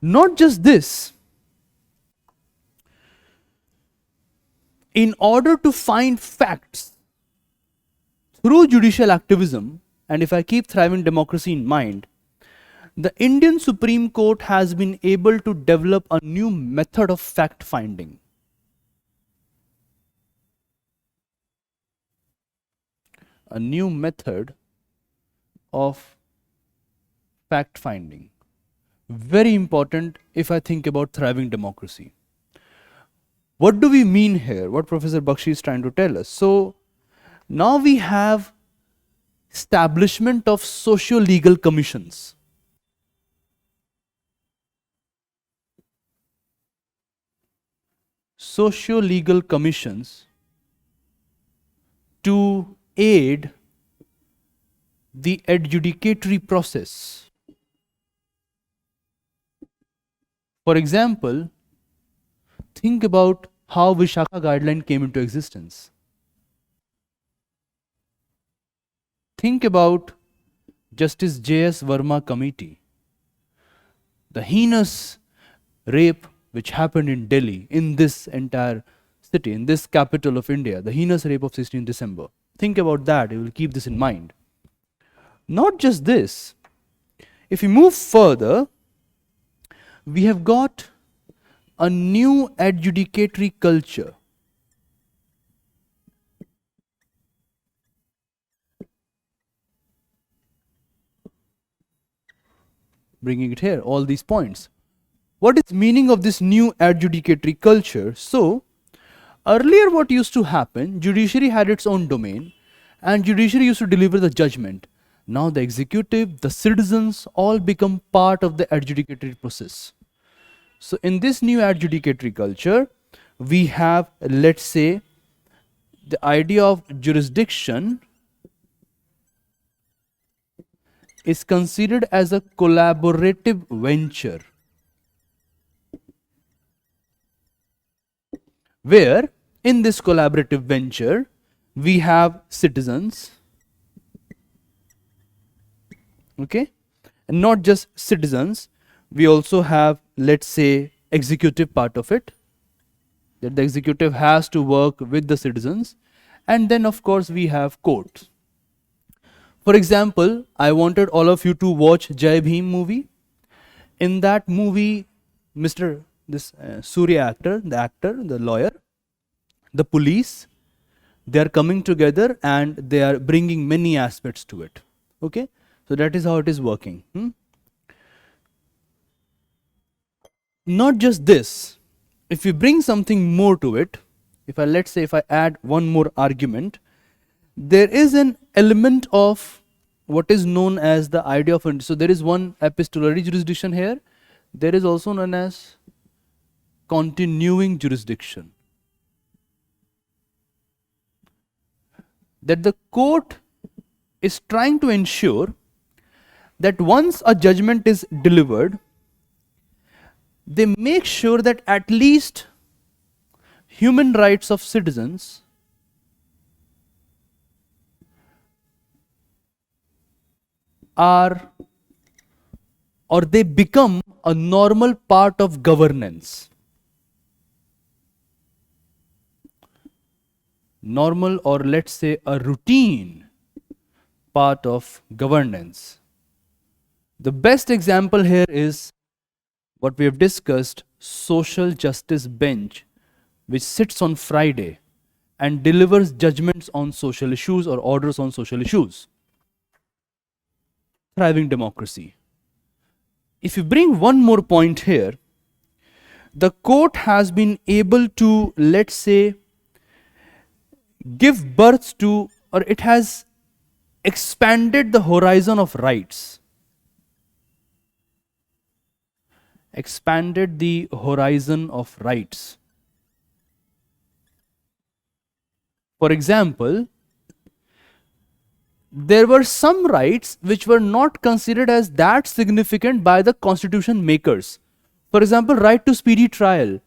Speaker 1: Not just this, in order to find facts through judicial activism, and if I keep thriving democracy in mind, the Indian Supreme Court has been able to develop a new method of fact finding. A new method of fact finding. Very important if I think about thriving democracy. What do we mean here? What Professor Bakshi is trying to tell us? So now we have establishment of socio-legal commissions. Socio-legal commissions to aid the adjudicatory process. For example, think about how Vishaka guideline came into existence. Think about Justice J.S. Verma committee. The heinous rape which happened in Delhi, in this entire city, in this capital of India, the heinous rape of 16 December. Think about that, you will keep this in mind. Not just this, if we move further, we have got a new adjudicatory culture. Bringing it here, all these points. What is the meaning of this new adjudicatory culture? So, earlier what used to happen, judiciary had its own domain and judiciary used to deliver the judgment. Now the executive, the citizens all become part of the adjudicatory process. So in this new adjudicatory culture, we have, let's say, the idea of jurisdiction is considered as a collaborative venture, where in this collaborative venture we have citizens, Okay, and not just citizens, we also have, let's say, executive part of it, that the executive has to work with the citizens, and then of course we have courts. For example, I wanted all of you to watch Jai Bhim movie. In that movie, Mr. Surya actor, the lawyer, the police, they are coming together and they are bringing many aspects to it. Okay, so that is how it is working. Not just this, if we bring something more to it, let's say if I add one more argument, there is an element of what is known as the idea of, so there is one epistolary jurisdiction here, there is also known as continuing jurisdiction. That the court is trying to ensure that once a judgment is delivered, they make sure that at least human rights of citizens are, or they become a normal part of governance. Normal, or let's say a routine part of governance. The best example here is what we have discussed, social justice bench, which sits on Friday and delivers judgments on social issues or orders on social issues. Thriving democracy. If you bring one more point here, the court has been able to, let's say, give birth to, or it has expanded the horizon of rights. Expanded the horizon of rights. For example, there were some rights which were not considered as that significant by the constitution makers. For example, right to speedy trial,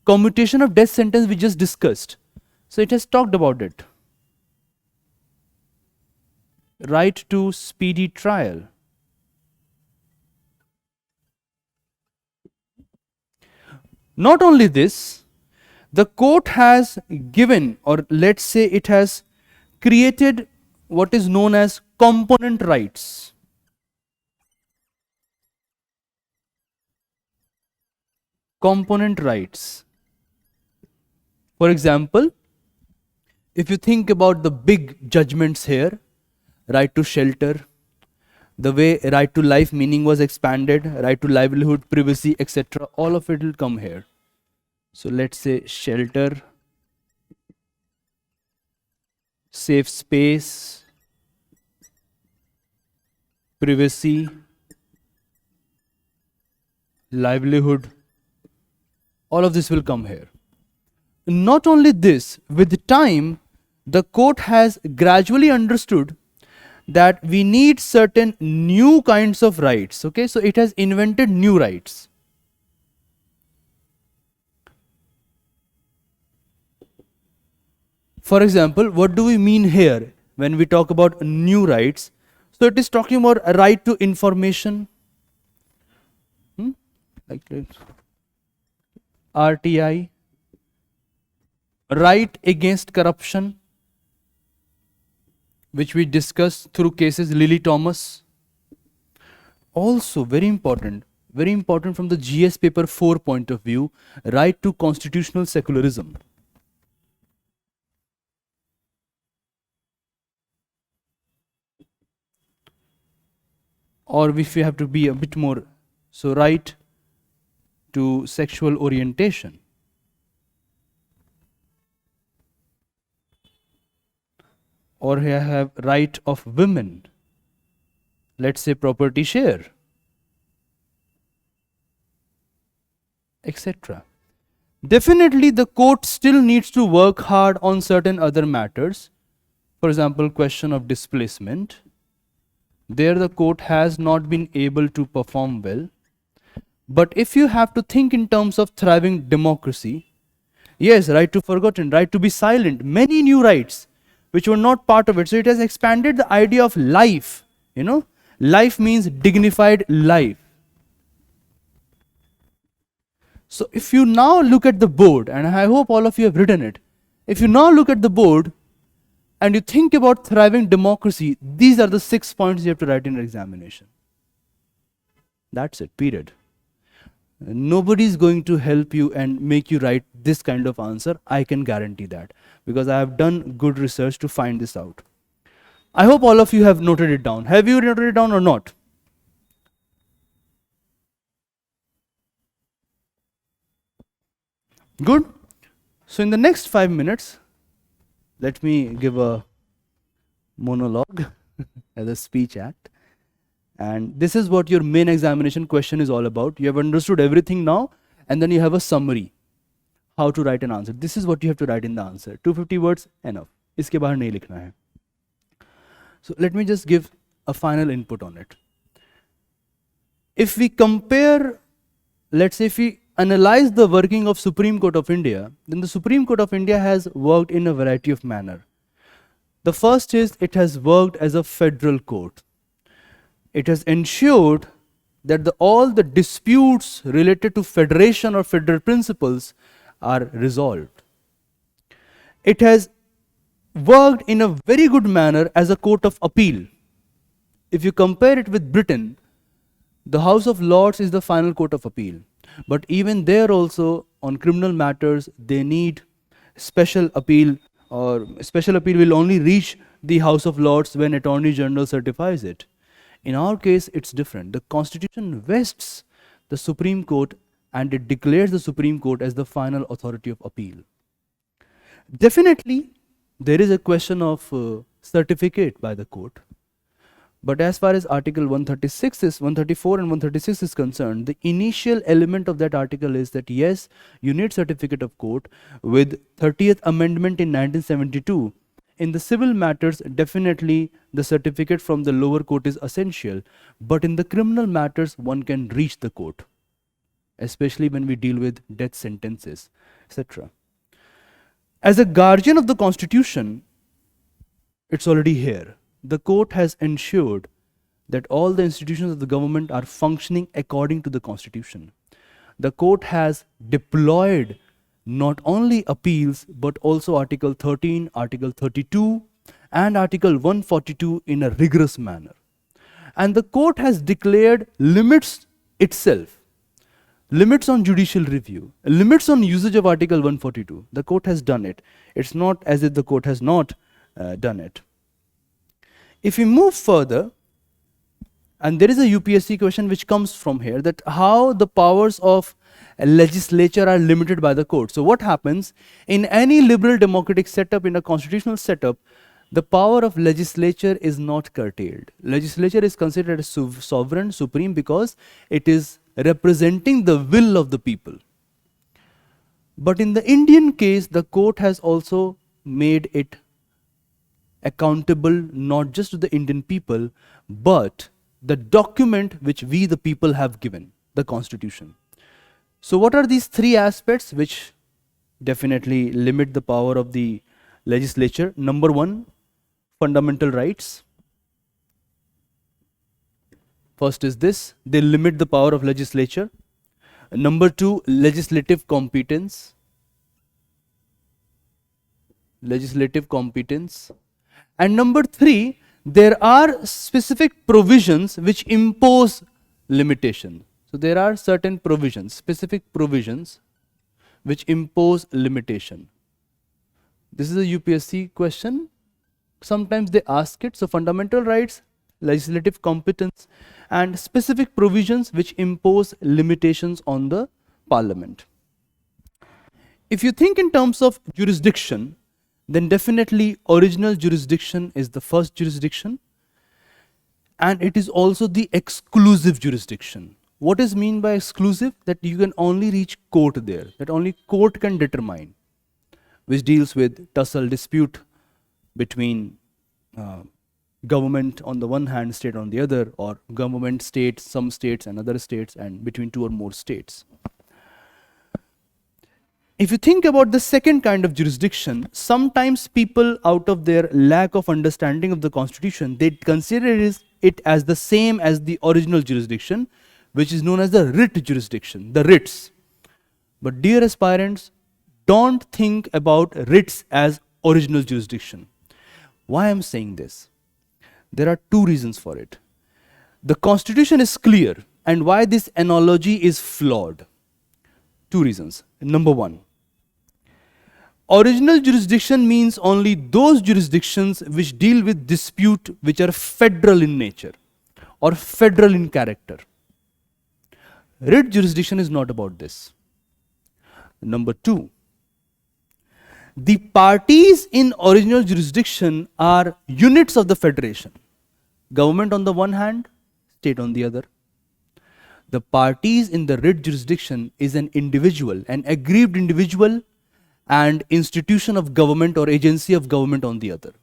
Speaker 1: commutation of death sentence we just discussed. So it has talked about it. Right to speedy trial. Not only this, the court has given, or let's say it has created what is known as component rights. Component rights. For example, if you think about the big judgments here, right to shelter, the way right to life meaning was expanded, right to livelihood, privacy, etc., all of it will come here. So let's say shelter, safe space, privacy, livelihood, all of this will come here. Not only this, with time, the court has gradually understood that we need certain new kinds of rights. Okay, so it has invented new rights. For example, what do we mean here when we talk about new rights? So it is talking about a right to information, like RTI, right against corruption, which we discussed through cases Lily Thomas. Also very important from the GS paper 4 point of view, right to constitutional secularism. Or if we have to be a bit more, so right to sexual orientation. Or here I have right of women, let's say property share, etc. Definitely the court still needs to work hard on certain other matters. For example, question of displacement. There the court has not been able to perform well. But if you have to think in terms of thriving democracy, yes, right to forgotten, right to be silent, many new rights which were not part of it. So it has expanded the idea of life, Life means dignified life. So if you now look at the board, and I hope all of you have written it, if you now look at the board and you think about thriving democracy, these are the 6 points you have to write in your examination. That's it, period. Nobody is going to help you and make you write this kind of answer. I can guarantee that, because I have done good research to find this out. I hope all of you have noted it down. Have you noted it down or not? Good. So in the next 5 minutes, let me give a monologue as a speech act. And this is what your main examination question is all about. You have understood everything now, and then you have a summary, how to write an answer. This is what you have to write in the answer. 250 words, enough. इसके बाहर नहीं लिखना है. So let me just give a final input on it. If we compare, let's say if we analyze the working of Supreme Court of India, then the Supreme Court of India has worked in a variety of manner. The first is it has worked as a federal court. It has ensured that all the disputes related to federation or federal principles are resolved. It has worked in a very good manner as a court of appeal. If you compare it with Britain, the House of Lords is the final court of appeal. But even there also, on criminal matters, they need special appeal, or special appeal will only reach the House of Lords when Attorney General certifies it. In our case, it's different. The Constitution vests the Supreme Court and it declares the Supreme Court as the final authority of appeal. Definitely, there is a question of certificate by the court. But as far as Article 134 and 136 is concerned, the initial element of that article is that yes, you need certificate of court. With 30th Amendment in 1972, in the civil matters, definitely the certificate from the lower court is essential. But in the criminal matters, one can reach the court, especially when we deal with death sentences, etc. As a guardian of the Constitution, it's already here. The court has ensured that all the institutions of the government are functioning according to the Constitution. The court has deployed not only appeals, but also Article 13, Article 32, and Article 142 in a rigorous manner. And the court has declared limits itself, limits on judicial review, limits on usage of Article 142. The court has done it. It's not as if the court has not done it. If we move further, and there is a UPSC question which comes from here, that how the powers of a legislature are limited by the court. So what happens in any liberal democratic setup, in a constitutional setup, the power of legislature is not curtailed. Legislature is considered as sovereign, supreme, because it is representing the will of the people. But in the Indian case, the court has also made it accountable not just to the Indian people, but the document which we the people have given, the Constitution. So what are these three aspects which definitely limit the power of the legislature? Number one, fundamental rights. First is this, they limit the power of legislature. Number two, legislative competence. Legislative competence. And number three, there are specific provisions which impose limitation. So there are certain provisions, specific provisions which impose limitation. This is a UPSC question. Sometimes they ask it. So fundamental rights, legislative competence, and specific provisions which impose limitations on the parliament. If you think in terms of jurisdiction, then definitely original jurisdiction is the first jurisdiction, and it is also the exclusive jurisdiction. What is mean by exclusive? That you can only reach court there, that only court can determine, which deals with tussle, dispute between government on the one hand, state on the other, or government, state, some states and other states, and between two or more states. If you think about the second kind of jurisdiction, sometimes people, out of their lack of understanding of the constitution, they consider it as the same as the original jurisdiction, which is known as the writ jurisdiction, the writs. But dear aspirants, don't think about writs as original jurisdiction. Why I'm saying this? There are two reasons for it. The constitution is clear, and why this analogy is flawed. Two reasons. Number one, original jurisdiction means only those jurisdictions which deal with dispute which are federal in nature or federal in character. Writ jurisdiction is not about this. Number two, the parties in original jurisdiction are units of the federation. Government on the one hand, state on the other. The parties in the writ jurisdiction is an individual, an aggrieved individual, and institution of government or agency of government on the other.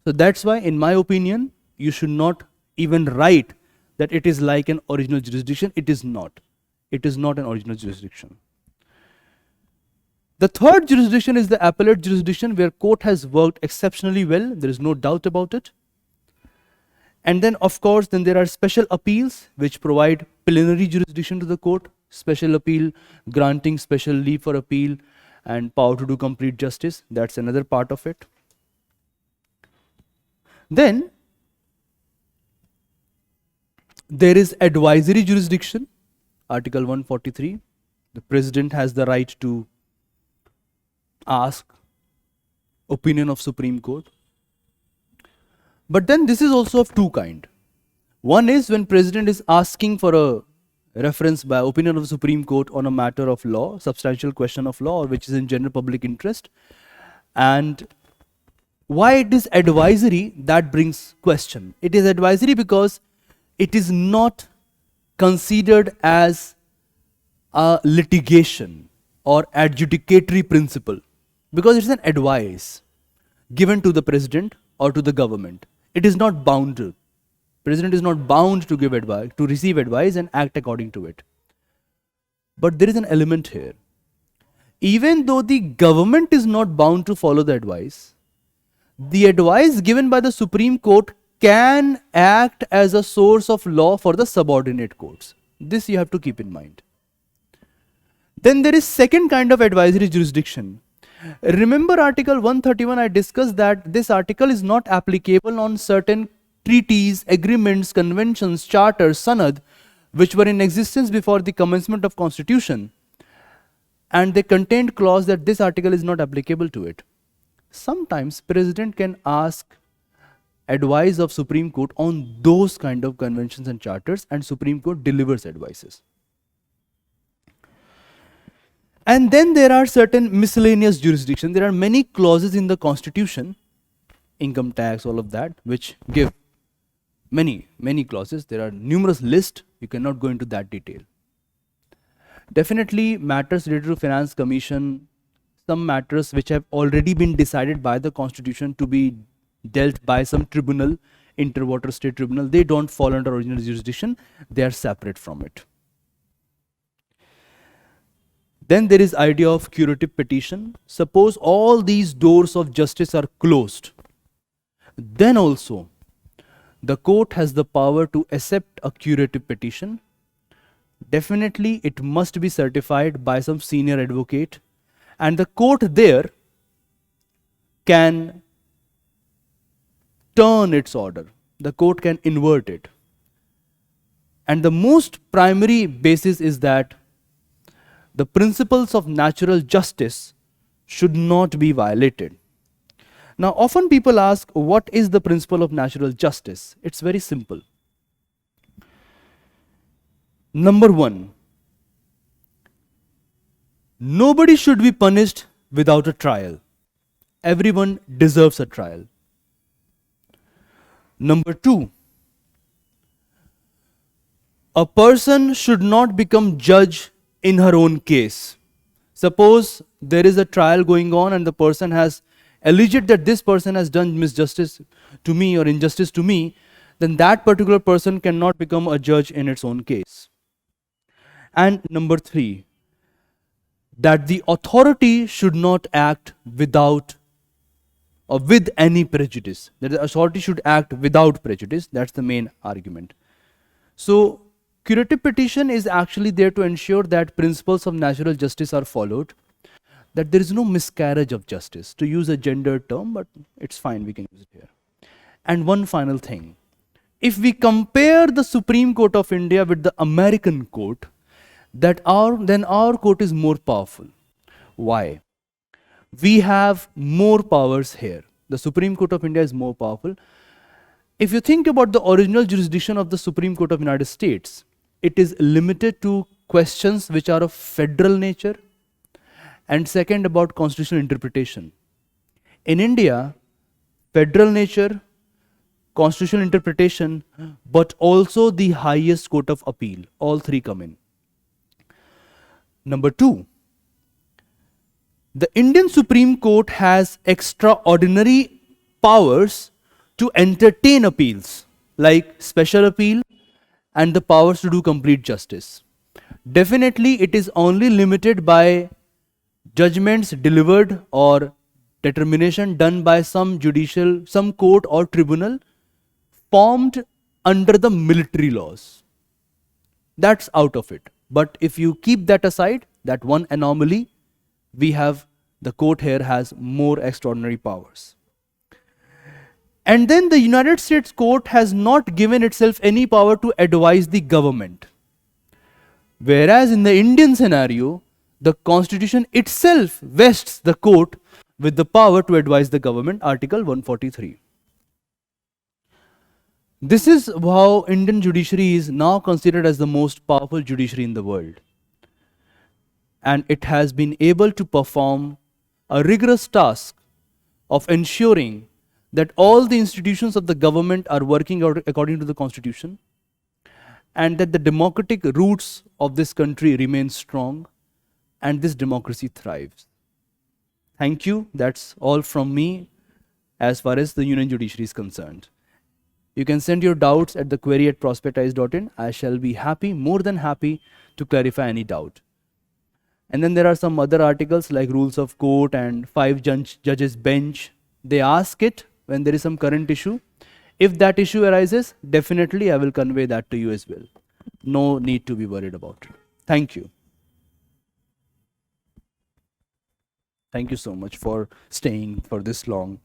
Speaker 1: So that's why, in my opinion, you should not even write that it is like an original jurisdiction. It is not. It is not an original jurisdiction. The third jurisdiction is the appellate jurisdiction, where court has worked exceptionally well. There is no doubt about it. And then, of course, then there are special appeals which provide plenary jurisdiction to the court. Special appeal, granting special leave for appeal, and power to do complete justice. That's another part of it. Then there is advisory jurisdiction, Article 143. The president has the right to ask opinion of Supreme Court. But then this is also of two kind. One is when president is asking for a reference by opinion of the Supreme Court on a matter of law, substantial question of law, or which is in general public interest. And why it is advisory, that brings question. It is advisory because it is not considered as a litigation or adjudicatory principle, because it's an advice given to the president or to the government. It is not bound. President is not bound to give advice, to receive advice and act according to it. But there is an element here. Even though the government is not bound to follow the advice given by the Supreme Court can act as a source of law for the subordinate courts. This you have to keep in mind. Then there is second kind of advisory jurisdiction. Remember Article 131, I discussed that this article is not applicable on certain treaties, agreements, conventions, charters, sanad, which were in existence before the commencement of constitution, and they contained clause that this article is not applicable to it. Sometimes president can ask advice of Supreme Court on those kind of conventions and charters, and Supreme Court delivers advices. And then there are certain miscellaneous jurisdictions. There are many clauses in the constitution, income tax, all of that, which give many clauses. There are numerous lists. You cannot go into that detail. Definitely matters related to finance commission, some matters which have already been decided by the constitution to be dealt by some tribunal, interwater state tribunal, they don't fall under original jurisdiction. They are separate from it. Then there is idea of curative petition. Suppose all these doors of justice are closed. Then also, the court has the power to accept a curative petition. Definitely, it must be certified by some senior advocate. And the court there can turn its order. The court can invert it. And the most primary basis is that the principles of natural justice should not be violated. Now, often people ask, what is the principle of natural justice? It's very simple. Number one, nobody should be punished without a trial. Everyone deserves a trial. Number two, a person should not become judge in her own case. Suppose there is a trial going on and the person has alleged that this person has done misjustice to me or injustice to me, then that particular person cannot become a judge in its own case. And number three, that the authority should not act without or with any prejudice. That the authority should act without prejudice. That's the main argument. So, curative petition is actually there to ensure that principles of natural justice are followed, that there is no miscarriage of justice, to use a gendered term, but it's fine, we can use it here. And one final thing, if we compare the Supreme Court of India with the American court, then our court is more powerful. Why? We have more powers here. The Supreme Court of India is more powerful. If you think about the original jurisdiction of the Supreme Court of the United States, it is limited to questions which are of federal nature, and second, about constitutional interpretation. In India, federal nature, constitutional interpretation, but also the highest court of appeal, all three come in. Number two, the Indian Supreme Court has extraordinary powers to entertain appeals, like special appeal and the powers to do complete justice. Definitely, it is only limited by judgments delivered or determination done by some court or tribunal formed under the military laws. That's out of it. But if you keep that aside, that one anomaly, we have the court here has more extraordinary powers. And then the United States court has not given itself any power to advise the government. Whereas in the Indian scenario, the constitution itself vests the court with the power to advise the government, Article 143. This is how Indian judiciary is now considered as the most powerful judiciary in the world. And it has been able to perform a rigorous task of ensuring that all the institutions of the government are working out according to the constitution, and that the democratic roots of this country remain strong, and this democracy thrives. Thank you. That's all from me as far as the Union Judiciary is concerned. You can send your doubts at the query@prospective.in. I shall be happy, more than happy, to clarify any doubt. And then there are some other articles like rules of court and 5 judges bench. They ask it when there is some current issue. If that issue arises, definitely I will convey that to you as well. No need to be worried about it. Thank you. Thank you so much for staying for this long.